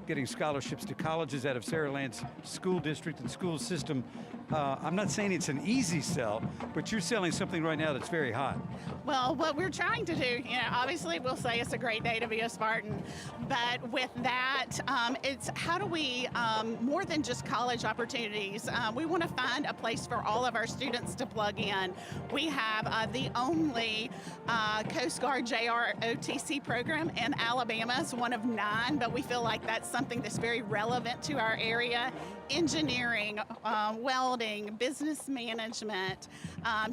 S5: getting scholarships to colleges out of Saraland's school district and school system. I'm not saying it's an easy sell, but you're selling something right now that's very hot.
S10: Well, what we're trying to do, obviously we'll say it's a great day to be a Spartan, but with that, it's how do we, more than just college opportunities, we want to find a place for all of our students to plug in. We have the only Coast Guard JROTC program in Alabama. It's one of 9, but we feel like that's something that's very relevant to our area. engineering, welding, business management,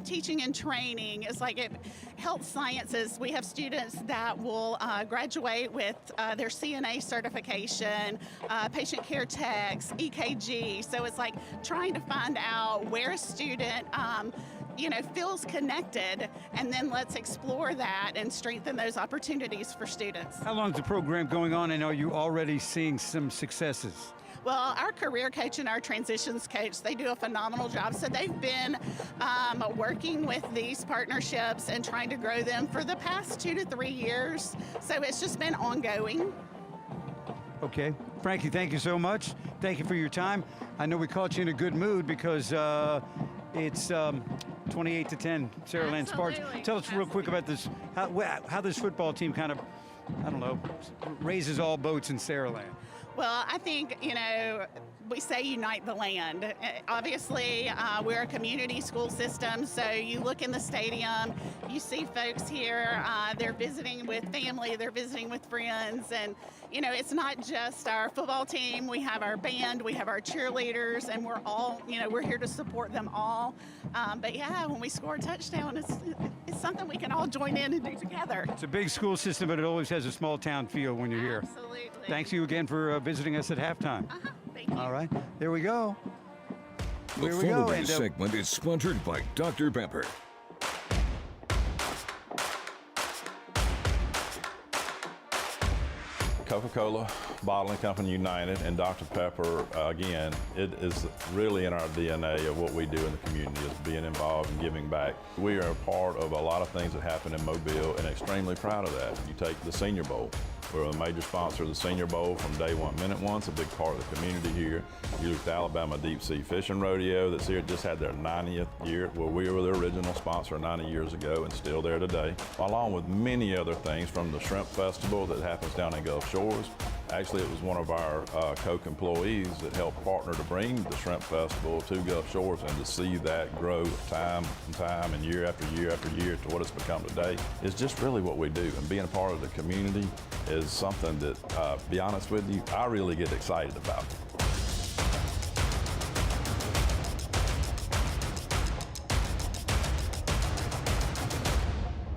S10: teaching and training. It's like health sciences. We have students that will graduate with their CNA certification, patient care techs, EKG. So it's like trying to find out where a student feels connected, and then let's explore that and strengthen those opportunities for students.
S5: How long is the program going on, and are you already seeing some successes?
S10: Well, our career coach and our transitions coach, they do a phenomenal job. So they've been working with these partnerships and trying to grow them for the past 2 to 3 years. So it's just been ongoing.
S5: Okay. Frankie, thank you so much. Thank you for your time. I know we caught you in a good mood because it's 28-10, Saraland Spartans. Tell us real quick about this, how this football team kind of, I don't know, raises all boats in Saraland.
S10: Well, I think, we say unite the land. Obviously, we're a community school system, so you look in the stadium, you see folks here, they're visiting with family, they're visiting with friends, and, it's not just our football team. We have our band, we have our cheerleaders, and we're all, we're here to support them all. But yeah, when we score a touchdown, it's something we can all join in and do together.
S5: It's a big school system, but it always has a small town feel when you're here.
S10: Absolutely.
S5: Thanks you again for visiting us at halftime.
S10: Thank you.
S5: All right, there we go.
S3: The
S5: Here we go.
S3: following
S5: And,
S3: segment is sponsored by Dr. Pepper.
S11: Coca-Cola Bottling Company United and Dr. Pepper, again, it is really in our DNA of what we do in the community, is being involved and giving back. We are a part of a lot of things that happen in Mobile and extremely proud of that. You take the Senior Bowl. We're a major sponsor of the Senior Bowl from day one. Minute One's a big part of the community here. You look at the Alabama Deep Sea Fishing Rodeo that's here, just had their 90th year. Well, we were the original sponsor 90 years ago and still there today, along with many other things from the Shrimp Festival that happens down in Gulf Shores. Actually, it was one of our Coke employees that helped partner to bring the Shrimp Festival to Gulf Shores, and to see that grow time and time and year after year after year to what it's become today is just really what we do. And being a part of the community is something that, be honest with you, I really get excited about.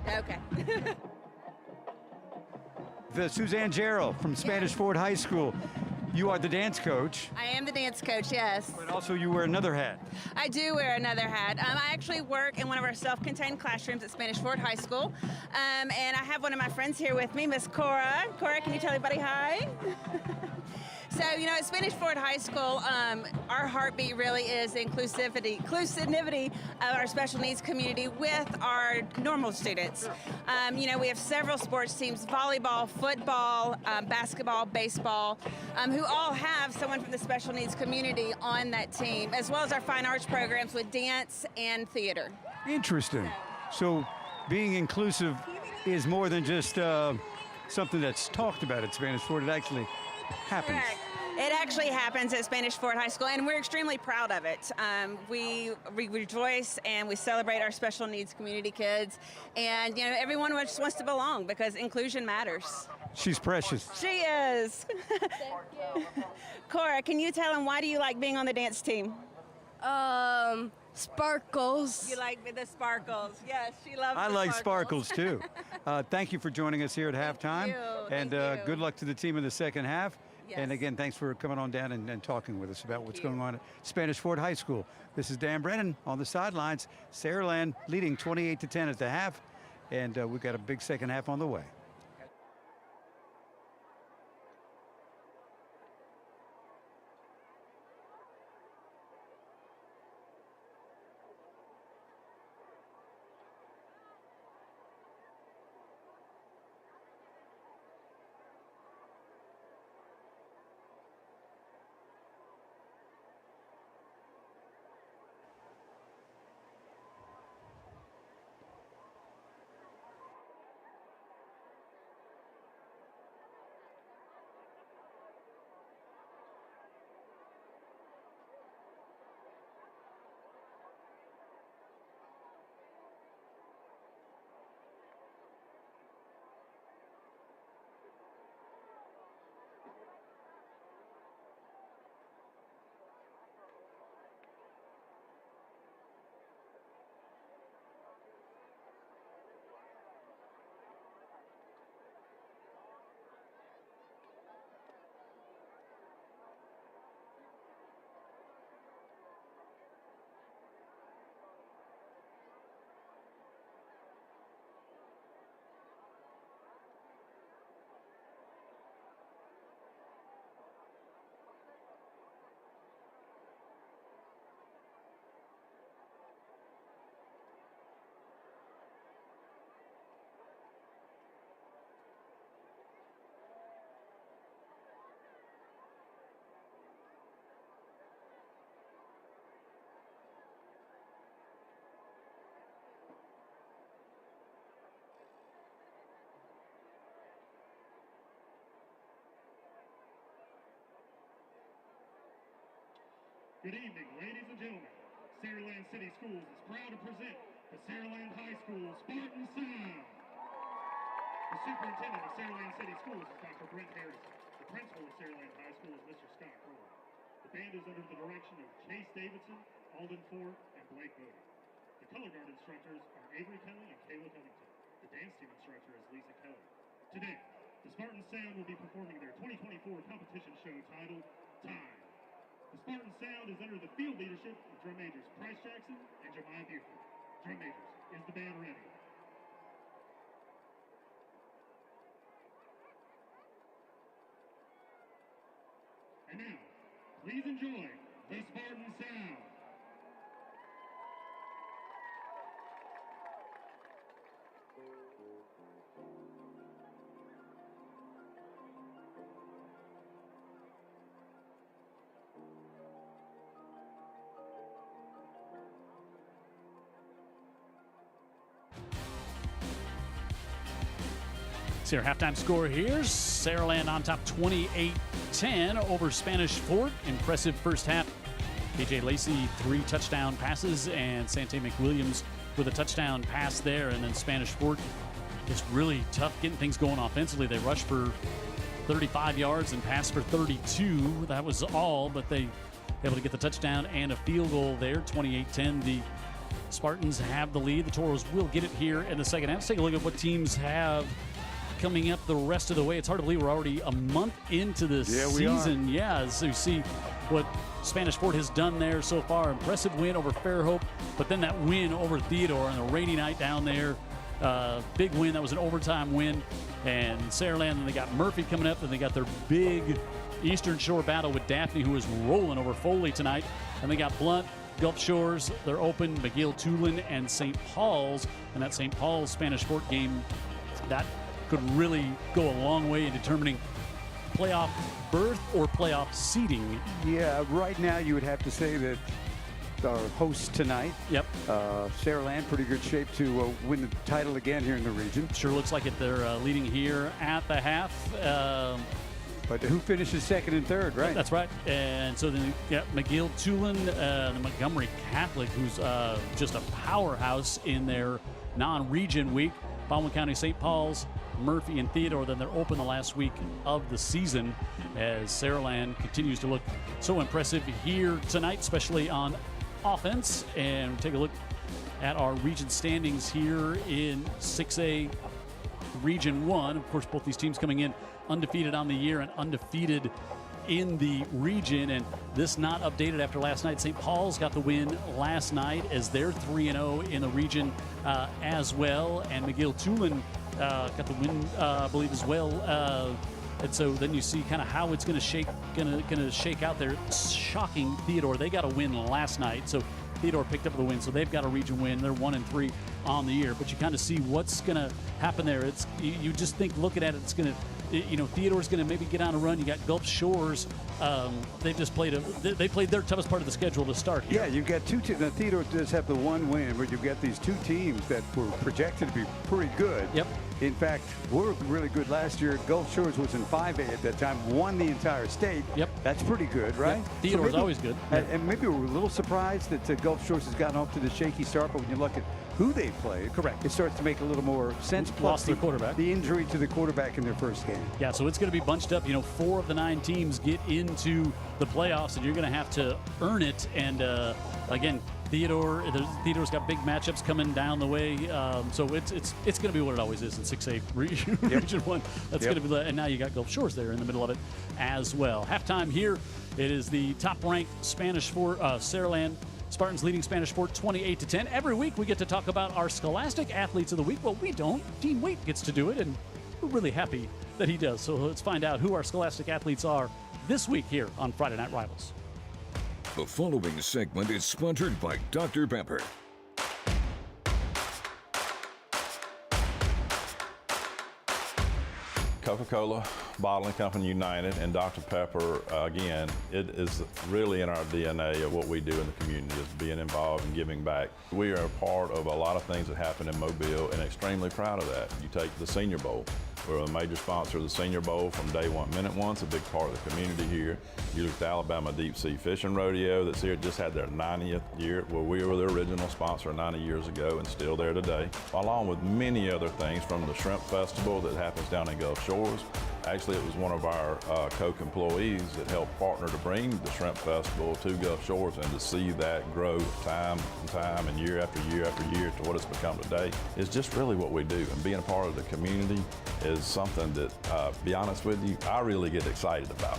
S12: Okay.
S5: Suzanne Jarrell from Spanish Fort High School. You are the dance coach.
S12: I am the dance coach, yes.
S5: But also you wear another hat.
S12: I do wear another hat. I actually work in one of our self-contained classrooms at Spanish Fort High School. And I have one of my friends here with me, Miss Cora. Cora, can you tell everybody hi? So, at Spanish Fort High School, our heartbeat really is the inclusivity of our special needs community with our normal students. We have several sports teams, volleyball, football, basketball, baseball, who all have someone from the special needs community on that team, as well as our fine arts programs with dance and theater.
S5: Interesting. So being inclusive is more than just something that's talked about at Spanish Fort. It actually happens.
S12: Correct. It actually happens at Spanish Fort High School, and we're extremely proud of it. We rejoice and we celebrate our special needs community kids, and everyone just wants to belong because inclusion matters.
S5: She's precious.
S12: She is. Cora, can you tell them why do you like being on the dance team?
S13: Sparkles.
S12: You like the sparkles. Yes, she loves
S5: I
S12: the
S5: like sparkles too. Thank you for joining us here at halftime.
S12: Thank
S5: and
S12: you.
S5: Good luck to the team in the second half.
S12: Yes.
S5: And again, thanks for coming on down and talking with us about what's going on at Spanish Fort High School. This is Dan Brennan on the sidelines. Saraland leading 28-10 at the half. And we've got a big second half on the way.
S13: Good evening, ladies and gentlemen. Saraland City Schools is proud to present the Saraland High School Spartan Sound. The superintendent of Saraland City Schools is Dr. Brent Harrison. The principal of Saraland High School is Mr. Scott Crowley. The band is under the direction of Chase Davidson, Alden Ford, and Blake Bodie. The color guard instructors are Avery Kelly and Caleb Huntington. The dance team instructor is Lisa Kelly. Today, the Spartan Sound will be performing their 2024 competition show titled Time. The Spartan Sound is under the field leadership of drum majors Price Jackson and Jemiah Buford. Drum majors, is the band ready? And now, please enjoy the Spartan Sound.
S4: See our halftime score here. Saraland on top 28-10 over Spanish Fort. Impressive first half. KJ Lacey, 3 touchdown passes, and Sante McWilliams with a touchdown pass there. And then Spanish Fort is really tough getting things going offensively. They rushed for 35 yards and passed for 32. That was all, but they able to get the touchdown and a field goal there. 28-10. The Spartans have the lead. The Toros will get it here in the second half. Let's take a look at what teams have coming up the rest of the way. It's hard to believe we're already a month into this season. Yeah, so you see what Spanish Fort has done there so far. Impressive win over Fairhope, but then that win over Theodore on the rainy night down there. Big win. That was an overtime win. And Saraland, and they got Murphy coming up, and they got their big Eastern Shore battle with Daphne, who is rolling over Foley tonight. And they got Blunt, Gulf Shores, they're open, McGill, Tulin, and St. Paul's. And that St. Paul's Spanish Fort game, that could really go a long way in determining playoff berth or playoff seeding.
S5: Yeah, right now you would have to say that our hosts tonight, Saraland, pretty good shape to win the title again here in the region.
S4: Sure looks like it. They're leading here at the half.
S5: But who finishes second and third, right?
S4: That's right. And so then McGill, Tulin, the Montgomery Catholic, who's just a powerhouse in their non-region week. Baldwin County, St. Paul's, Murphy, and Theodore. Then they're open the last week of the season as Saraland continues to look so impressive here tonight, especially on offense. And take a look at our region standings here in 6A Region 1. Of course, both these teams coming in undefeated on the year and undefeated in the region, and this not updated after last night. St. Paul's got the win last night as they're 3-0 in the region as well, and McGill Tulin got the win, I believe, as well. And so then you see kind of how it's going to shake out there. Shocking Theodore, they got a win last night, so Theodore picked up the win, so they've got a region win. They're 1-3 on the year, but you kind of see what's going to happen there. It's you just think looking at it, it's going to. Theodore's going to maybe get on a run. You got Gulf Shores. They've just played they played their toughest part of the schedule to start here.
S5: Yeah, you've got two teams. Now, Theodore does have the one win, but you've got these two teams that were projected to be pretty good.
S4: Yep.
S5: In fact, were really good last year. Gulf Shores was in 5A at that time, won the entire state.
S4: Yep.
S5: That's pretty good, right?
S4: Yep. Theodore's always good.
S5: And maybe we're a little surprised that Gulf Shores has gotten off to the shaky start, but when you look at who they played,
S4: correct,
S5: it starts to make a little more sense.
S4: Lost their quarterback.
S5: The injury to the quarterback in their first game.
S4: Yeah, so it's going to be bunched up. 4 of the 9 teams get into the playoffs, and you're going to have to earn it. And again, Theodore's got big matchups coming down the way, so it's going to be what it always is in 6A Region 1. That's going to be, and now you got Gulf Shores there in the middle of it as well. Halftime here, it is the top-ranked Spanish Fort Saraland Spartans leading Spanish Fort 28-10. Every week we get to talk about our Scholastic Athletes of the Week. Well, we don't. Dean Waite gets to do it, and we're really happy that he does. So let's find out who our Scholastic Athletes are this week here on Friday Night Rivals.
S3: The following segment is sponsored by Dr. Pepper.
S11: Coca-Cola Bottling Company United and Dr. Pepper, again, it is really in our DNA of what we do in the community, is being involved and giving back. We are a part of a lot of things that happen in Mobile and extremely proud of that. You take the Senior Bowl. We're a major sponsor of the Senior Bowl from day one. Minute One's a big part of the community here. You look at the Alabama Deep Sea Fishing Rodeo that's here, just had their 90th year. Well, we were the original sponsor 90 years ago and still there today, along with many other things from the Shrimp Festival that happens down in Gulf Shores. Actually, it was one of our Coke employees that helped partner to bring the Shrimp Festival to Gulf Shores, and to see that grow time and time and year after year after year to what it's become today is just really what we do. And being a part of the community is something that, be honest with you, I really get excited about.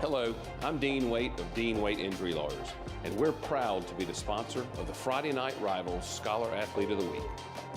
S14: Hello, I'm Dean Waite of Dean Waite Injury Lawyers, and we're proud to be the sponsor of the Friday Night Rivals Scholar Athlete of the Week.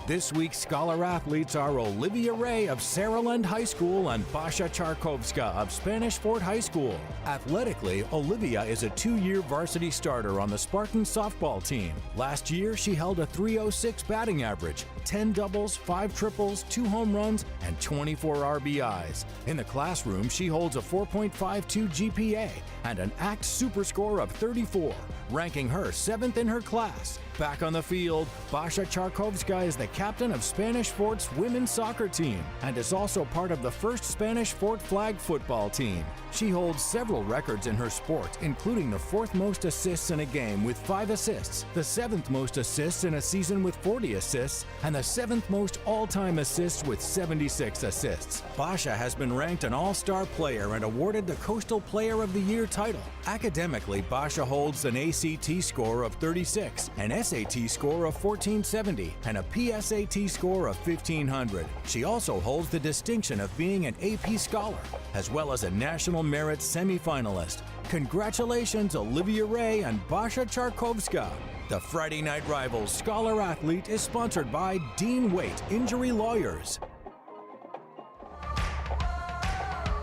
S15: This week's Scholar Athletes are Olivia Ray of Saraland High School and Basha Charkovska of Spanish Fort High School. Athletically, Olivia is a 2-year varsity starter on the Spartan softball team. Last year, she held a .306 batting average, 10 doubles, 5 triples, 2 home runs, and 24 RBIs. In the classroom, she holds a 4.52 GPA and an ACT super score of 34, ranking her 7th in her class. Back on the field, Basha Charkovska is the captain of Spanish Fort's women's soccer team and is also part of the first Spanish Fort flag football team. She holds several records in her sport, including the 4th most assists in a game with 5 assists, the 7th most assists in a season with 40 assists, and the 7th most all-time assists with 76 assists. Basha has been ranked an all-star player and awarded the Coastal Player of the Year title. Academically, Basha holds an ACT score of 36, an SAT score of 1470, and a PSAT score of 1500. She also holds the distinction of being an AP Scholar, as well as a National Merit semifinalist. Congratulations, Olivia Ray and Basha Charkovska. The Friday Night Rivals Scholar Athlete is sponsored by Dean Waite Injury Lawyers.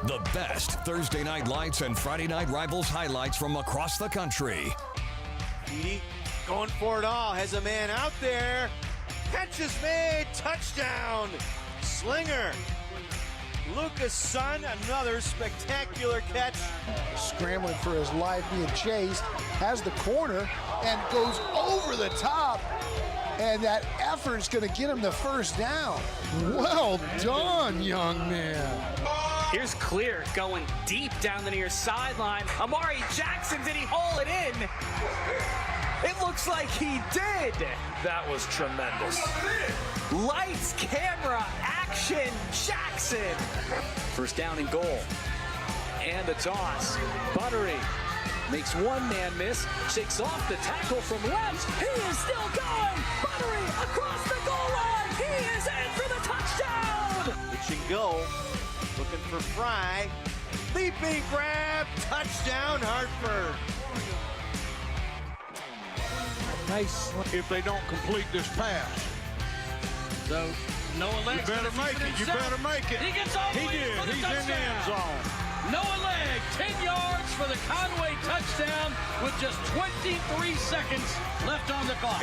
S3: The best Thursday Night Lights and Friday Night Rivals highlights from across the country.
S16: Edie going for it all, has a man out there. Catch is made, touchdown. Slinger. Lucas Sun, another spectacular catch.
S17: Scrambling for his life, being chased, has the corner and goes over the top. And that effort is going to get him the first down. Well done, young man.
S18: Here's Clear going deep down the near sideline. Amari Jackson, did he haul it in? It looks like he did.
S19: That was tremendous.
S18: Lights, camera, action, Jackson. First down and goal. And the toss. Buttery makes one man miss, shakes off the tackle from left. He is still going. Buttery across the goal line. He is in for the touchdown.
S16: Pitch and go. Looking for Fry. Leaping grab. Touchdown, Hartford.
S19: Nice. If they don't complete this pass.
S18: So, Noah Legg.
S19: You better make it. You better make it.
S18: He gets all the way
S19: did.
S18: for the
S19: He's
S18: touchdown.
S19: in the end zone.
S18: Noah Legg, 10 yards for the Conway touchdown with just 23 seconds left on the clock.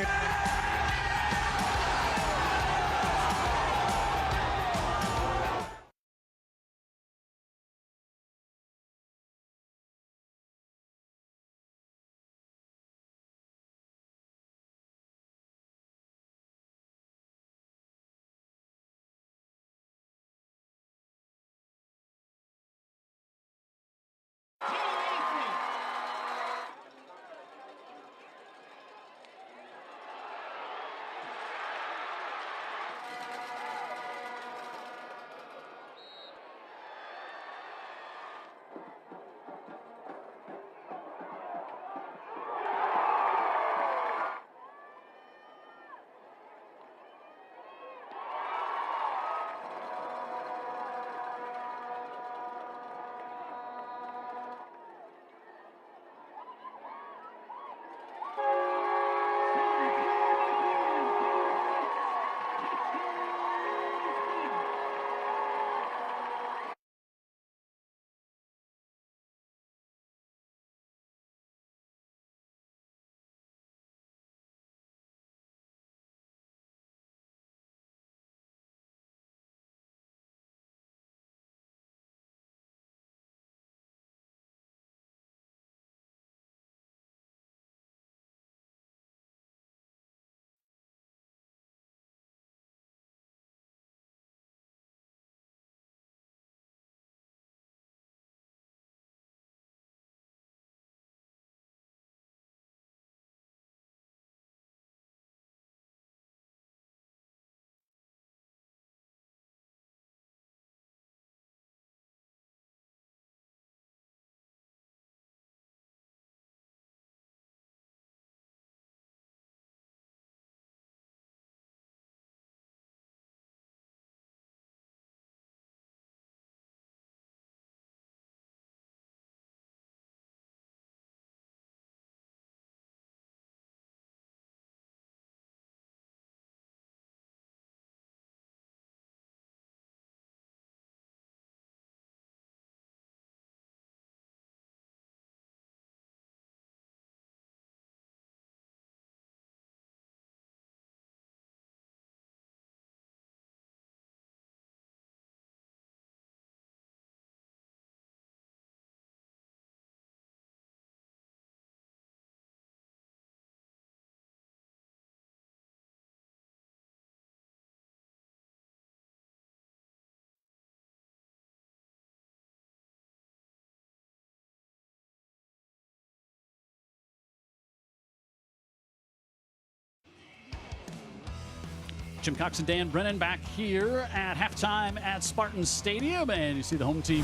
S4: Jim Cox and Dan Brennan back here at halftime at Spartan Stadium. And you see the home team,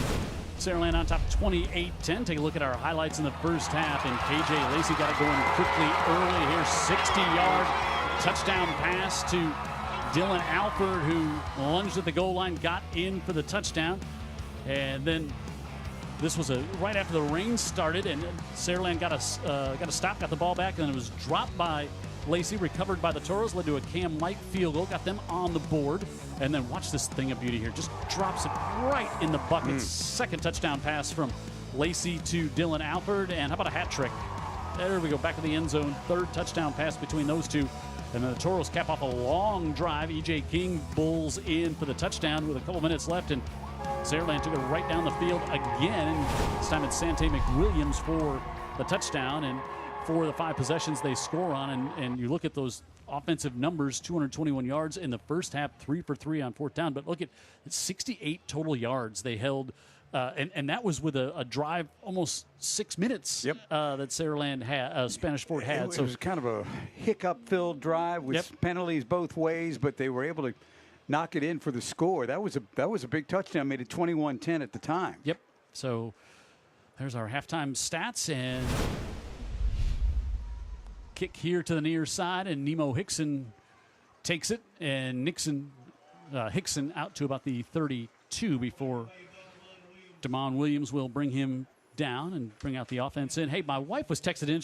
S4: Saraland, on top 28-10. Take a look at our highlights in the first half. And KJ Lacey got it going quickly early here. 60-yard touchdown pass to Dylan Alford, who lunged at the goal line, got in for the touchdown. And then this was right after the rain started, and Saraland got a stop, got the ball back, and then it was dropped by Lacey, recovered by the Toros, led to a Cam Light field goal, got them on the board. And then watch this thing of beauty here. Just drops it right in the bucket. Second touchdown pass from Lacey to Dylan Alford. And how about a hat trick? There we go, back to the end zone. Third touchdown pass between those two. And then the Toros cap off a long drive. E.J. King bulls in for the touchdown with a couple minutes left. And Saraland took it right down the field again. And this time it's Sante McWilliams for the touchdown. And for the 5 possessions they score on, and you look at those offensive numbers, 221 yards in the first half, 3 for 3 on fourth down. But look at 68 total yards they held, and that was with a drive almost 6 minutes that Saraland had, Spanish Fort had.
S5: It was kind of a hiccup-filled drive with penalties both ways, but they were able to knock it in for the score. That was a big touchdown, made it 21-10 at the time.
S4: Yep. So there's our halftime stats, and kick here to the near side, and Nemo Hickson takes it, and Hickson out to about the 32 before Damon Williams will bring him down and bring out the offense in. Hey, my wife was texted in.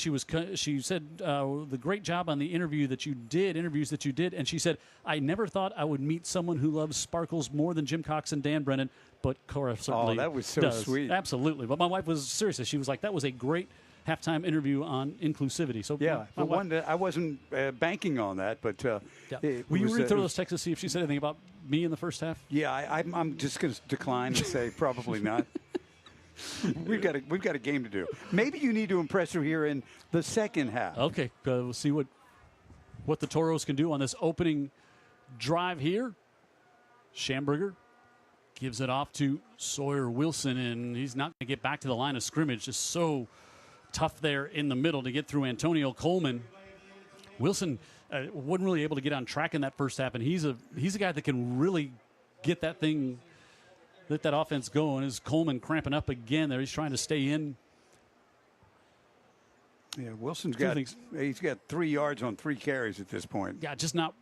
S4: She said the great job on the interviews that you did, and she said, I never thought I would meet someone who loves sparkles more than Jim Cox and Dan Brennan, but Cora certainly
S5: that was so
S4: does.
S5: Sweet.
S4: Absolutely. But my wife was serious. She was like, that was a great halftime interview on inclusivity. So
S5: yeah, for one, I wasn't banking on that, but
S4: will you read through those texts to see if she said anything about me in the first half?
S5: Yeah, I'm just going to decline and say probably not. We've got a game to do. Maybe you need to impress her here in the second half.
S4: Okay, we'll see what the Toros can do on this opening drive here. Schamberger gives it off to Sawyer Wilson, and he's not going to get back to the line of scrimmage. Just so tough there in the middle to get through Antonio Coleman. Wilson wasn't really able to get on track in that first half, and he's a guy that can really get that thing, let that offense go. And is Coleman cramping up again there? He's trying to stay in.
S5: Yeah, Wilson's got 3 yards on 3 carries at this point.
S4: Yeah, that's not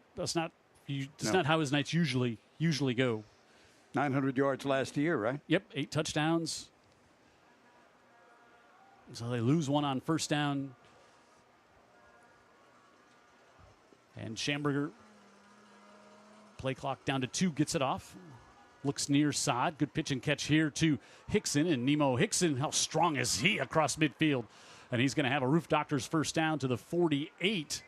S4: how his nights usually go.
S5: 900 yards last year, right?
S4: Yep, 8 touchdowns. So they lose one on first down. And Schamberger, play clock down to 2, gets it off. Looks near side. Good pitch and catch here to Hickson. And Nemo Hickson, how strong is he across midfield? And he's going to have a Roof Doctors first down to the 48.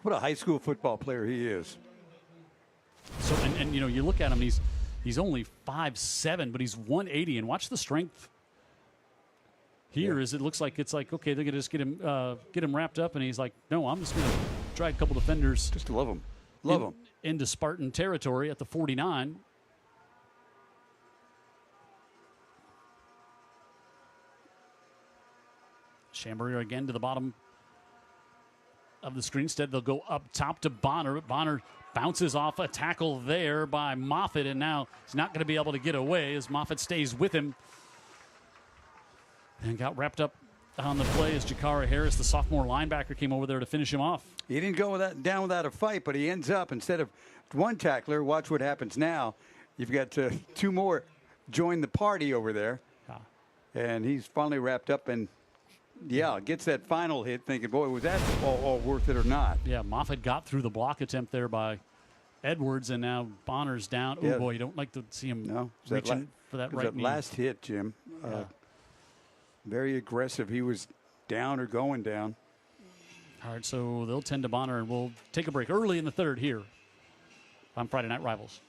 S5: What a high school football player he is.
S4: So, and you know, you look at him, he's only 5'7", but he's 180. And watch the strength here. As it looks like it's like, okay, they're going to just get him wrapped up, and he's like, no, I'm just going to drag a couple defenders.
S5: Just love him.
S4: Into Spartan territory at the 49. Schamberger again to the bottom of the screen. Instead, they'll go up top to Bonner. Bonner bounces off a tackle there by Moffitt, and now he's not going to be able to get away as Moffitt stays with him. And got wrapped up on the play as Jakara Harris, the sophomore linebacker, came over there to finish him off.
S5: He didn't go down without a fight, but he ends up, instead of one tackler, watch what happens now. You've got 2 more join the party over there. And he's finally wrapped up and, gets that final hit thinking, boy, was that all worth it or not?
S4: Yeah, Moffitt got through the block attempt there by Edwards, and now Bonner's down. Oh, boy, you don't like to see him reaching for that right knee.
S5: Last hit, Jim. Very aggressive. He was down or going down.
S4: All right, so they'll tend to Bonner, and we'll take a break early in the third here on Friday Night Rivals.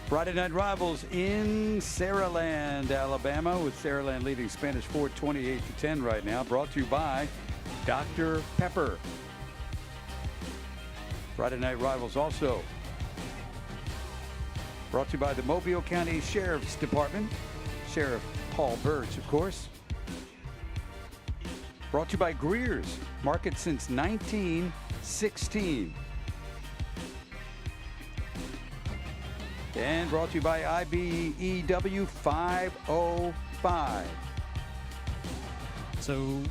S5: Friday Night Rivals in Saraland, Alabama, with Saraland leading Spanish Fort 28-10 right now. Brought to you by Dr. Pepper. Friday Night Rivals also brought to you by the Mobile County Sheriff's Department. Sheriff Paul Birch, of course. Brought to you by Greer's, market since 1916. And brought to you by IBEW 505.
S4: So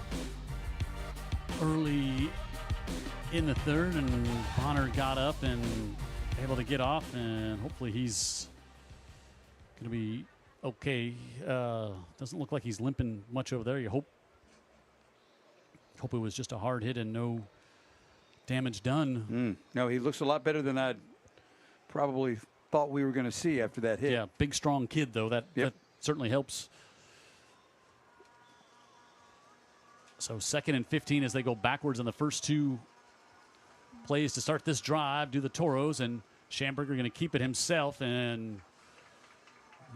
S4: early in the third, and Bonner got up and able to get off, and hopefully he's going to be okay. Doesn't look like he's limping much over there. You hope it was just a hard hit and no damage done.
S5: No, he looks a lot better than I'd probably thought we were going to see after that hit.
S4: Yeah, big, strong kid, though. That certainly helps. So 2nd and 15 as they go backwards on the first two plays to start this drive. Do the Toros, and Schamberger going to keep it himself, and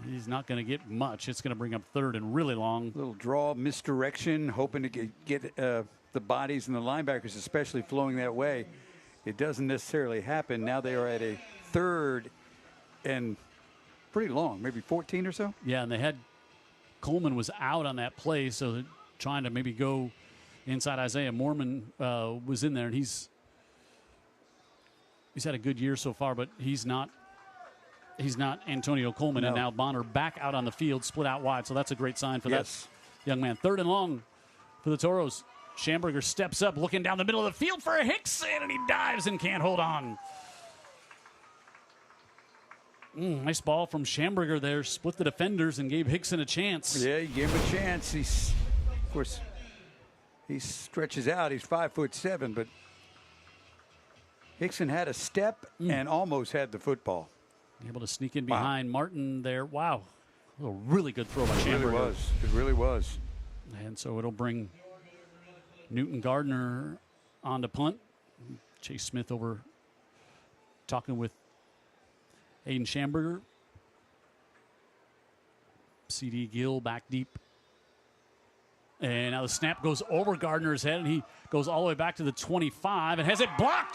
S4: he's not going to get much. It's going to bring up 3rd and really long.
S5: Little draw, misdirection, hoping to get the bodies and the linebackers especially flowing that way. It doesn't necessarily happen. Now they are at a 3rd and pretty long, maybe 14 or so.
S4: Yeah, and they had Coleman was out on that play, so they're trying to maybe go inside. Isaiah Mormon was in there, and he's had a good year so far, but he's not Antonio Coleman.
S5: No.
S4: And now Bonner back out on the field, split out wide, so that's a great sign for that young man. 3rd and long for the Toros. Schamberger steps up, looking down the middle of the field for a Hickson, and he dives and can't hold on. Nice ball from Schamberger there. Split the defenders and gave Hickson a chance.
S5: Yeah, he gave him a chance. Of course, he stretches out. He's 5'7", but Hickson had a step and almost had the football.
S4: Able to sneak in behind Martin there. Wow. A really good throw by Schamberger.
S5: It really was. It really was.
S4: And so it'll bring Newton Gardner on to punt. Chase Smith over talking with Aiden Schamberger. C.D. Gill back deep. And now the snap goes over Gardner's head, and he goes all the way back to the 25 and has it blocked.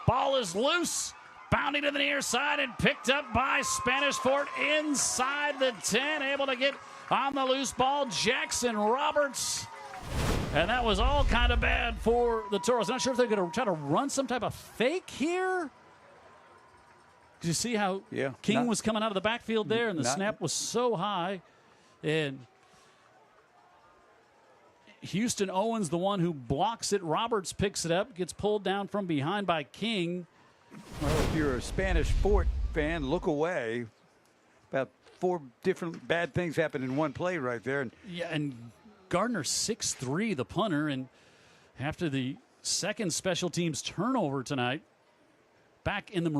S4: Ball is loose. Bounding to the near side and picked up by Spanish Fort inside the 10. Able to get on the loose ball, Jackson Roberts. And that was all kind of bad for the Toros. Not sure if they're going to try to run some type of fake here. Did you see how King was coming out of the backfield there, and the snap was so high? And Houston Owens, the one who blocks it. Roberts picks it up, gets pulled down from behind by King.
S5: Well, if you're a Spanish Fort fan, look away. About 4 different bad things happened in one play right there.
S4: Yeah, and Gardner 6'3", the punter, and after the second special teams turnover tonight, back in the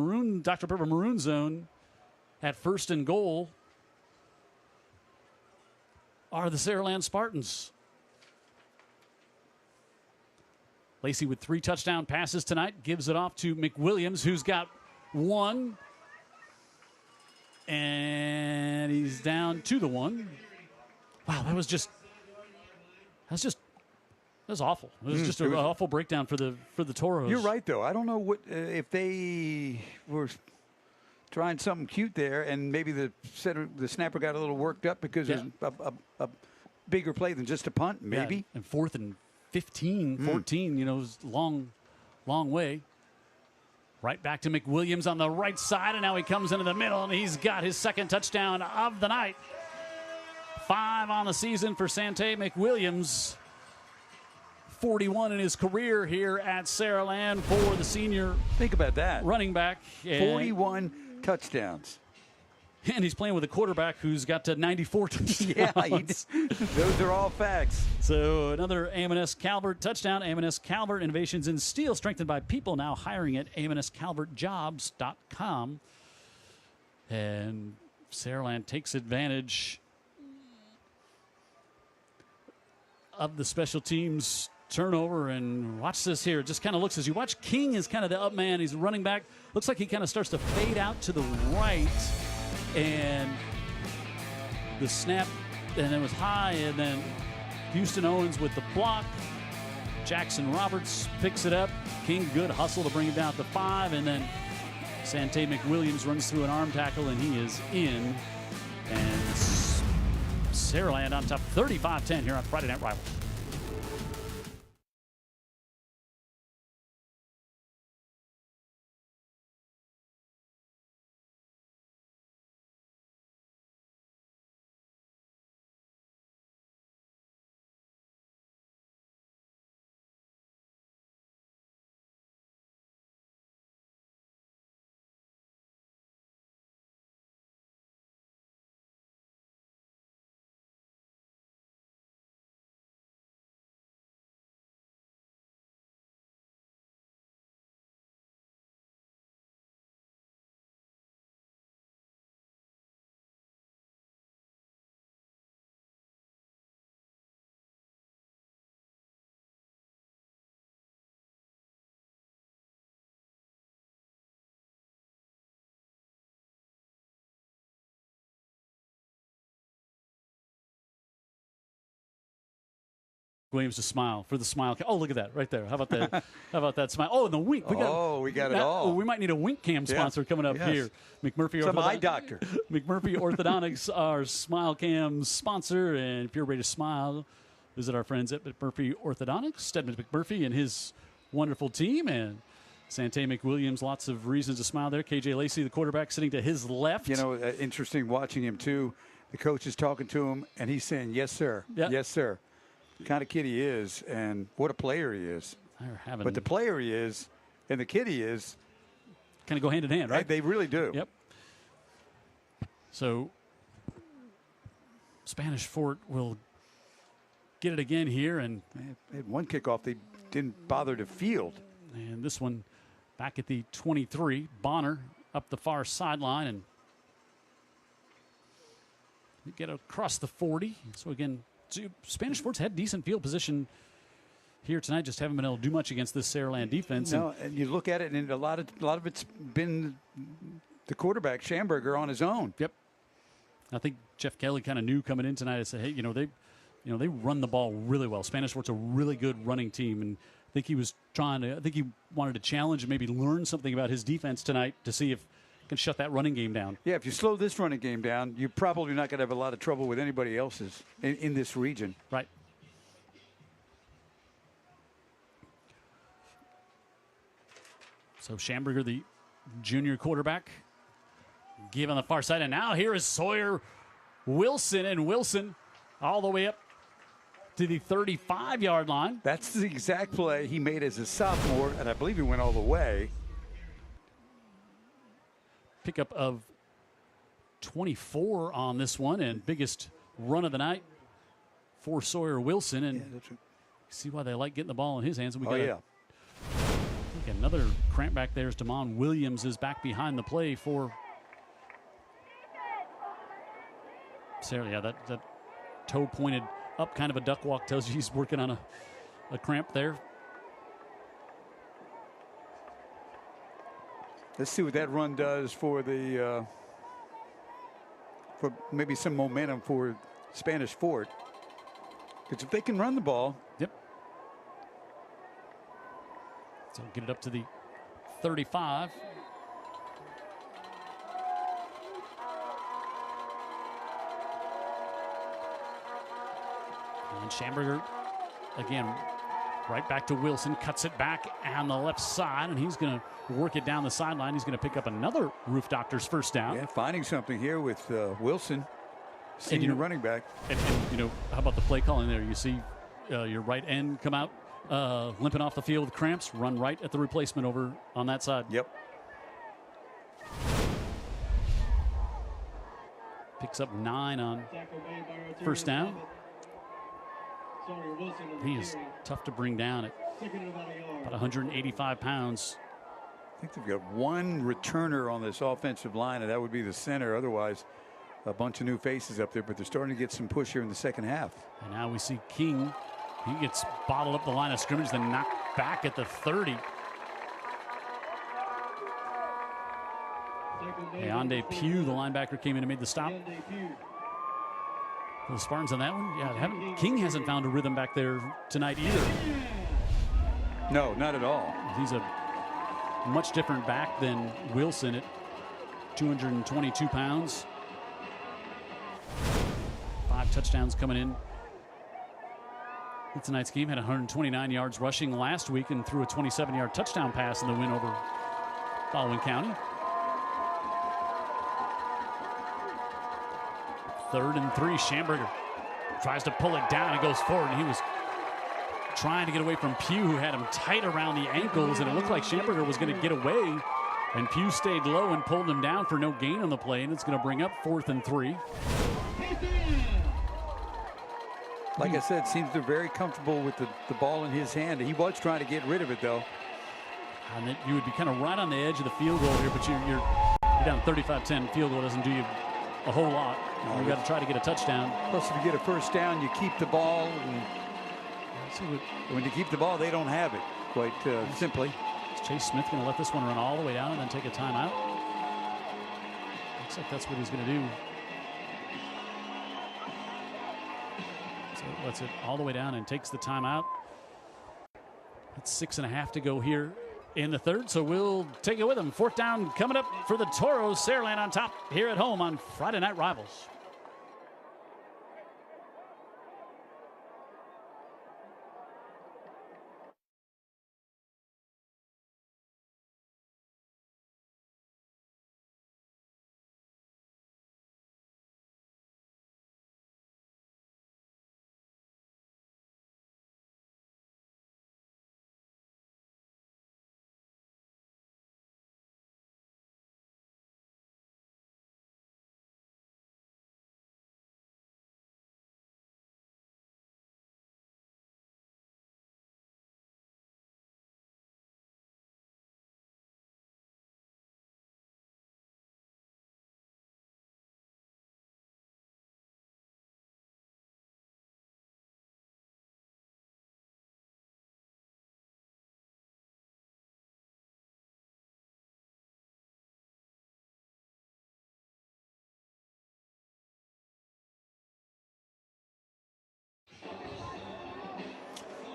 S4: Dr. Pepper maroon zone at 1st and goal are the Saraland Spartans. Lacey with 3 touchdown passes tonight, gives it off to McWilliams, who's got 1. And he's down to the 1. Wow, that was awful. It was just an awful breakdown for the Toros.
S5: You're right, though. I don't know what if they were trying something cute there, and maybe the snapper got a little worked up because it was a bigger play than just a punt, maybe.
S4: Yeah, and 4th and 15, 14, it was long way. Right back to McWilliams on the right side, and now he comes into the middle, and he's got his 2nd touchdown of the night. 5 on the season for Sante McWilliams. 41 in his career here at Saraland for the senior.
S5: Think about that.
S4: Running back.
S5: 41 touchdowns.
S4: And he's playing with a quarterback who's got to 94 touchdowns.
S5: Yeah, those are all facts.
S4: So another A&S Calvert touchdown. A&S Calvert, innovations in steel, strengthened by people now hiring at AMSCalvertjobs.com. And Saraland takes advantage of the special teams turnover, and watch this here. It just kind of looks, as you watch, King is kind of the up man. He's running back. Looks like he kind of starts to fade out to the right. and the snap, and it was high, and then Houston Owens with the block. Jackson Roberts picks it up. King, good hustle to bring it down to 5, and then Sante McWilliams runs through an arm tackle, and he is in. And Saraland on top 35-10 here on Friday Night Rivals. Williams to smile for the smile. Oh, look at that right there. How about that? How about that smile? Oh, and the wink.
S5: We got it all.
S4: We might need a wink cam sponsor coming up here. McMurphy
S5: Some eye doctor.
S4: McMurphy Orthodontics, our smile cam sponsor. And if you're ready to smile, visit our friends at McMurphy Orthodontics. Stedman McMurphy and his wonderful team. And Sante McWilliams, lots of reasons to smile there. KJ Lacey, the quarterback, sitting to his left.
S5: You know, interesting watching him, too. The coach is talking to him, and he's saying, yes, sir. Yep. Yes, sir. The kind of kid he is, and what a player he is. But the player he is and the kid he is
S4: kind of go hand in hand, right?
S5: They really do.
S4: Yep. So Spanish Fort will get it again here, and
S5: they had one kickoff they didn't bother to field.
S4: And this one back at the 23. Bonner up the far sideline, and we get across the 40. So again, Spanish Fort's had decent field position here tonight, just haven't been able to do much against this Saraland defense.
S5: No, and you look at it, and a lot of it's been the quarterback, Schamberger, on his own.
S4: Yep. I think Jeff Kelly kind of knew coming in tonight. I said, hey, they run the ball really well. Spanish Fort's a really good running team, and I think he wanted to challenge and maybe learn something about his defense tonight to see if can shut that running game down.
S5: Yeah, if you slow this running game down, you're probably not going to have a lot of trouble with anybody else's in this region.
S4: Right. So Schamberger, the junior quarterback, give on the far side, and now here is Sawyer Wilson, and Wilson all the way up to the 35-yard line.
S5: That's the exact play he made as a sophomore, and I believe he went all the way.
S4: Pickup of 24 on this one, and biggest run of the night for Sawyer Wilson. And see why they like getting the ball in his hands. And we got another cramp back there as Damon Williams is back behind the play for Sarah. Yeah, that toe pointed up, kind of a duck walk, tells you he's working on a cramp there.
S5: Let's see what that run does for the for maybe some momentum for Spanish Fort. Because if they can run the ball.
S4: Yep. So get it up to the 35. And Schamberger, again, right back to Wilson, cuts it back on the left side, and he's going to work it down the sideline. He's going to pick up another Roof Doctors first down.
S5: Yeah, finding something here with Wilson, senior running back.
S4: And how about the play calling there? You see your right end come out limping off the field with cramps, run right at the replacement over on that side.
S5: Yep.
S4: Picks up 9 on first down. He is tough to bring down at about 185 pounds.
S5: I think they've got one returner on this offensive line, and that would be the center. Otherwise, a bunch of new faces up there, but they're starting to get some push here in the second half.
S4: And now we see King. He gets bottled up the line of scrimmage, then knocked back at the 30. Ayande Pugh, the linebacker, came in and made the stop. The Spartans on that one. Yeah, King hasn't found a rhythm back there tonight either.
S5: No, not at all.
S4: He's a much different back than Wilson at 222 pounds. 5 touchdowns coming in tonight's game. Had 129 yards rushing last week and threw a 27-yard touchdown pass in the win over Baldwin County. 3rd and 3. Schamberger tries to pull it down and goes forward, and he was trying to get away from Pugh, who had him tight around the ankles, and it looked like Schamberger was going to get away, and Pugh stayed low and pulled him down for no gain on the play, and it's going to bring up 4th and 3.
S5: Like I said, seems they're very comfortable with the ball in his hand. He was trying to get rid of it, though.
S4: And then you would be kind of right on the edge of the field goal here, but you're down 35-10. Field goal doesn't do you a whole lot. You've got to try to get a touchdown.
S5: Plus, if you get a first down, you keep the ball. And when you keep the ball, they don't have it, quite simply.
S4: Is Chase Smith going to let this one run all the way down and then take a timeout? Looks like that's what he's going to do. So lets it all the way down and takes the timeout. It's 6.5 to go here in the 3rd, so we'll take it with them. 4th down coming up for the Toros. Saraland on top here at home on Friday Night Rivals.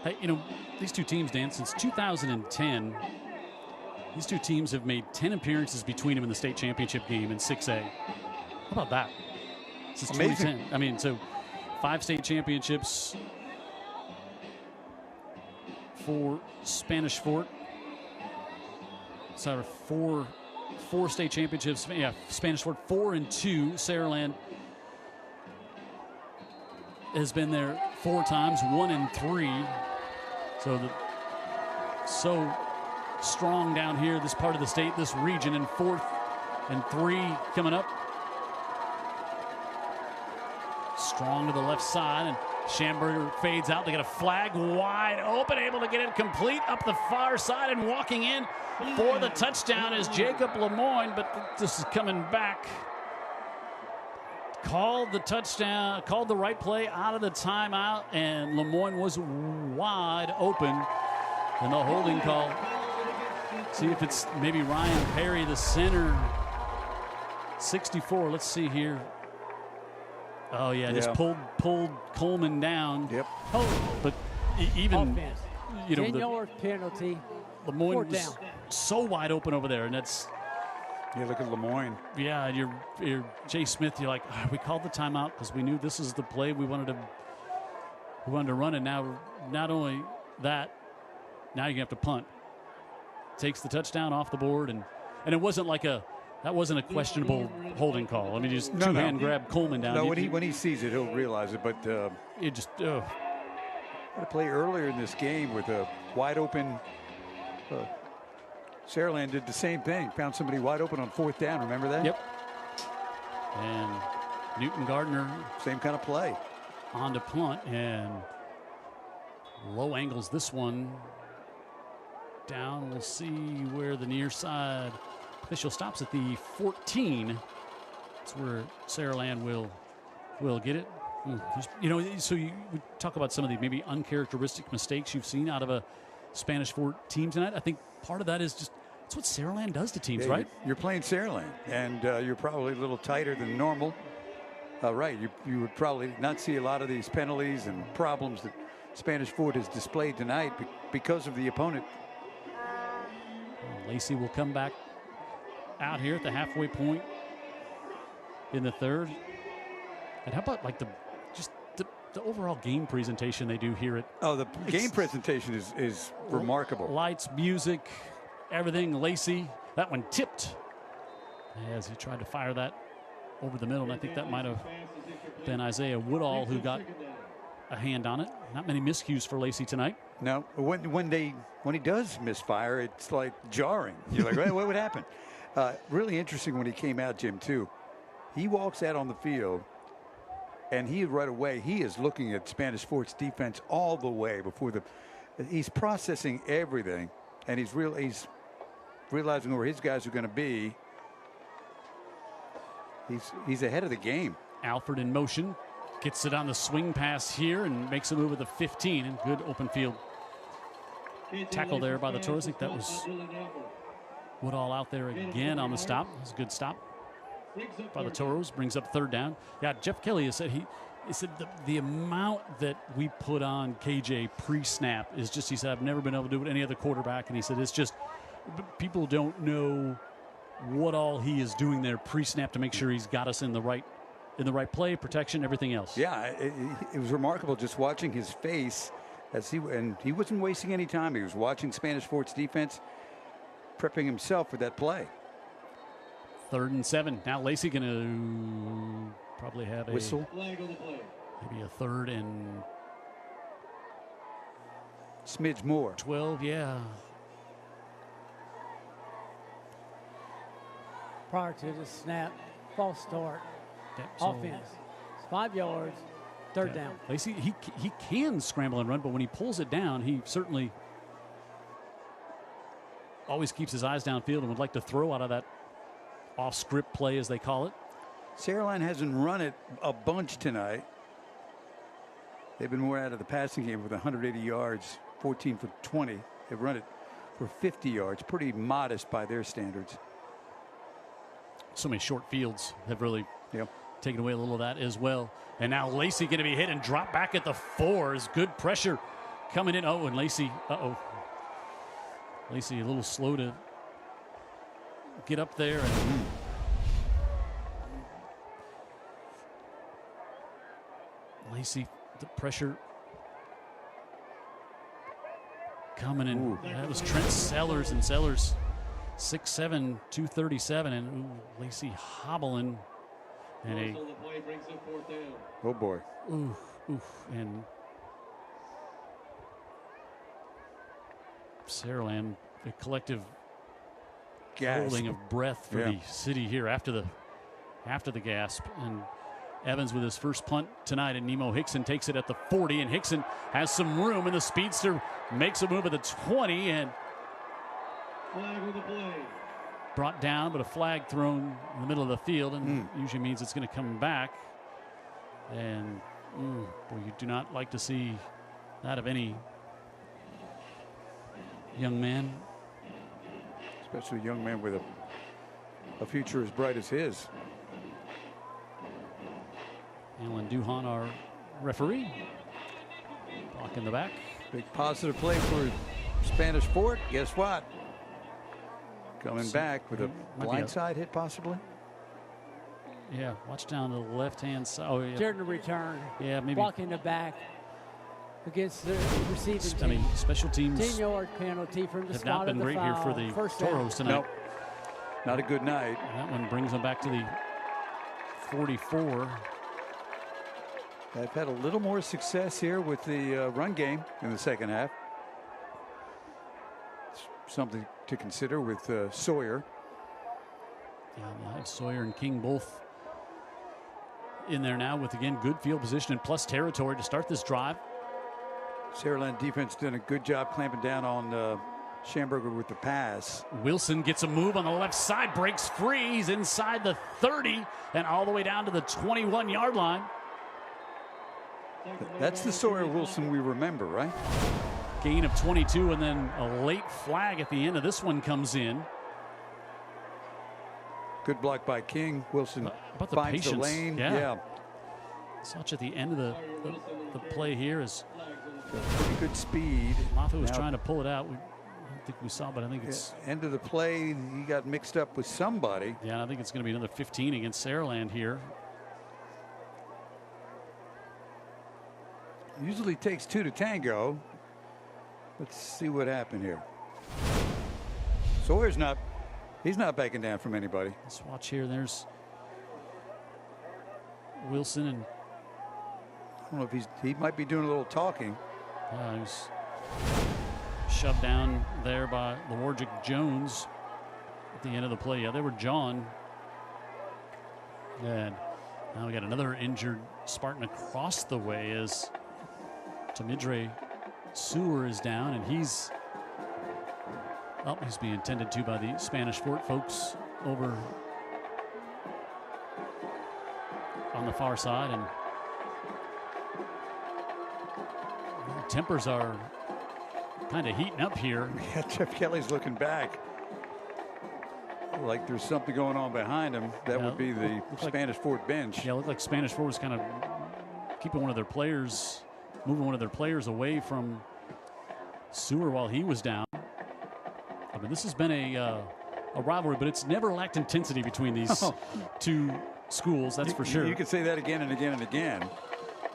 S4: Hey, you know, these two teams, Dan, since 2010, these two teams have made 10 appearances between them in the state championship game in 6A. How about that? Since
S5: Amazing.
S4: 2010. I mean, so 5 state championships for Spanish Fort. So 4 state championships. Yeah, Spanish Fort 4 and 2. Saraland has been there 4 times, 1 and 3. So strong down here, this part of the state, this region, in 4th and 3 coming up. Strong to the left side, and Schamberger fades out. They got a flag wide open, able to get it complete up the far side, and walking in for the touchdown is Jacob Lemoyne, but this is coming back. Called the touchdown, called the right play out of the timeout, and Lemoyne was wide open. And the holding call. See if it's maybe Ryan Perry, the center. 64, let's see here. Oh, yeah, just pulled Coleman down.
S5: Yep.
S4: Oh, but even,
S6: Offense.
S4: you know,
S6: 10-yard penalty.
S4: Lemoyne was so wide open over there, and that's.
S5: Yeah, look at Lemoyne.
S4: Yeah, you're Jay Smith. You're like, we called the timeout because we knew this is the play we wanted to run, and now not only that, now you have to punt. Takes the touchdown off the board, and it wasn't like that wasn't a questionable holding call. I mean, you just two-hand grab Coleman down.
S5: No, when he sees it, he'll realize it. But
S4: you just
S5: had a play earlier in this game with a wide open. Saraland did the same thing. Found somebody wide open on 4th down. Remember that?
S4: Yep. And Newton Gardner.
S5: Same kind of play.
S4: On to punt, and low angles this one. Down, we'll see where the near side official stops at the 14. That's where Saraland will get it. You know, so we talk about some of the maybe uncharacteristic mistakes you've seen out of a Spanish Fort team tonight. I think part of that is just That's what Saraland does to teams,
S5: Yeah,
S4: right?
S5: You're playing Saraland, and you're probably a little tighter than normal. Right, you would probably not see a lot of these penalties and problems that Spanish Fort has displayed tonight because of the opponent.
S4: Lacey will come back out here at the halfway point in the third. And how about like the overall game presentation they do here at?
S5: Oh, the game presentation is remarkable.
S4: Lights, music, everything. Lacey, that one tipped as he tried to fire that over the middle, and I think that might have been Isaiah Woodall who got a hand on it. Not many miscues for Lacey tonight.
S5: No, when he does misfire, it's like jarring. You're like, hey, what would happen? Really interesting when he came out, Jim, too. He walks out on the field, and right away, he is looking at Spanish Fort's defense all the way before he's processing everything, and he's realizing where his guys are going to be. He's ahead of the game.
S4: Alford in motion. Gets it on the swing pass here and makes a move at the 15. And good open field tackle there by the Toros. I think that was Woodall out there again on the stop. It was a good stop by the Toros. Brings up third down. Yeah, Jeff Kelly has said he said the amount that we put on KJ pre-snap is just, he said, I've never been able to do it with any other quarterback. And he said, it's just people don't know what all he is doing there pre-snap to make sure he's got us in the right play, protection, everything else.
S5: Yeah, it was remarkable just watching his face as he wasn't wasting any time. He was watching Spanish Fort's defense, prepping himself for that play.
S4: 3rd and 7. Now Lacey going to probably have
S5: whistle.
S4: Maybe a 3rd and
S5: smidge more.
S4: 12, yeah.
S6: Prior to the snap, false start.
S4: Yep, so
S6: offense. It's 5 yards, third down.
S4: Lacey, he can scramble and run, but when he pulls it down, he certainly always keeps his eyes downfield and would like to throw out of that off-script play, as they call it.
S5: Saraland hasn't run it a bunch tonight. They've been more out of the passing game with 180 yards, 14 for 20. They've run it for 50 yards, pretty modest by their standards.
S4: So many short fields have really taken away a little of that as well. And now Lacey going to be hit and drop back at the 4. Is good pressure coming in. Oh, and Lacey, Lacey a little slow to get up there. And Lacey, the pressure coming in.
S5: Ooh.
S4: That was Trent Sellers, and Sellers 6'7", 237, and Lacey hobbling. And
S5: oh boy.
S4: And Saraland, a collective holding of breath for the city here after the gasp. And Evans with his first punt tonight, and Nemo Hickson takes it at the 40, and Hickson has some room, and the speedster makes a move at the 20, and
S1: flag on the play.
S4: Brought down, but a flag thrown in the middle of the field, and usually means it's going to come back. And boy, you do not like to see that of any young man,
S5: especially a young man with a future as bright as his.
S4: Alan Duhan, our referee, block in the back.
S5: Big positive play for Spanish Fort. Guess what? Coming back with a blindside hit, possibly.
S4: Yeah, watch down to the left-hand side. Oh, yeah.
S6: Turn to return.
S4: Yeah, maybe.
S6: Blocking the back against the receiving team.
S4: I mean, special teams
S6: 10-yard penalty from the
S4: have
S6: spot
S4: not been
S6: of the
S4: great
S6: foul.
S4: here for the
S6: First
S4: Toros
S6: down.
S4: tonight.
S5: Nope. Not a good night.
S4: That one brings them back to the 44.
S5: They've had a little more success here with the run game in the second half. Something to consider with Sawyer.
S4: Yeah, I have Sawyer and King both in there now with, again, good field position and plus territory to start this drive.
S5: Saraland defense done a good job clamping down on Schamberger with the pass.
S4: Wilson gets a move on the left side, breaks free. He's inside the 30 and all the way down to the 21-yard line.
S5: That's the Sawyer Wilson we remember, right?
S4: Gain of 22, and then a late flag at the end of this one comes in.
S5: Good block by King. Wilson
S4: About the
S5: finds
S4: patience.
S5: the lane.
S4: Yeah. Such at the end of the play here is
S5: pretty good speed.
S4: Moffitt was
S5: Now,
S4: trying to pull it out. I don't think we saw, but I think it's
S5: end of the play. He got mixed up with somebody.
S4: Yeah, I think it's going to be another 15 against Saraland here.
S5: Usually takes 2 to tango. Let's see what happened here. Sawyer's he's not backing down from anybody.
S4: Let's watch here. There's Wilson, and
S5: I don't know if he might be doing a little talking.
S4: He's shoved down there by Lewargic Jones at the end of the play. Yeah, they were jawing. And now we got another injured Spartan across the way as Tamidre Sewer is down, and he's being tended to by the Spanish Fort folks over on the far side, and the tempers are kind of heating up here.
S5: Yeah, Jeff Kelly's looking back like there's something going on behind him. That would be the Spanish Fort bench.
S4: Yeah, it looked like Spanish Fort was kind of keeping one of their players, moving one of their players away from Sewer while he was down. I mean, this has been a rivalry, but it's never lacked intensity between these two schools. That's for sure.
S5: You could say that again and again and again.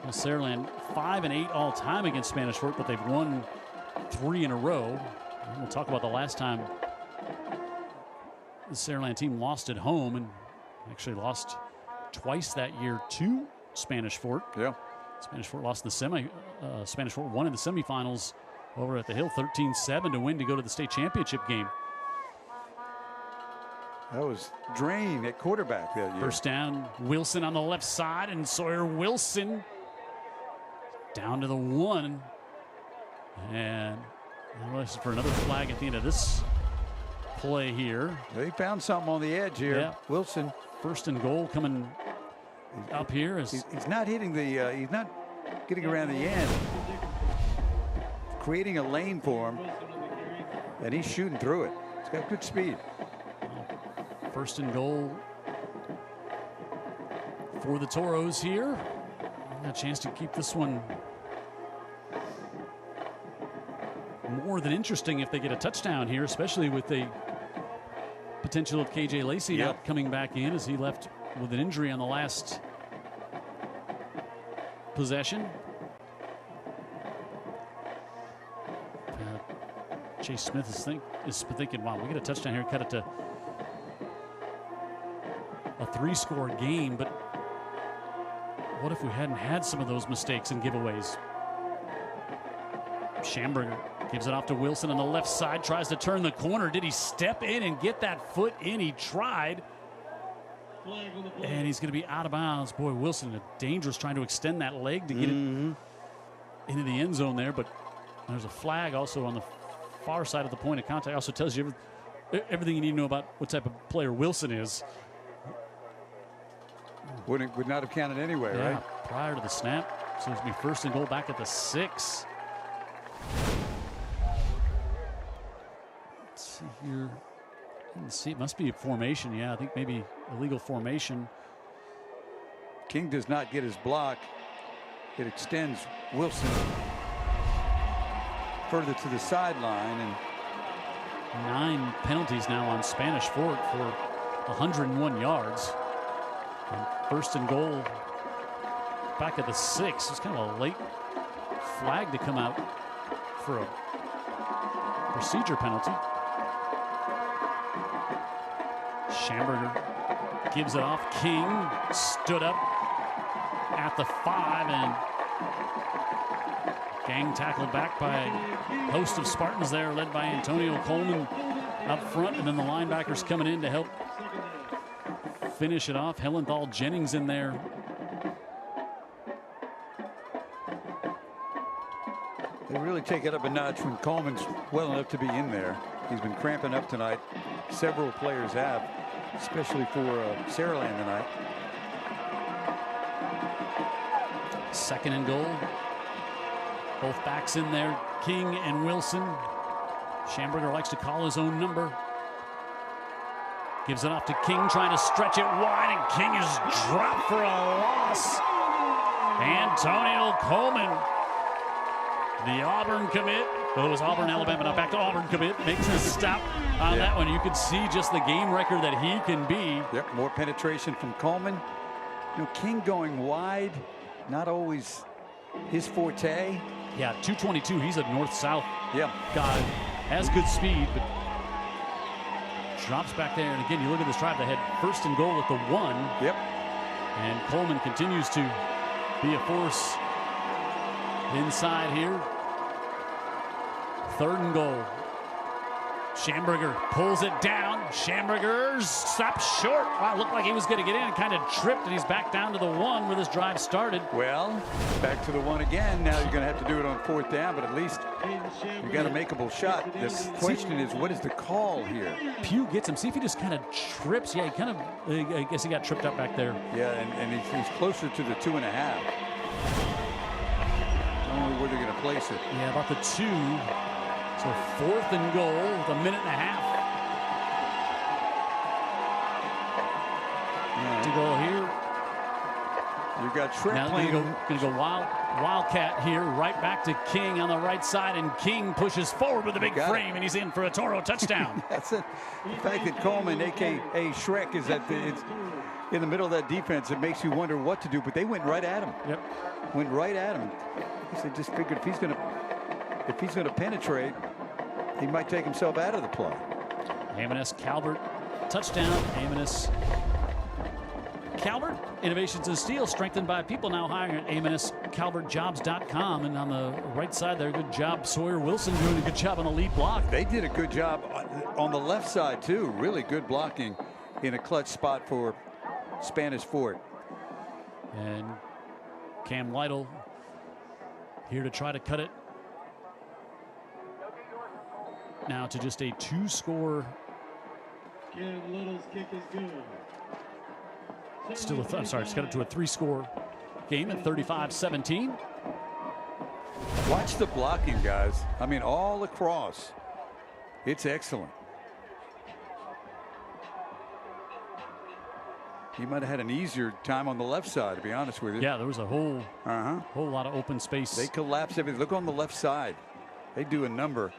S4: Well, Saraland 5-8 all time against Spanish Fort, but they've won 3 in a row. And we'll talk about the last time the Saraland team lost at home, and actually lost twice that year to Spanish Fort.
S5: Yeah.
S4: Spanish Fort lost the Spanish Fort won in the semifinals over at the Hill 13-7 to win to go to the state championship game.
S5: That was Drain at quarterback that year.
S4: First down, Wilson on the left side, and Sawyer Wilson down to the 1. And this is for another flag at the end of this play here.
S5: They found something on the edge here.
S4: Yeah.
S5: Wilson.
S4: First and goal coming up here.
S5: He's not hitting the, he's not getting around the end. Creating a lane for him, and he's shooting through it. He's got good speed.
S4: First and goal for the Toros here. A chance to keep this one more than interesting if they get a touchdown here, especially with the potential of KJ Lacey not coming back in, as he left with an injury on the last possession. Chase Smith is thinking, wow, we get a touchdown here, cut it to a 3-score game, but what if we hadn't had some of those mistakes and giveaways? Schamberger gives it off to Wilson on the left side, tries to turn the corner. Did he step in and get that foot in? He tried. And he's going to be out of bounds. Boy, Wilson, dangerous trying to extend that leg to get it into the end zone there, but there's a flag also on the far side of the point of contact. Also tells you everything you need to know about what type of player Wilson is.
S5: Would not have counted anyway, right?
S4: Prior to the snap. So it's going to be first and goal back at the 6. Let's see here. Let's see. It must be a formation. Yeah, I think maybe illegal formation.
S5: King does not get his block. It extends Wilson further to the sideline, and
S4: 9 penalties now on Spanish Fort for 101 yards. And first and goal back at the 6. It's kind of a late flag to come out for a procedure penalty. Schamberger gives it off. King stood up at the 5, and gang tackled back by a host of Spartans there, led by Antonio Coleman up front, and then the linebackers coming in to help finish it off. Hellenthal Jennings in there.
S5: They really take it up a notch when Coleman's well enough to be in there. He's been cramping up tonight. Several players have, especially for Saraland tonight.
S4: Second and goal. Both backs in there, King and Wilson. Schamberger likes to call his own number. Gives it off to King, trying to stretch it wide, and King is dropped for a loss. Antonio Coleman, the Auburn commit. Oh, it was Auburn, Alabama. Now back to Auburn commit. Makes a stop on that one. You can see just the game record that he can be.
S5: Yep, more penetration from Coleman. King going wide, not always his forte.
S4: Yeah, 222. He's a north-south guy. Has good speed, but drops back there. And again, you look at this drive. They had first and goal at the 1.
S5: Yep.
S4: And Coleman continues to be a force inside here. 3rd and goal. Schamberger pulls it down. Schamberger stops short. Wow, looked like he was going to get in and kind of tripped, and he's back down to the 1 where this drive started.
S5: Well, back to the 1 again. Now you're going to have to do it on 4th down, but at least you got a makeable shot. The question is, what is the call here?
S4: Pugh gets him. See if he just kind of trips. Yeah, he kind of, I guess he got tripped up back there.
S5: Yeah, and he's closer to the 2.5. I don't know where they're going to place it.
S4: Yeah, about the 2. So 4th and goal with a minute and a half to go here.
S5: You've got Trent
S4: now
S5: playing.
S4: Going to go Wildcat here, right back to King on the right side, and King pushes forward with a big frame, and he's in for a Toro touchdown.
S5: That's it. The fact that Coleman, a.k.a. Shrek, is it's in the middle of that defense, it makes you wonder what to do, but they went right at him.
S4: Yep.
S5: Went right at him. They just figured if he's going to penetrate, he might take himself out of the play.
S4: Amanis Calvert, touchdown. Amanis Calvert, innovations in steel, strengthened by people now hiring at AmanisCalvertJobs.com. And on the right side there, good job. Sawyer Wilson doing a good job on the lead block.
S5: They did a good job on the left side, too. Really good blocking in a clutch spot for Spanish Fort.
S4: And Cam Lytle here to try to cut it now to just a 2-score.
S7: Cam Little's kick is good.
S4: Still, it's got it to a 3-score game at 35-17.
S5: Watch the blocking, guys. I mean, all across. It's excellent. He might have had an easier time on the left side, to be honest with you.
S4: Yeah, there was a whole lot of open space.
S5: They collapse everything. Look on the left side. They do a number.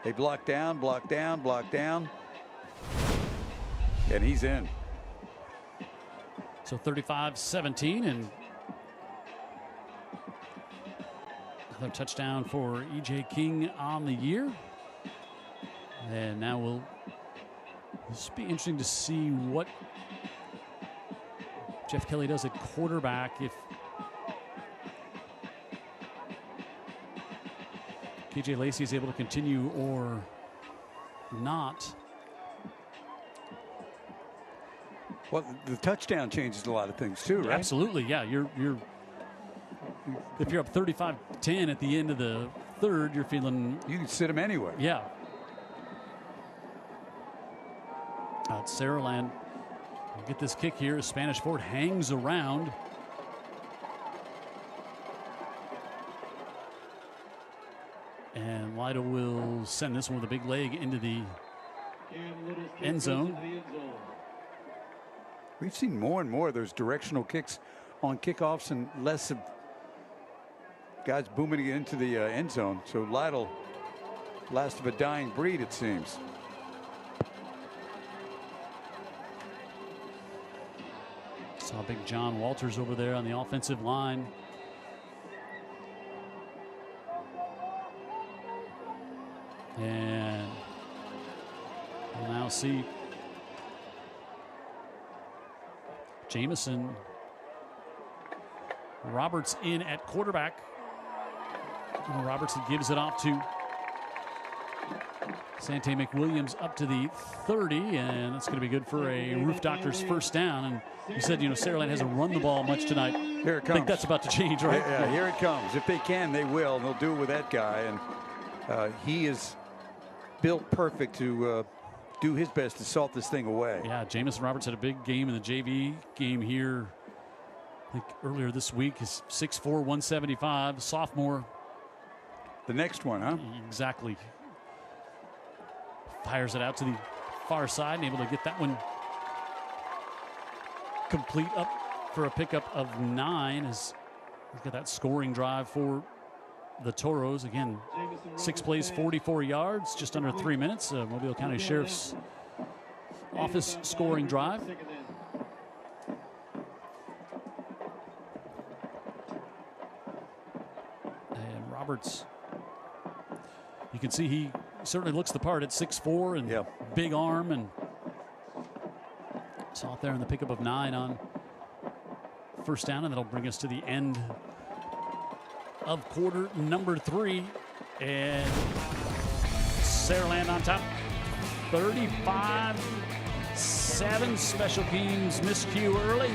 S5: They block down, block down, block down. And he's in.
S4: So 35-17, and another touchdown for E.J. King on the year. And now this will be interesting to see what Jeff Kelly does at quarterback. If KJ Lacey is able to continue or not.
S5: Well, the touchdown changes a lot of things too, right?
S4: Absolutely, yeah. If you're up 35-10 at the end of the 3rd, you're feeling
S5: you can sit him anyway.
S4: Yeah. Saraland will get this kick here as Spanish Fort hangs around. And Lytle will send this one with a big leg into the end zone.
S5: We've seen more and more of those directional kicks on kickoffs and less of guys booming it into the end zone. So Lytle, last of a dying breed, it seems.
S4: Saw big John Walters over there on the offensive line. And we'll now see Jamison Roberts in at quarterback. And Robertson gives it off to Sante McWilliams up to the 30, and that's going to be good for a Roof Doctors first down. And you said, Saraland hasn't run the ball much tonight.
S5: Here it comes.
S4: I think that's about to change, right?
S5: Yeah, here it comes. If they can, they will. And they'll do it with that guy. And he is built perfect to do his best to salt this thing away.
S4: Yeah, Jamison Roberts had a big game in the JV game here, I think earlier this week. Is 6'4", 175, sophomore.
S5: The next one, huh?
S4: Exactly. Fires it out to the far side and able to get that one complete up for a pickup of 9 as we've got that scoring drive for the Toros. Again, 6 plays, 44 yards, just under 3 minutes. Mobile County Sheriff's Office scoring drive. And Roberts, you can see he certainly looks the part at 6'4" and big arm, and saw it there in the pickup of 9 on first down, and that'll bring us to the end of quarter number 3. And Saraland on top, 35-7. Special teams miscue early.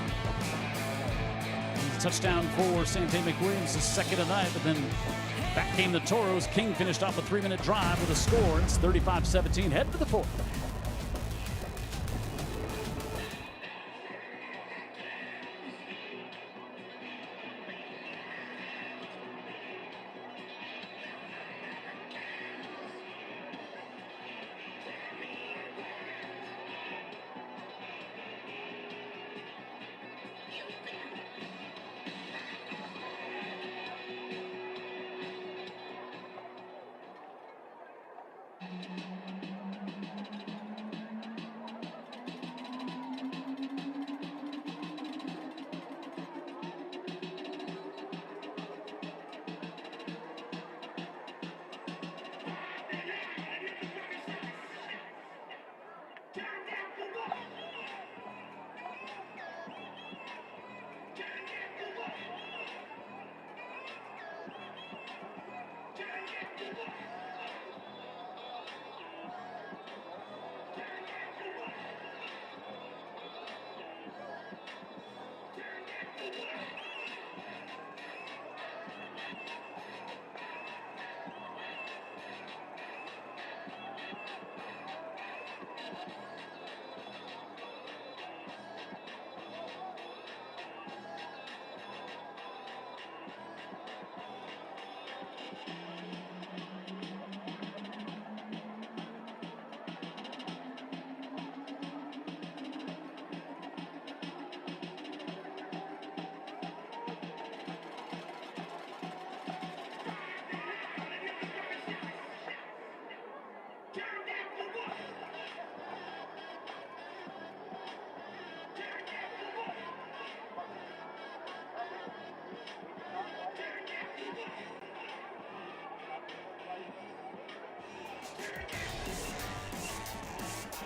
S4: Touchdown for Sante McWilliams, the second of the night, but then back came the Toros. King finished off a 3-minute drive with a score. It's 35-17. Head to the fourth.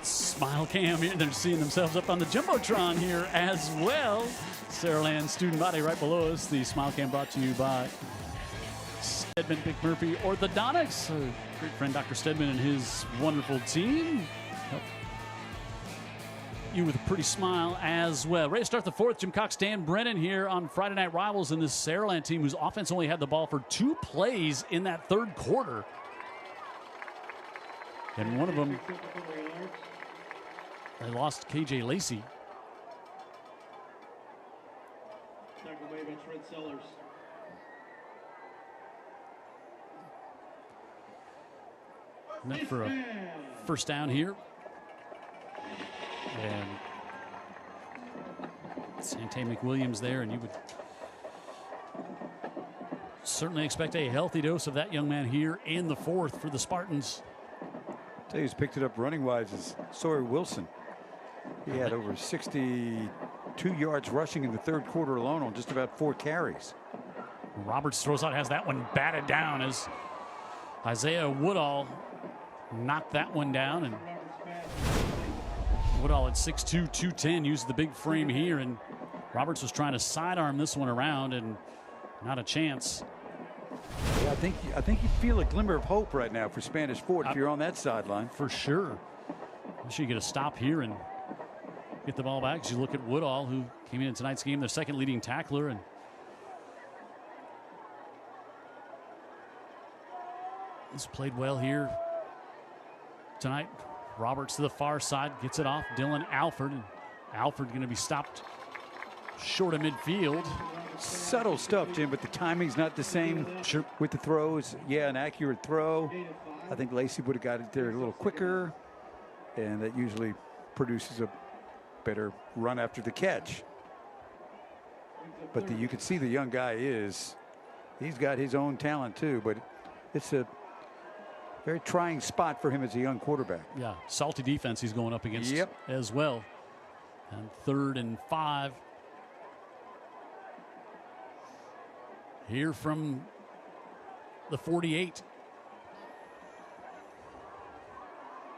S4: Smile Cam here. They're seeing themselves up on the Jumbotron here as well. Saraland student body right below us. The Smile Cam brought to you by Stedman McMurphy Orthodontics. Great friend Dr. Stedman and his wonderful team. Help you with a pretty smile as well. Ready to start the fourth. Jim Cox, Dan Brennan here on Friday Night Rivals, in this Saraland team whose offense only had the ball for 2 plays in that third quarter. And one of them, they lost KJ Lacey.
S1: Tackle made by Trent Sellers.
S4: Net for a first down here. And Sante McWilliams there, and you would certainly expect a healthy dose of that young man here in the fourth for the Spartans.
S5: I'll tell you who's picked it up running wise is Sawyer Wilson. He had over 62 yards rushing in the third quarter alone on just about 4 carries.
S4: Roberts throws out, has that one batted down as Isaiah Woodall knocked that one down, and Woodall at 6'2", 210 used the big frame here, and Roberts was trying to sidearm this one around, and not a chance.
S5: Yeah, I think you feel a glimmer of hope right now for Spanish Fort if you're on that sideline.
S4: For sure. I'm sure you get a stop here and get the ball back. As you look at Woodall, who came in tonight's game, their second leading tackler, and he's played well here tonight. Roberts to the far side, gets it off Dylan Alford, and Alford going to be stopped short of midfield.
S5: Subtle stuff, Jim, but the timing's not the same.
S4: Sure.
S5: With the throws. Yeah, an accurate throw. I think Lacey would have got it there a little quicker. and that usually produces a better run after the catch. But you can see the young guy he's got his own talent too, but it's a very trying spot for him as a young quarterback.
S4: Yeah, salty defense he's going up against as well. And 3rd and 5. Here from the 48.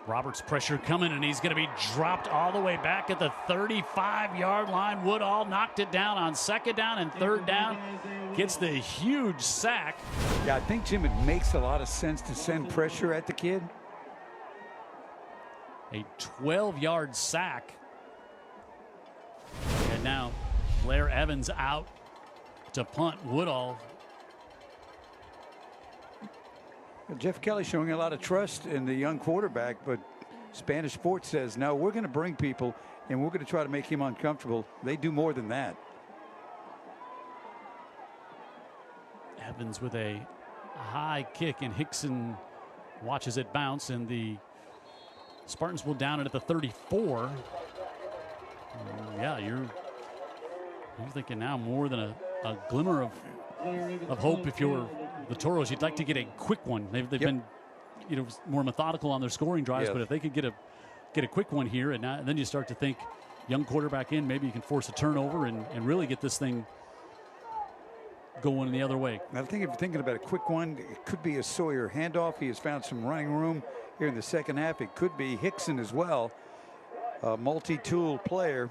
S4: Roberts pressure coming, and he's going to be dropped all the way back at the 35-yard line. Woodall knocked it down on 2nd down and 3rd down. Gets the huge sack.
S5: Yeah, I think, Jim, it makes a lot of sense to send pressure at the kid.
S4: A 12-yard sack. And now Blair Evans out to punt. Woodall.
S5: Jeff Kelly showing a lot of trust in the young quarterback, but Spanish Sports says, no, we're going to bring people and we're going to try to make him uncomfortable. They do more than that.
S4: Evans with a high kick, and Hickson watches it bounce, and the Spartans will down it at the 34. Yeah, you're thinking now more than a glimmer of hope if you're the Toros. You'd like to get a quick one. They've been, more methodical on their scoring drives, but if they could get a quick one here, and then you start to think young quarterback in, maybe you can force a turnover and really get this thing going the other way.
S5: I think if you're thinking about a quick one, it could be a Sawyer handoff. He has found some running room here in the second half. It could be Hickson as well, a multi-tool player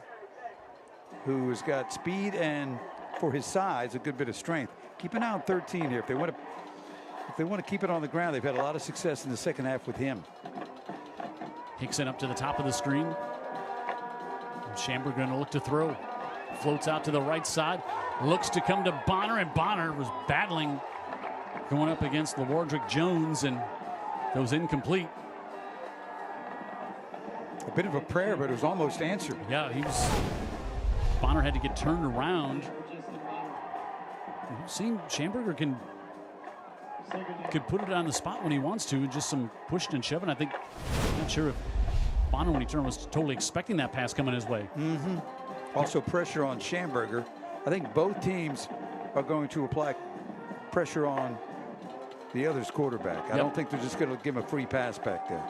S5: who has got speed and, for his size, a good bit of strength. Keep an eye on 13 here. If they want to keep it on the ground, they've had a lot of success in the second half with him.
S4: Hickson up to the top of the screen. Schamberger going to look to throw. Floats out to the right side. Looks to come to Bonner, and Bonner was battling going up against LaWardrick Jones, and goes incomplete.
S5: A bit of a prayer, but it was almost answered.
S4: Yeah, Bonner had to get turned around. We've seen Schamberger could put it on the spot when he wants to, and just some pushing and shoving. I'm not sure if Bonner, when he turned, was totally expecting that pass coming his way.
S5: Also pressure on Schamberger. I think both teams are going to apply pressure on the other's quarterback. I don't think they're just going to give him a free pass back there.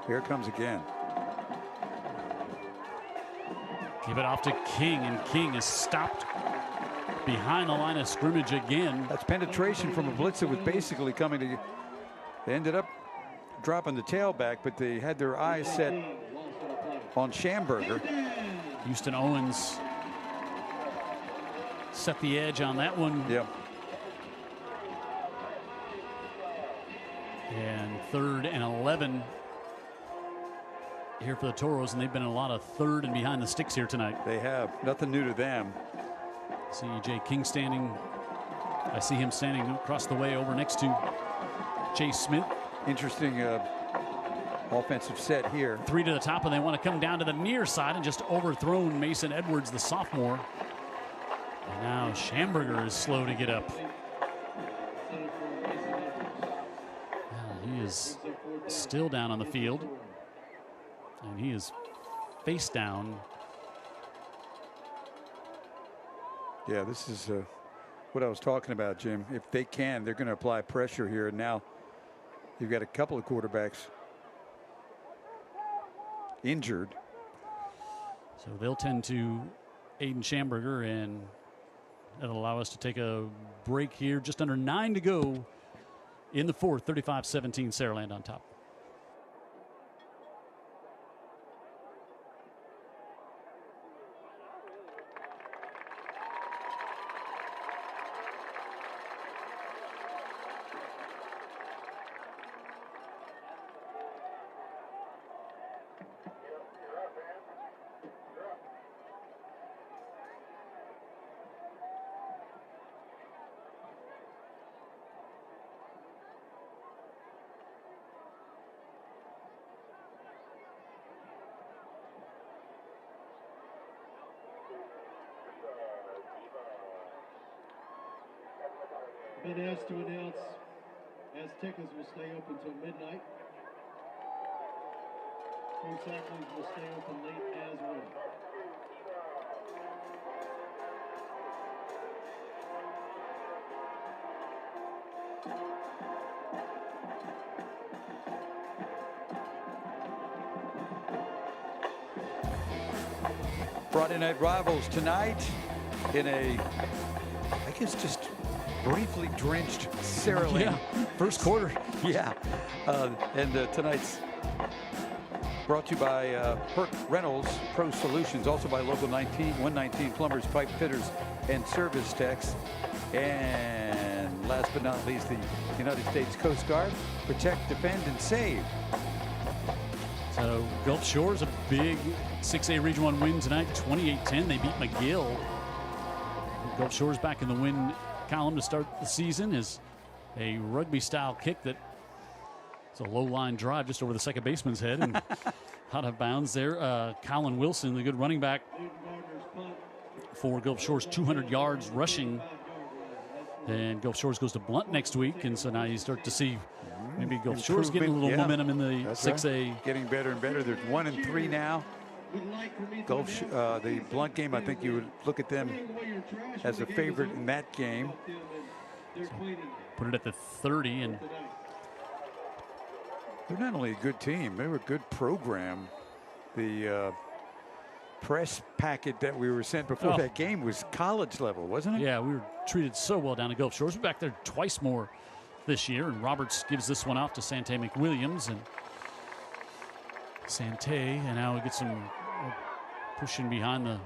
S5: Here it comes again.
S4: Give it off to King, and King is stopped behind the line of scrimmage again.
S5: That's penetration from a blitz that was basically coming to. They ended up dropping the tailback, but they had their eyes set on Schamberger.
S4: Houston Owens set the edge on that one.
S5: Yep.
S4: And 3rd and 11 here for the Toros, and they've been in a lot of third and behind the sticks here tonight.
S5: They have. Nothing new to them.
S4: See Jay King standing. I see him standing across the way over next to Chase Smith.
S5: Interesting offensive set here.
S4: 3 to the top, and they want to come down to the near side and just overthrown Mason Edwards, the sophomore. And now Schamberger is slow to get up. He is still down on the field, and he is face down.
S5: Yeah, this is what I was talking about, Jim. If they can, they're going to apply pressure here. And now you've got a couple of quarterbacks injured.
S4: So they'll tend to Aiden Schamberger, and that'll allow us to take a break here. Just under 9 to go in the 4th. 35-17, Saraland on top.
S1: Been asked to announce Aztecas will stay open until midnight.
S7: Most athletes will stay open late as well.
S5: Friday Night Rivals tonight in a, I guess, just briefly drenched Saraland.
S4: Yeah, first quarter.
S5: Yeah. Tonight's brought to you by Herc Reynolds Pro Solutions, also by Local 119 Plumbers, Pipe Fitters, and Service Techs. And last but not least, the United States Coast Guard. Protect, defend, and save.
S4: So Gulf Shores, a big 6A Region 1 win tonight, 28-10. They beat McGill. Gulf Shores back in the win column to start the season is a rugby-style kick that is a low-line drive just over the second baseman's head and out of bounds there. Colin Wilson, the good running back for Gulf Shores, 200 yards rushing. And Gulf Shores goes to Blunt next week, and so now you start to see maybe Gulf Shores getting a little momentum in the 6A.
S5: Right. Getting better and better. They're 1-3 now. The Blunt game, I think you would look at them as a favorite in that game.
S4: So put it at the 30, and
S5: they're not only a good team, they were a good program. The press packet that we were sent before that game was college level, wasn't it?
S4: Yeah, we were treated so well down at Gulf Shores. We're back there twice more this year, and Roberts gives this one off to Sante McWilliams, and Sante, and now we get some pushing behind the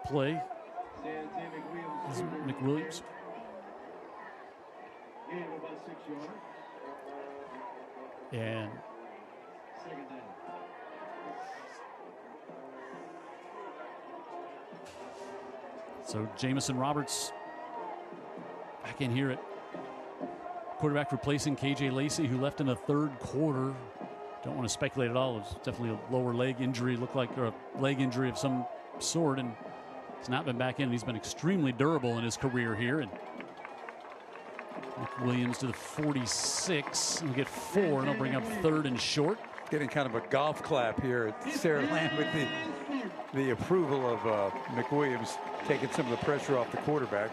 S4: play. McWilliams. And so Jamison Roberts back in here at quarterback, replacing KJ Lacey, who left in the third quarter. Don't want to speculate at all. It's definitely a lower leg injury, looked like, or a leg injury of some sort, and he's not been back in. He's been extremely durable in his career here. And Williams to the 46. He'll get 4, and he'll bring up third and short.
S5: Getting kind of a golf clap here at Saraland with the approval of McWilliams taking some of the pressure off the quarterback.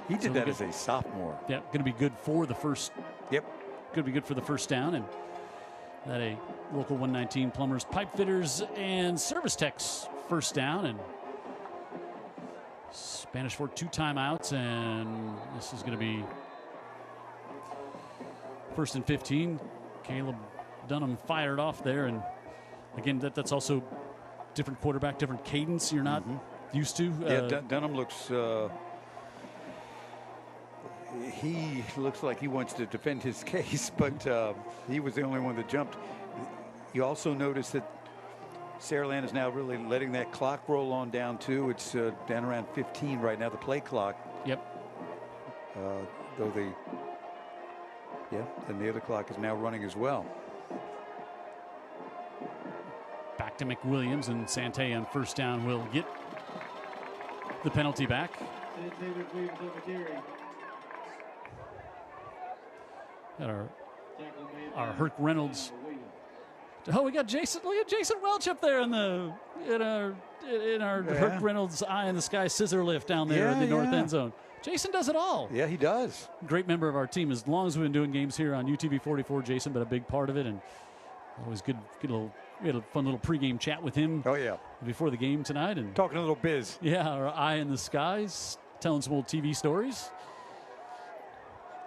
S5: He did that as a sophomore.
S4: Yeah, going to be good for the first.
S5: Yep.
S4: Going to be good for the first down, and that a local 119 Plumbers, Pipe Fitters, and Service Techs first down, and Spanish Fort 2 timeouts, and this is going to be first and 15. Caleb Dunham fired off there, and again, that's also different quarterback, different cadence you're not used to.
S5: Yeah, Dunham looks. He looks like he wants to defend his case, but he was the only one that jumped. You also notice that Saraland is now really letting that clock roll on down too. It's down around 15 right now, the play clock.
S4: Yep.
S5: And the other clock is now running as well.
S4: Back to McWilliams, and Sante on first down will get the penalty back. Got our Herc Reynolds. Oh, we got Jason. Look at Jason Welch up there in our Herc Reynolds eye in the sky scissor lift down there in the north end zone. Jason does it all.
S5: Yeah, he does.
S4: Great member of our team. As long as we've been doing games here on UTV 44, Jason been a big part of it, and always good little. We had a fun little pregame chat with him.
S5: Oh yeah.
S4: Before the game tonight, and
S5: talking a little biz.
S4: Yeah, our eye in the skies, telling some old TV stories.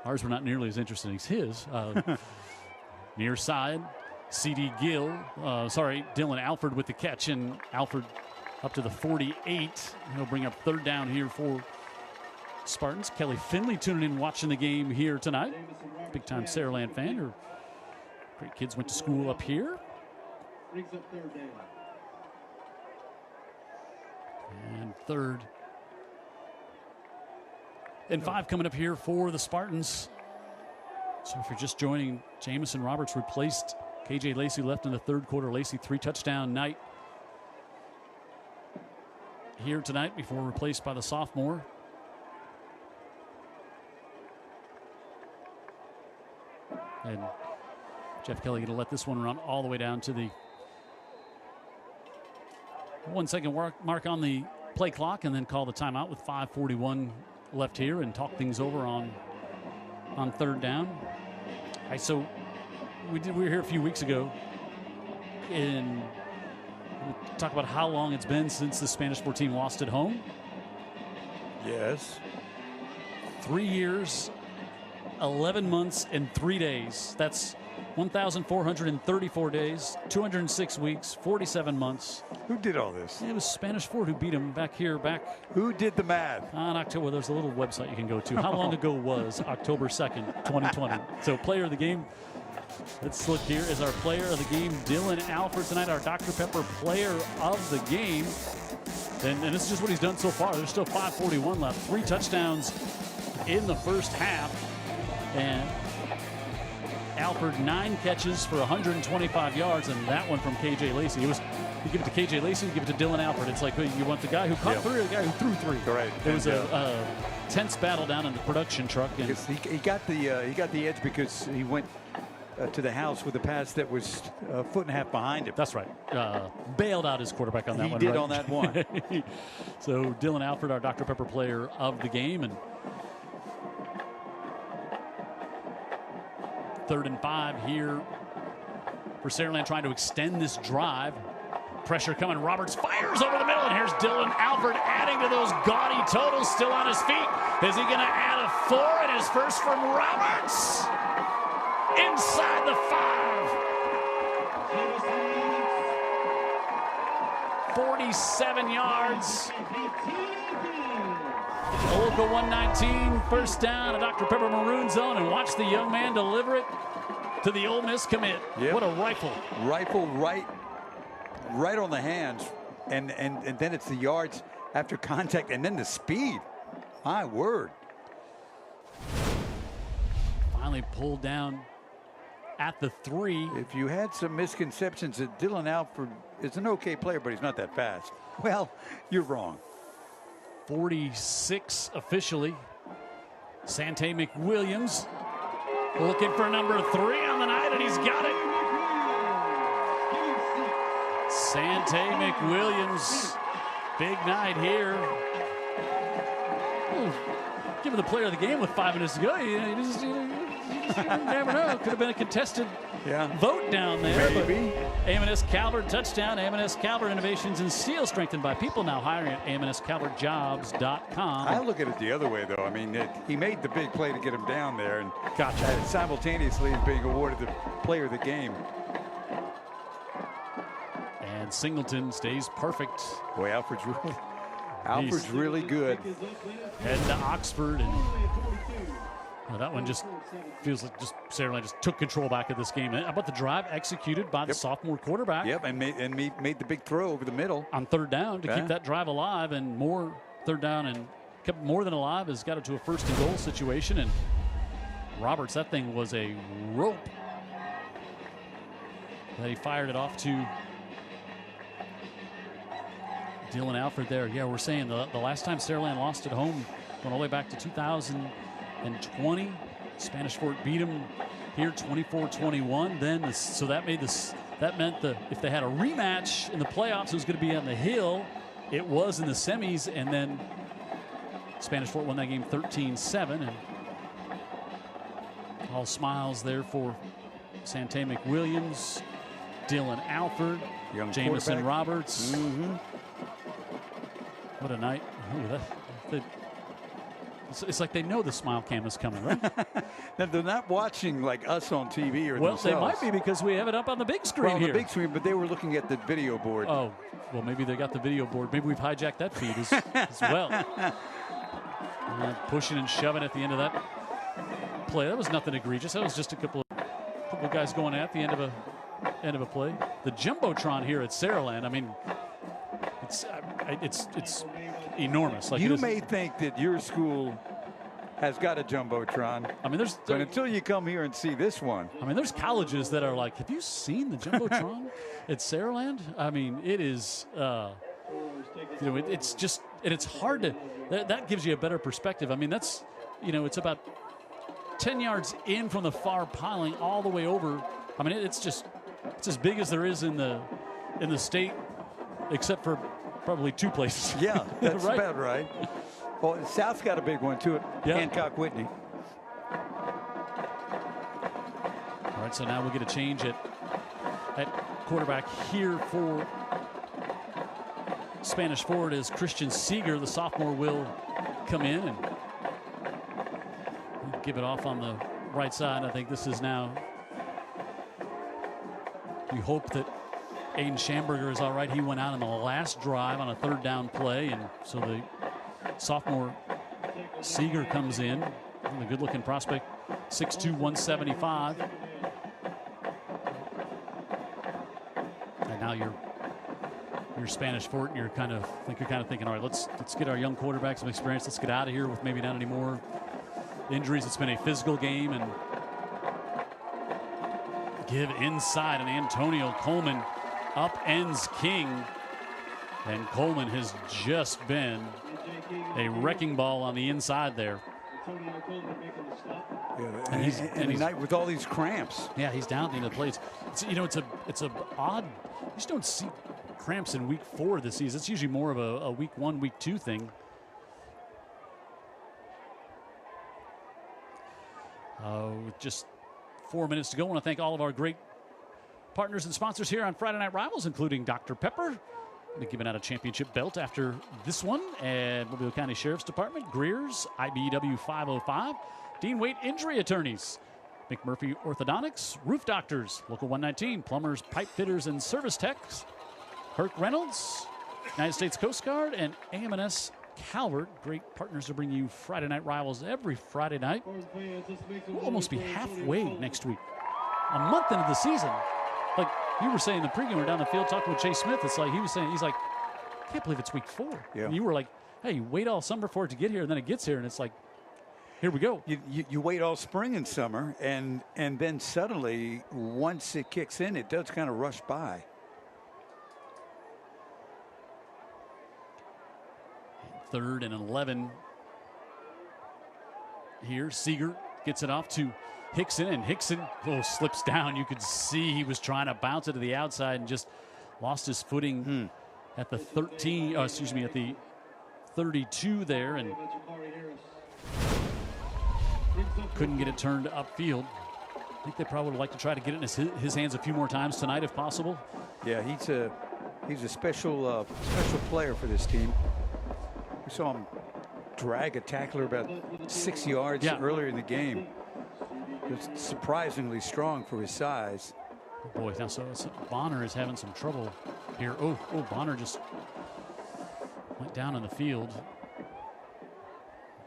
S4: Ours were not nearly as interesting as his. Near side, Dylan Alford with the catch, and Alford up to the 48. He'll bring up third down here for Spartans. Kelly Finley tuning in, watching the game here tonight. Big time Saraland fan. Her great kids went to school up here.
S7: Brings up third down.
S4: And third. And 5 coming up here for the Spartans. So if you're just joining, Jamison Roberts replaced KJ Lacey, left in the third quarter. Lacey 3-touchdown night here tonight before replaced by the sophomore. And Jeff Kelly going to let this one run all the way down to the 1 second mark on the play clock, and then call the timeout with 5:41 left here and talk things over on third down. All right, so we were here a few weeks ago and we talk about how long it's been since the Spanish 4 team lost at home.
S5: Yes.
S4: 3 years, 11 months, and 3 days. That's 1,434 days, 206 weeks, 47 months.
S5: Who did all this?
S4: It was Spanish Fort who beat him back.
S5: Who did the math?
S4: On October, there's a little website you can go to. How long ago was October 2nd, 2020? So player of the game. Let's look here. Is our player of the game Dylan Alford tonight, our Dr. Pepper player of the game. And this is just what he's done so far. There's still 5:41 left. 3 touchdowns in the first half. And Alford 9 catches for 125 yards, and that one from KJ Lacey. You give it to KJ Lacey, you give it to Dylan Alford. It's like you want the guy who caught 3 or the guy who threw 3.
S5: Right.
S4: It was a tense battle down in the production truck. And
S5: he got the edge because he went to the house with a pass that was a foot and a half behind him.
S4: That's right. Bailed out his quarterback on that one.
S5: He did
S4: right?
S5: on that one.
S4: So Dylan Alford, our Dr. Pepper player of the game, and 3rd and 5 here for Saraland, trying to extend this drive. Pressure coming. Roberts fires over the middle, and here's Dylan Alford adding to those gaudy totals. Still on his feet. Is he going to add a 4? And his first from Roberts inside the 5. 47 yards. Olka 119, first down, a Dr. Pepper Maroon zone, and watch the young man deliver it to the Ole Miss commit.
S5: Yep.
S4: What a rifle.
S5: Rifle right on the hands, and then it's the yards after contact, and then the speed. My word.
S4: Finally pulled down at the 3.
S5: If you had some misconceptions that Dylan Alford is an okay player, but he's not that fast, well, you're wrong.
S4: 46 officially. Sante McWilliams looking for number 3 on the night, and he's got it. Sante McWilliams, big night here. Ooh, give him the player of the game with 5 minutes to go. You never know. Could have been a contested vote down there.
S5: Maybe.
S4: A&S Calvert touchdown. A&S Calvert innovations in steel, strengthened by people now hiring at AMSCalvertjobs.com.
S5: I look at it the other way, though. I mean, he made the big play to get him down there, and simultaneously he's being awarded the player of the game.
S4: And Singleton stays perfect.
S5: Boy, Alfred's really good.
S4: Heading to Oxford, and that one just feels like Saraland just took control back of this game. How about the drive executed by the sophomore quarterback?
S5: Yep, and made the big throw over the middle
S4: on 3rd down to keep that drive alive, and more 3rd down, and kept more than alive, has got it to a 1st and goal situation. And Roberts, that thing was a rope that he fired it off to Dylan Alford there. Yeah, we're saying the last time Saraland lost at home went all the way back to 2020. Spanish Fort beat them here 24-21. Then so that meant if they had a rematch in the playoffs, it was going to be on the Hill. It was in the semis, and then Spanish Fort won that game 13-7. And all smiles there for Sante McWilliams, Dylan Alford,
S5: young
S4: Jamison Roberts.
S5: Mm-hmm.
S4: What a night. It's like they know the smile cam is coming, right?
S5: Now, they're not watching like us on TV or
S4: well,
S5: themselves.
S4: They might be, because we have it up on the big screen
S5: here.
S4: On
S5: the big screen, but they were looking at the video board.
S4: Oh, well, maybe they got the video board. Maybe we've hijacked that feed as well. Pushing and shoving at the end of that play. That was nothing egregious. That was just a couple of guys going at the end of a play. The Jumbotron here at Saraland, I mean, it's enormous. Like,
S5: you may think that your school has got a Jumbotron.
S4: I mean,
S5: but until you come here and see this one.
S4: I mean, there's colleges that are like, have you seen the Jumbotron at Saraland? I mean, it is, it's just, and it's hard to, that gives you a better perspective. I mean, that's, it's about 10 yards in from the far piling all the way over I mean, it's as big as there is in the state, except for probably 2 places.
S5: Yeah, that's
S4: right?
S5: about right. Well, the South's got a big one too.
S4: Yeah.
S5: Hancock Whitney.
S4: All right, so now we'll get a change at quarterback here for Spanish Fort as Christian Seeger, the sophomore, will come in and give it off on the right side. I think this is now, we hope that Aiden Schamberger is all right. He went out on the last drive on a 3rd down play, and so the sophomore Seeger comes in, a good-looking prospect, 6'2", 175. And now you're Spanish Fort, and you're kind of thinking, all right, let's get our young quarterback some experience. Let's get out of here with maybe not any more injuries. It's been a physical game, and give inside, and Antonio Coleman upends King, and Coleman has just been a wrecking ball on the inside there.
S5: Yeah, and he's night with all these cramps.
S4: Yeah, he's down at the end of the plays. It's a odd. You just don't see cramps in week 4 this season. It's usually more of a week 1, week 2 thing. With just 4 minutes to go, I want to thank all of our great partners and sponsors here on Friday Night Rivals, including Dr. Pepper. They're giving out a championship belt after this one, and Mobile County Sheriff's Department, Greer's, IBEW 505, Dean Waite Injury Attorneys, McMurphy Orthodontics, Roof Doctors, Local 119, Plumbers, Pipe Fitters, and Service Techs, Herc Reynolds, United States Coast Guard, and AM&S Calvert. Great partners to bring you Friday Night Rivals every Friday night. We'll almost be halfway next week, a month into the season. Like you were saying, the pregame, we're down the field talking with Chase Smith. It's like he was saying, he's like, I can't believe it's week 4.
S5: Yeah.
S4: And you were like, hey, you wait all summer for it to get here, and then it gets here, and it's like, here we go.
S5: You wait all spring and summer, and then suddenly, once it kicks in, it does kind of rush by.
S4: Third and 11 here. Seeger gets it off to Hickson, and Hickson slips down. You could see he was trying to bounce it to the outside and just lost his footing at the 13, at the 32 there, and couldn't get it turned upfield. I think they probably would like to try to get it in his hands a few more times tonight if possible.
S5: Yeah, he's a special player for this team. We saw him drag a tackler about 6 yards earlier in the game. It's surprisingly strong for his size.
S4: Oh boy, now so Bonner is having some trouble here. Oh, Bonner just went down on the field.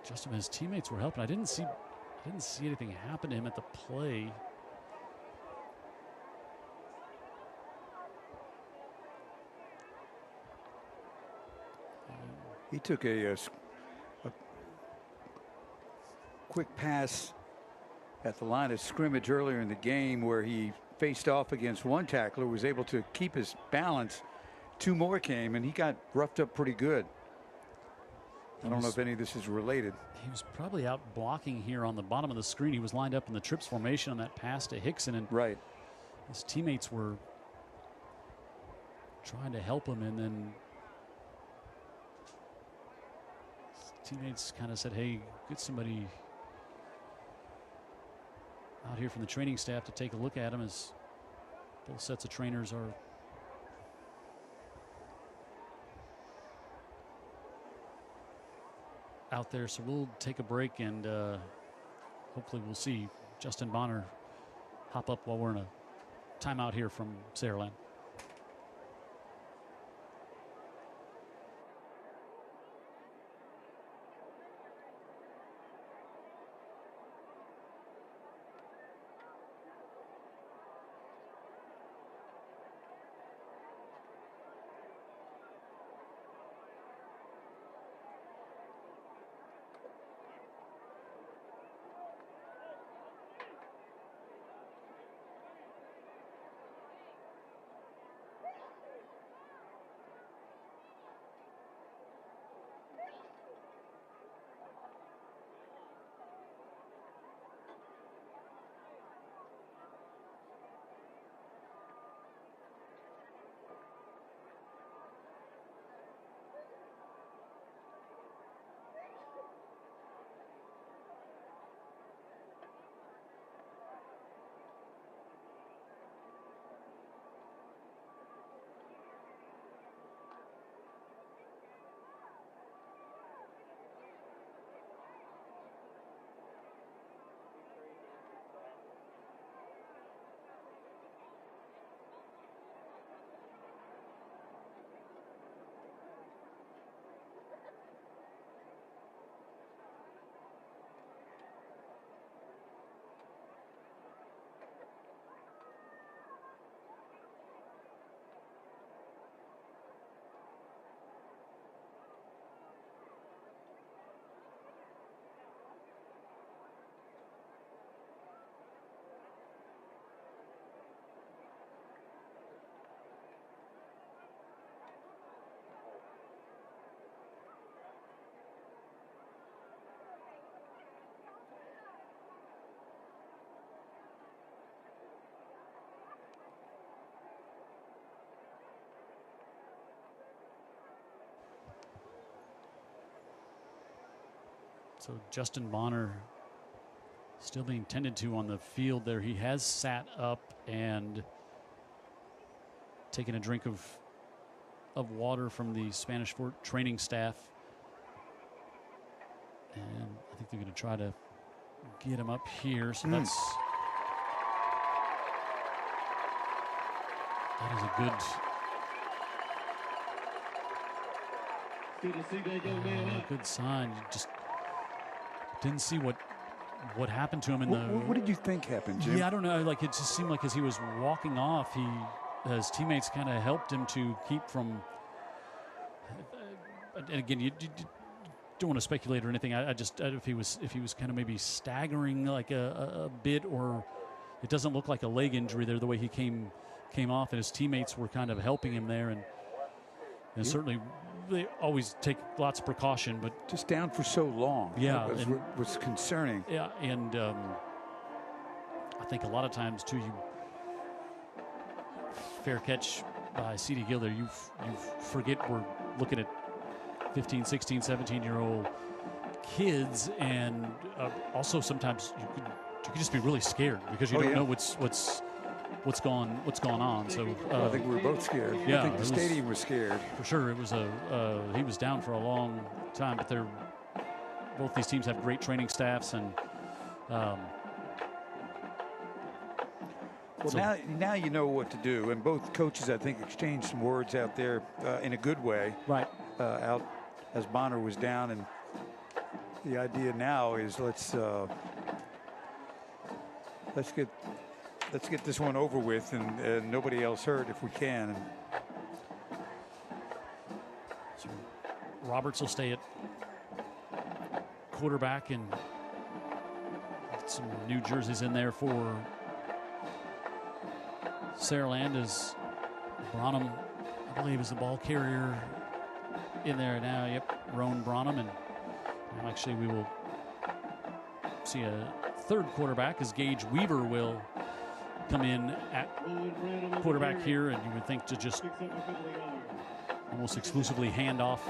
S4: Just his teammates were helping. I didn't see anything happen to him at the play.
S5: He took a quick pass at the line of scrimmage earlier in the game where he faced off against one tackler, was able to keep his balance. 2 more came, and he got roughed up pretty good. I don't know if any of this is related.
S4: He was probably out blocking here on the bottom of the screen. He was lined up in the trips formation on that pass to Hickson, and his teammates were trying to help him, and then his teammates kind of said, hey, get somebody out here from the training staff to take a look at him, as both sets of trainers are out there. So we'll take a break, and hopefully we'll see Justin Bonner hop up while we're in a timeout here from Saraland. So Justin Bonner still being tended to on the field there. He has sat up and taken a drink of water from the Spanish Fort training staff. And I think they're going to try to get him up here. So that is a good.
S7: Good to see that young man up.
S4: Good sign. You just didn't see what happened to him in
S5: What did you think happened, Jim?
S4: Yeah, I don't know. Like, it just seemed like as he was walking off, his teammates kind of helped him to keep from. And again, you don't want to speculate or anything. I just if he was kind of maybe staggering like a bit, or it doesn't look like a leg injury there the way he came off, and his teammates were kind of helping him there, and certainly they always take lots of precaution, but
S5: just down for so long.
S4: Yeah,
S5: was concerning.
S4: Yeah, and I think a lot of times too, you fair catch by C.D. Gill there. You forget we're looking at 15, 16, 17-year-old kids, and also sometimes you could just be really scared because you don't know what's going on. So
S5: I think we were both scared.
S4: Yeah,
S5: I think the stadium was scared.
S4: For sure. It was he was down for a long time, but both these teams have great training staffs, and
S5: now you know what to do, and both coaches I think exchanged some words out there in a good way.
S4: Right.
S5: Out as Bonner was down, and the idea now is let's get this one over with, and nobody else hurt if we can.
S4: So Roberts will stay at quarterback, and some new jerseys in there for Saraland as Branham, I believe, is the ball carrier in there now. Yep, Roan Branham, and actually we will see a third quarterback as Gage Weaver will come in at quarterback here, and you would think to just almost exclusively hand off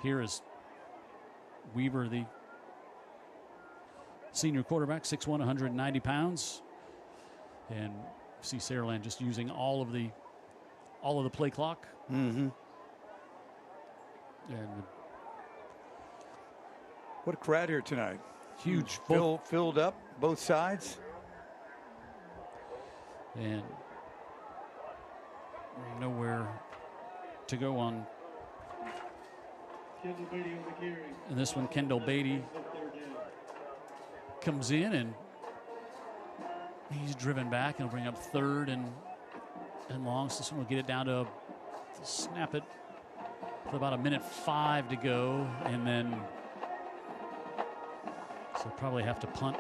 S4: here as Weaver, the senior quarterback, 6'1", 190 pounds, and see Saraland just using all of the play clock.
S5: Mm-hmm.
S4: And
S5: what a crowd here tonight!
S4: Huge,
S5: filled up both sides.
S4: And nowhere to go on. And this one, Kendall Beatty comes in, and he's driven back, and he'll bring up third and long. So this one will get it down to snap it with about 1:05 to go, and then so probably have to punt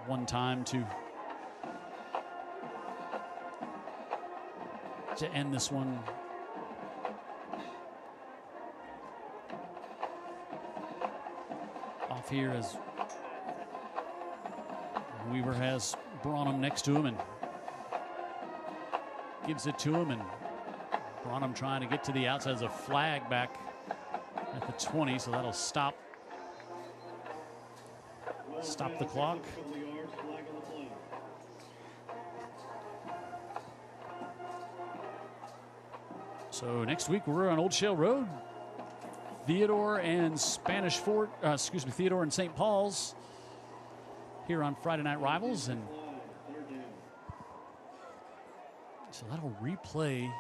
S4: one time to end this one. Off here as Weaver has Branham next to him and gives it to him, and Branham trying to get to the outside as a flag back at the 20, so that'll stop the clock. So next week we're on Old Shell Road. Theodore and Theodore and St. Paul's here on Friday Night Rivals, and so that'll replay.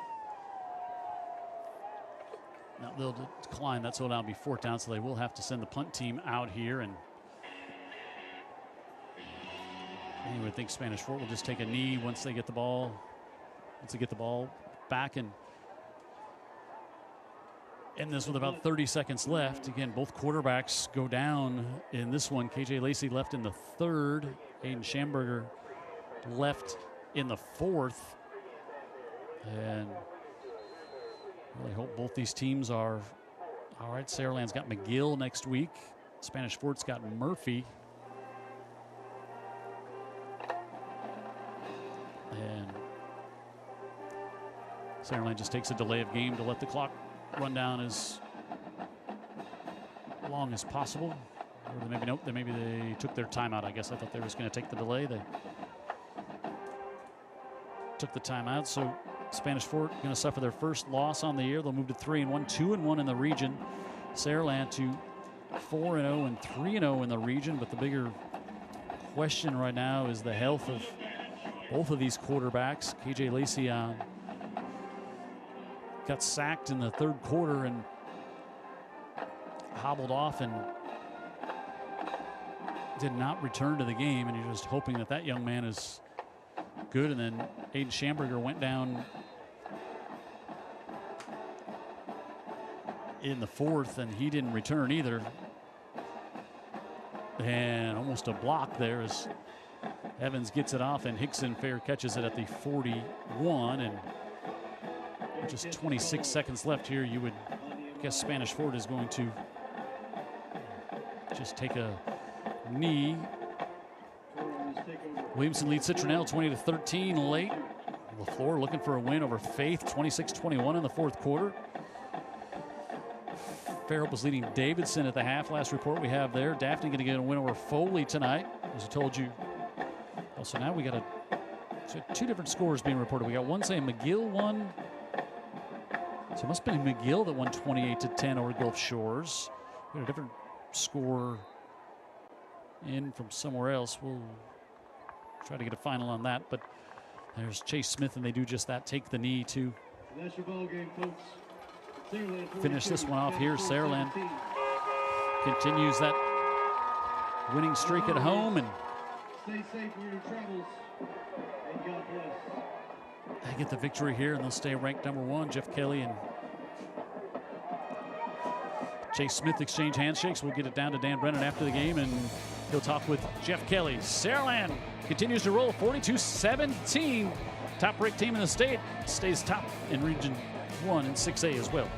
S4: Now they'll decline that, so it'll now be 4th down, so they will have to send the punt team out here, and you would think Spanish Fort will just take a knee once they get the ball back, and this with about 30 seconds left. Again, both quarterbacks go down in this one. KJ Lacey left in the 3rd. Aiden Schamberger left in the 4th. And really hope both these teams are all right. Saraland's got McGill next week. Spanish Fort's got Murphy. And Saraland just takes a delay of game to let the clock run down as long as possible. Or maybe they took their timeout. I guess I thought they were just going to take the delay. They took the timeout. So Spanish Fort going to suffer their first loss on the year. They'll move to 3-1, 2-1 in the region. Saraland to 4-0 and 3-0 in the region. But the bigger question right now is the health of both of these quarterbacks. KJ Lacey got sacked in the third quarter and hobbled off and did not return to the game, and you're just hoping that that young man is good. And then Aiden Schamberger went down in the fourth, and he didn't return either. And almost a block there as Evans gets it off, and Hickson fair catches it at the 41. And with just 26 seconds left here, you would guess Spanish Fort is going to just take a knee. Williamson leads Citronelle 20-13 late. LaFleur looking for a win over Faith 26-21 in the fourth quarter. Farrell was leading Davidson at the half. Last report we have there. Daphne going to get a win over Foley tonight, as I told you. So now we got two different scores being reported. We got one saying McGill won. So it must have been McGill that won 28-10 over Gulf Shores. We got a different score in from somewhere else. We'll try to get a final on that. But there's Chase Smith, and they do just that, take the knee to
S1: That's your ball game, folks.
S4: finish this one off here. Saraland continues that winning streak at home, and
S1: Stay safe in your travels, and God bless.
S4: they get the victory here, and they'll stay ranked number one. Jeff Kelly and Chase Smith exchange handshakes. We'll get it down to Dan Brennan after the game, and he'll talk with Jeff Kelly. Saraland continues to roll 42-17. Top-ranked team in the state, stays top in Region 1 and 6A as well.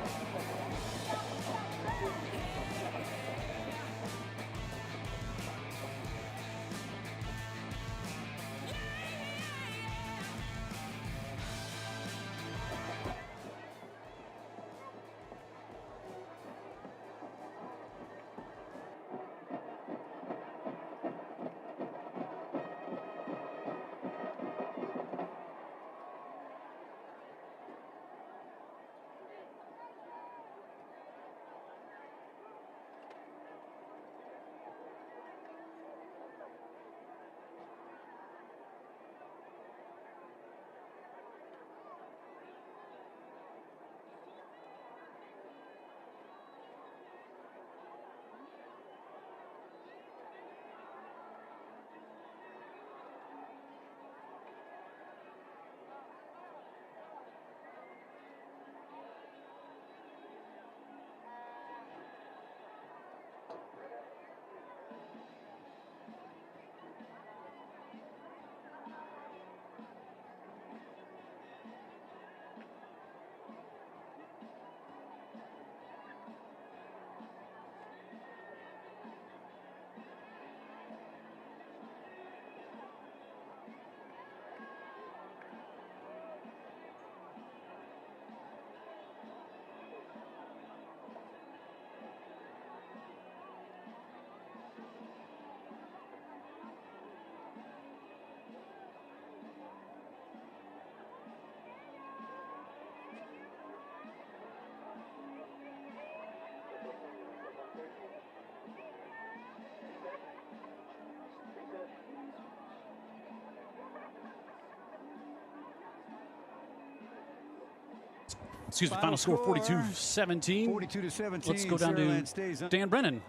S4: Excuse me, final score 42-17.
S5: 42-17.
S4: Let's go down to Dan Brennan.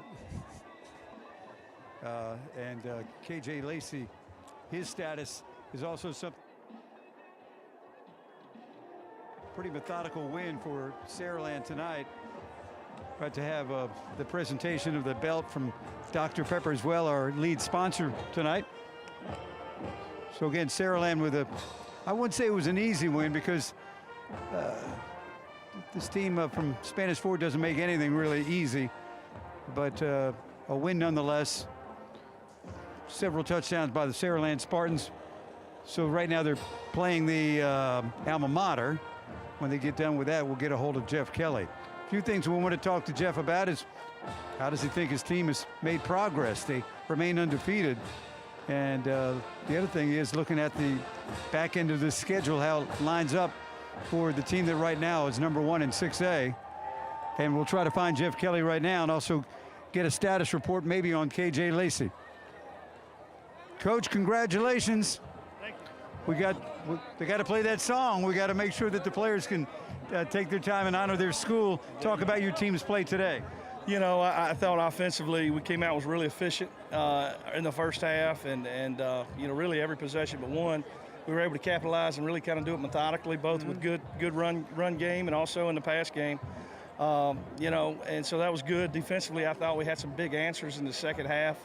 S5: And KJ Lacey, his status is also something. Pretty methodical win for Saraland tonight. About to have the presentation of the belt from Dr. Pepper as well, our lead sponsor tonight. So again, Saraland with I wouldn't say it was an easy win, because this team from Spanish Fort doesn't make anything really easy, but a win nonetheless. Several touchdowns by the Saraland Spartans. So right now they're playing the alma mater. When they get done with that, we'll get a hold of Jeff Kelly. few things we want to talk to Jeff about is how does he think his team has made progress? They remain undefeated. And the other thing is looking at the back end of the schedule, how it lines up for the team that right now is number 1 in 6A. And we'll try to find Jeff Kelly right now and also get a status report maybe on KJ Lacey. Coach, congratulations.
S8: Thank you.
S5: They got to play that song. We got to make sure that the players can take their time and honor their school. Talk about your team's play today.
S8: You know, I thought offensively we came out was really efficient in the first half, and you know, really every possession but one, we were able to capitalize and really kind of do it methodically, both with good run game and also in the pass game. You know, and so that was good. Defensively, I thought we had some big answers in the second half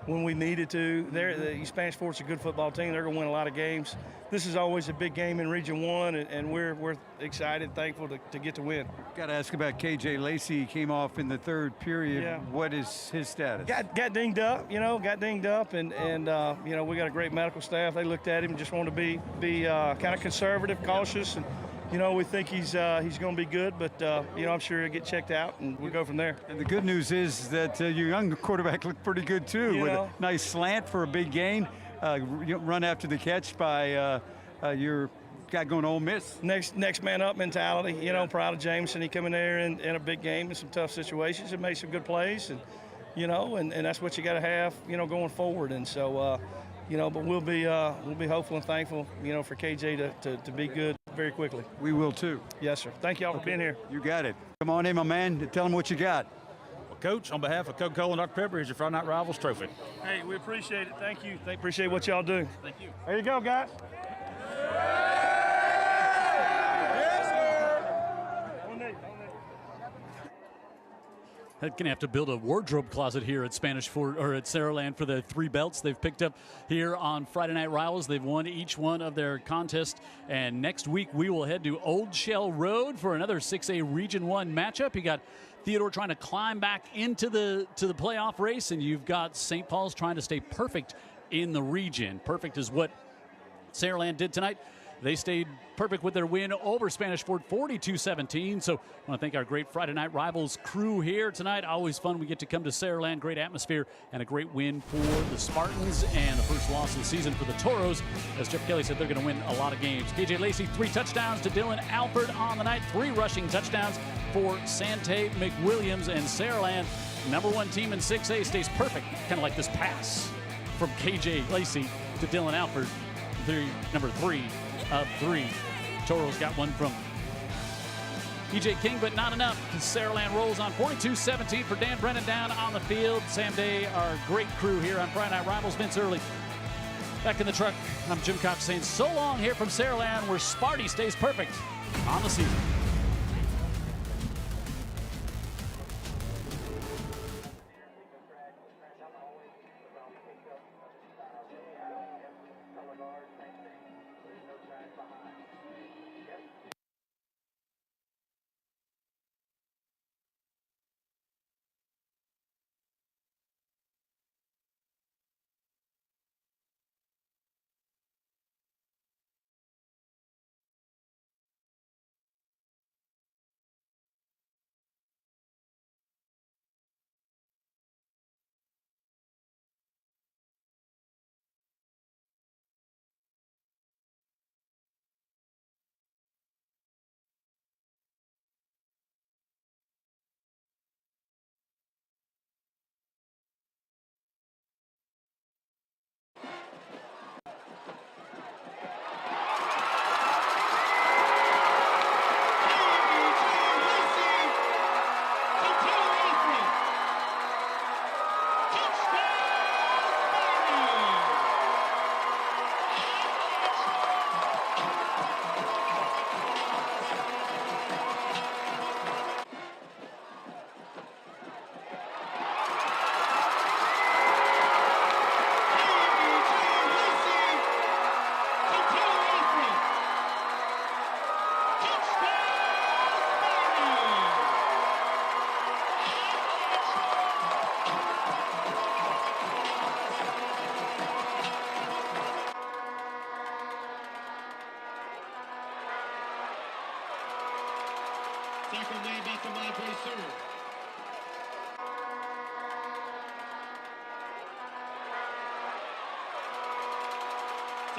S8: when we needed to. The Spanish Fort's a good football team. They're going to win a lot of games. This is always a big game in Region 1, and we're excited, thankful to get to win.
S5: Got to ask about KJ Lacey. He came off in the third period.
S8: Yeah.
S5: What is his status?
S8: Got dinged up, you know, and you know, we got a great medical staff. They looked at him and just wanted to be kind of conservative, cautious, and you know, we think he's going to be good, but you know, I'm sure he'll get checked out, and we'll go from there.
S5: And the good news is that your young quarterback looked pretty good too,
S8: You
S5: with
S8: know.
S5: a nice slant for a big gain, run after the catch by your guy going to Ole Miss.
S8: Next man up mentality. You know, proud of Jameson. He come in there in a big game in some tough situations and made some good plays, and you know, and that's what you got to have, you know, going forward. And so, you know, but we'll be hopeful and thankful, you know, for KJ to be good very quickly.
S5: We will too.
S8: Yes, sir. Thank you all for being here.
S5: You got it. Come on in, my man. Tell them what you got.
S20: Well, Coach, on behalf of Coca-Cola and Dr. Pepper, here's your Friday Night Rivals trophy.
S8: Hey, we appreciate it. Thank you. Appreciate what y'all do.
S20: Thank you.
S8: There you go, guys.
S4: They're going to have to build a wardrobe closet here at Spanish Fort or at Saraland for the 3 belts they've picked up here on Friday Night Rivals. They've won each one of their contests, and next week we will head to Old Shell Road for another 6A Region 1 matchup. You got Theodore trying to climb back into the playoff race, and you've got St. Paul's trying to stay perfect in the region. Perfect is what Saraland did tonight. They stayed perfect with their win over Spanish Fort 42-17. So I want to thank our great Friday Night Rivals crew here tonight. Always fun. We get to come to Saraland. Great atmosphere and a great win for the Spartans and the first loss of the season for the Toros. As Jeff Kelly said, they're going to win a lot of games. KJ Lacey, 3 touchdowns to Dylan Alford on the night. 3 rushing touchdowns for Sante McWilliams, and Saraland, number 1 team in 6A, stays perfect. Kind of like this pass from KJ Lacey to Dylan Alford. Number 3 of 3. Toros got one from EJ King, but not enough. Saraland rolls on 42-17 for Dan Brennan down on the field. Sam Day, our great crew here on Friday Night Rivals. Vince Early back in the truck. I'm Jim Cox saying so long here from Saraland, where Sparty stays perfect on the season.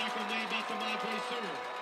S1: tackle made by Tamadre Serve.